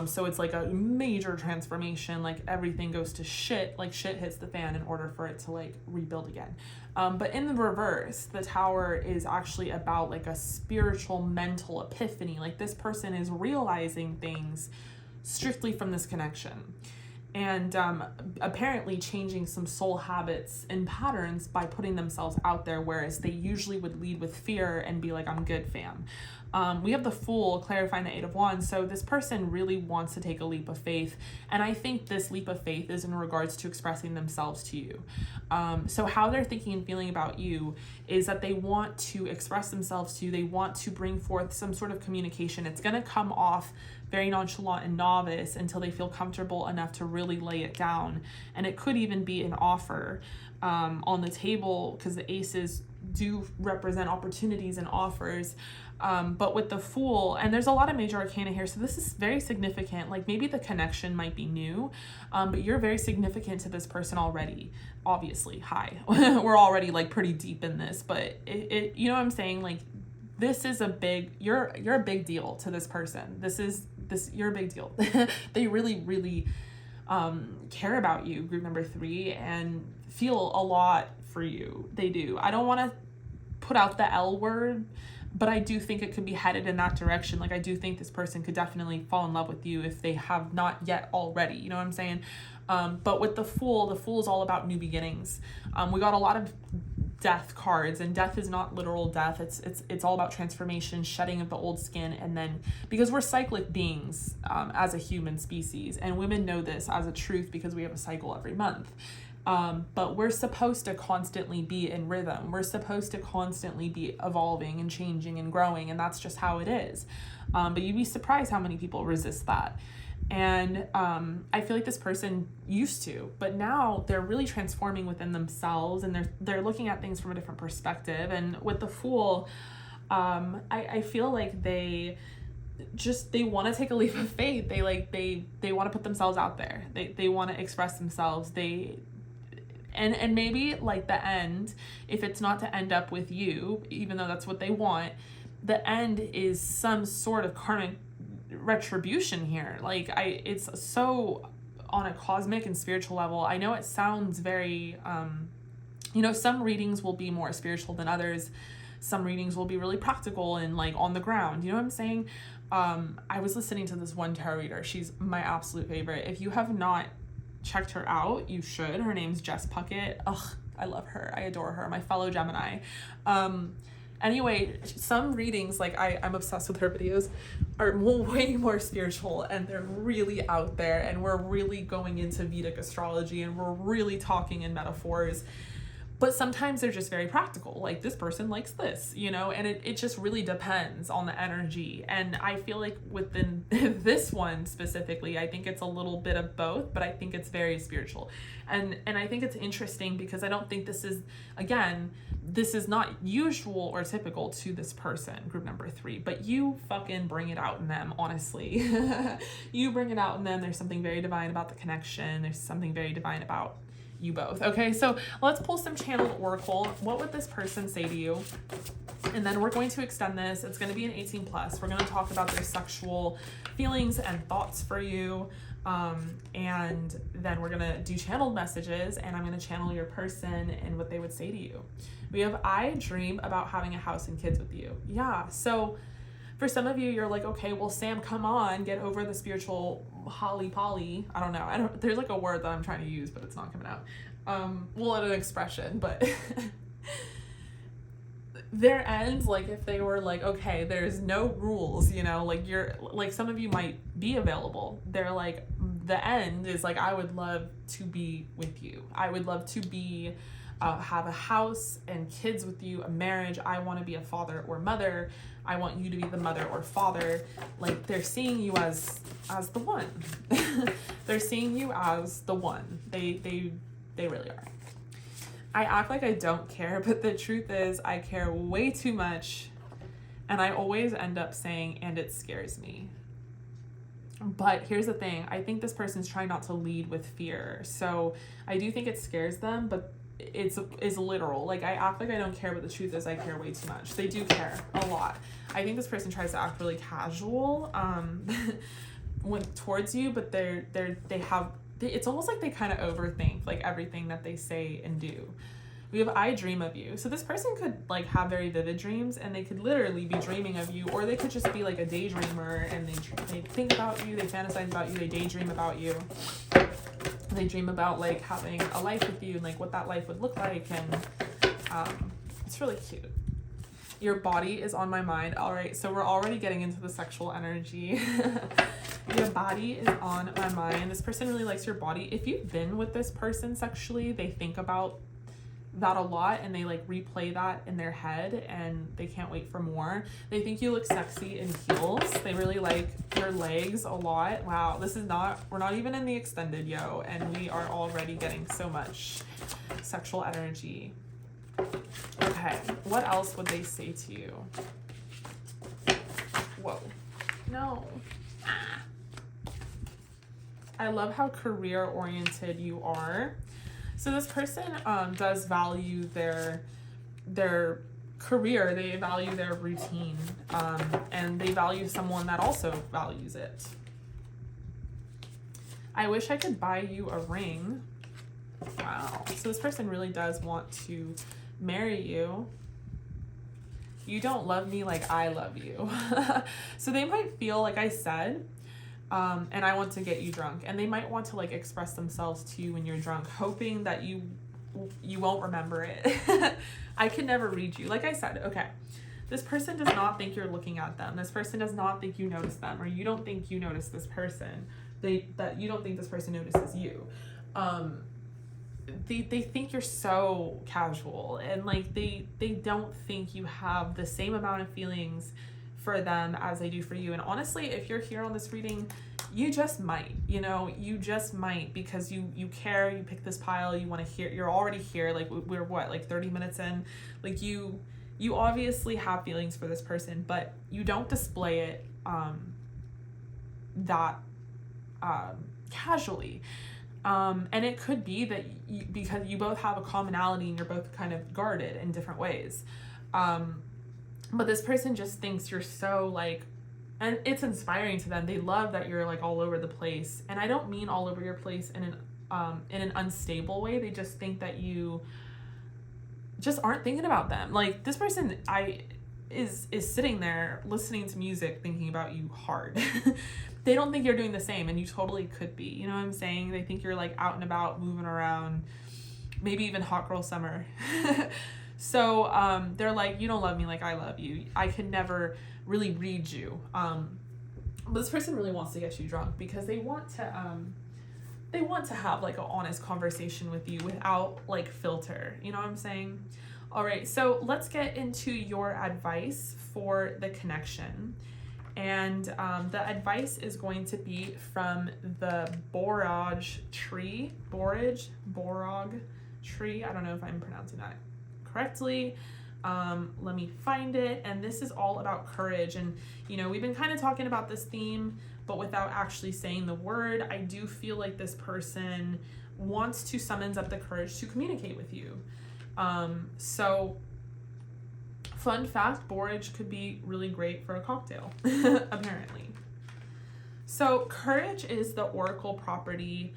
So it's like a major transformation, like everything goes to shit, like shit hits the fan in order for it to like rebuild again. But in the reverse, the Tower is actually about like a spiritual mental epiphany. Like this person is realizing things strictly from this connection. And apparently changing some soul habits and patterns by putting themselves out there, whereas they usually would lead with fear and be like, I'm good, fam. We have the Fool clarifying the Eight of Wands. So this person really wants to take a leap of faith. And I think this leap of faith is in regards to expressing themselves to you. So how they're thinking and feeling about you is that they want to express themselves to you. They want to bring forth some sort of communication. It's going to come off very nonchalant and novice until they feel comfortable enough to really lay it down. And it could even be an offer on the table, because the aces do represent opportunities and offers. But with the Fool, and there's a lot of major arcana here, so this is very significant. Like maybe the connection might be new, but you're very significant to this person already. Obviously, hi. We're already like pretty deep in this, but it you know what I'm saying? Like this is a big, you're a big deal to this person. You're a big deal. They really care about you, group number 3, and feel a lot for you. They do. I don't want to put out the L word, but I do think it could be headed in that direction. Like I do think this person could definitely fall in love with you if they have not yet already. You know what I'm saying? But with the Fool is all about new beginnings. We got a lot of death cards, and death is not literal death. It's all about transformation, shedding of the old skin, and then because we're cyclic beings as a human species, and women know this as a truth because we have a cycle every month. But we're supposed to constantly be in rhythm. We're supposed to constantly be evolving and changing and growing, and that's just how it is. But you'd be surprised how many people resist that. And I feel like this person used to, but now they're really transforming within themselves, and they're looking at things from a different perspective. And with the Fool, I feel like they want to take a leap of faith. They want to put themselves out there. They want to express themselves. And maybe like the end, if it's not to end up with you, even though that's what they want, the end is some sort of karmic retribution here. Like it's so on a cosmic and spiritual level. I know it sounds very some readings will be more spiritual than others. Some readings will be really practical and like on the ground. You know what I'm saying? I was listening to this one tarot reader. She's my absolute favorite. If you have not checked her out, you should. Her name's Jess Puckett. Ugh, I love her. I adore her. My fellow Gemini. Anyway, some readings, like I'm obsessed with her videos, are way more spiritual, and they're really out there, and we're really going into Vedic astrology, and we're really talking in metaphors. But sometimes they're just very practical. Like this person likes this, and it just really depends on the energy. And I feel like within this one specifically, I think it's a little bit of both, but I think it's very spiritual. And I think it's interesting because I don't think this is not usual or typical to this person, group number 3, but you fucking bring it out in them, honestly. You bring it out in them. There's something very divine about the connection. There's something very divine about you both. Okay, so let's pull some channeled oracle. What would this person say to you? And then we're going to extend this. It's going to be an 18 plus. We're going to talk about their sexual feelings and thoughts for you. And then we're going to do channeled messages, and I'm going to channel your person and what they would say to you. We have, I dream about having a house and kids with you. Yeah. So for some of you, you're like, okay, well, Sam, come on, get over the spiritual holly poly. I don't know. There's like a word that I'm trying to use, but it's not coming out. Well, an expression, but their ends, like if they were like, okay, there's no rules, like you're like, some of you might be available. They're like, the end is like, I would love to be with you. I would love to be have a house and kids with you, a marriage. I want to be a father or mother. I want you to be the mother or father. Like they're seeing you as the one. They're seeing you as the one. They really are. I act like I don't care, but the truth is I care way too much, and I always end up saying, and it scares me. But here's the thing. I think this person's trying not to lead with fear. So I do think it scares them, but it's literal. Like, I act like I don't care, but the truth is I care way too much. They do care a lot. I think this person tries to act really casual towards you, but it's almost like they kind of overthink like everything that they say and do. We have I dream of you. So this person could like have very vivid dreams, and they could literally be dreaming of you, or they could just be like a daydreamer, and they think about you, they fantasize about you, they daydream about you. They dream about like having a life with you and like what that life would look like, and it's really cute. Your body is on my mind. All right, so we're already getting into the sexual energy. Your body is on my mind. This person really likes your body. If you've been with this person sexually, they think about that a lot, and they like replay that in their head, and they can't wait for more. They think you look sexy in heels. They really like your legs a lot. Wow, we're not even in the extended, yo, and we are already getting so much sexual energy. Okay, what else would they say to you? Whoa, no. I love how career oriented you are. So this person does value their career, they value their routine, and they value someone that also values it. I wish I could buy you a ring. Wow. So this person really does want to marry you. You don't love me like I love you. So they might feel, like I said, and I want to get you drunk, and they might want to like express themselves to you when you're drunk, hoping that you won't remember it. I can never read you. Like I said, okay, this person does not think you're looking at them. This person does not think you notice them, or you don't think you notice this person. That you don't think this person notices you. They think you're so casual, and like they don't think you have the same amount of feelings for them as they do for you. And honestly, if you're here on this reading, you just might, you just might, because you care, you pick this pile, you want to hear, you're already here, like we're what, like 30 minutes in, like you obviously have feelings for this person, but you don't display it that casually. And it could be that because you both have a commonality and you're both kind of guarded in different ways. But this person just thinks you're so like, and it's inspiring to them. They love that you're like all over the place. And I don't mean all over your place in an unstable way. They just think that you just aren't thinking about them. Like this person is sitting there listening to music, thinking about you hard. They don't think you're doing the same, and you totally could be. You know what I'm saying? They think you're like out and about, moving around, maybe even hot girl summer. So they're like, you don't love me like I love you. I can never really read you. But this person really wants to get you drunk because they want to have like an honest conversation with you without like filter. You know what I'm saying? All right, so let's get into your advice for the connection. And the advice is going to be from the borage tree. I don't know if I'm pronouncing that correctly. Let me find it. And this is all about courage. And, we've been kind of talking about this theme, but without actually saying the word. I do feel like this person wants to summons up the courage to communicate with you. So fun fact, borage could be really great for a cocktail, apparently. So courage is the oracle property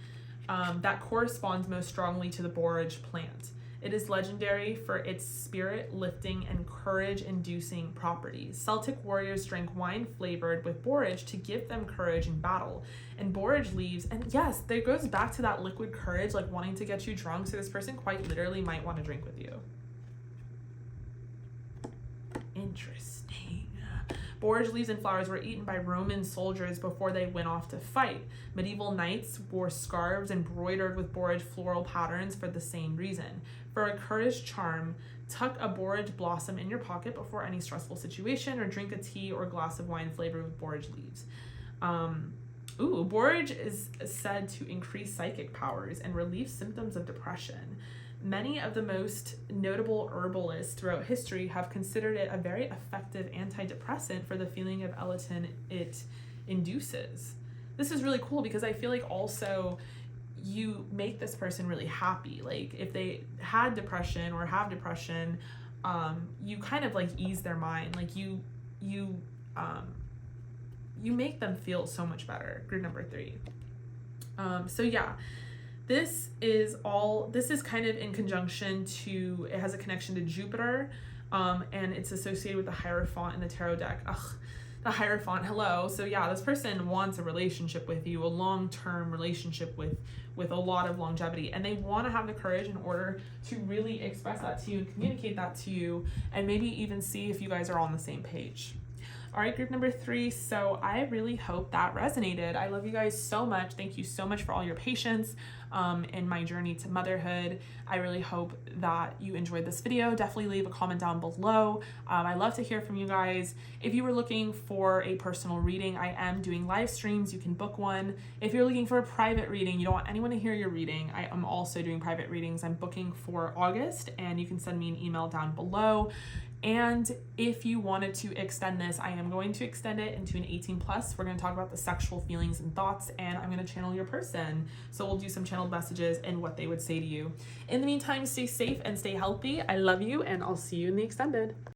that corresponds most strongly to the borage plant. It is legendary for its spirit-lifting and courage-inducing properties. Celtic warriors drank wine flavored with borage to give them courage in battle. And borage leaves, and yes, there goes back to that liquid courage, like wanting to get you drunk, so this person quite literally might want to drink with you. Interesting. Borage leaves and flowers were eaten by Roman soldiers before they went off to fight. Medieval knights wore scarves embroidered with borage floral patterns for the same reason. For a courage charm, tuck a borage blossom in your pocket before any stressful situation, or drink a tea or glass of wine flavored with borage leaves. Borage is said to increase psychic powers and relieve symptoms of depression. Many of the most notable herbalists throughout history have considered it a very effective antidepressant for the feeling of elation it induces. this is really cool because I feel like also you make this person really happy. Like if they had depression or have depression, you kind of like ease their mind. Like you make them feel so much better. Group number 3. So yeah, this is kind of in conjunction to, it has a connection to Jupiter, and it's associated with the Hierophant in the tarot deck. Ugh, the Hierophant, hello. So yeah, this person wants a relationship with you, a long-term relationship with a lot of longevity, and they want to have the courage in order to really express that to you and communicate that to you, and maybe even see if you guys are on the same page. All right, group number 3. So I really hope that resonated. I love you guys so much. Thank you so much for all your patience in my journey to motherhood. I really hope that you enjoyed this video. Definitely leave a comment down below. I love to hear from you guys. If you were looking for a personal reading, I am doing live streams. You can book one. If you're looking for a private reading, you don't want anyone to hear your reading, I am also doing private readings. I'm booking for August, and you can send me an email down below. And if you wanted to extend this, I am going to extend it into an 18+. We're going to talk about the sexual feelings and thoughts, and I'm going to channel your person. So we'll do some channeled messages and what they would say to you. In the meantime, stay safe and stay healthy. I love you, and I'll see you in the extended.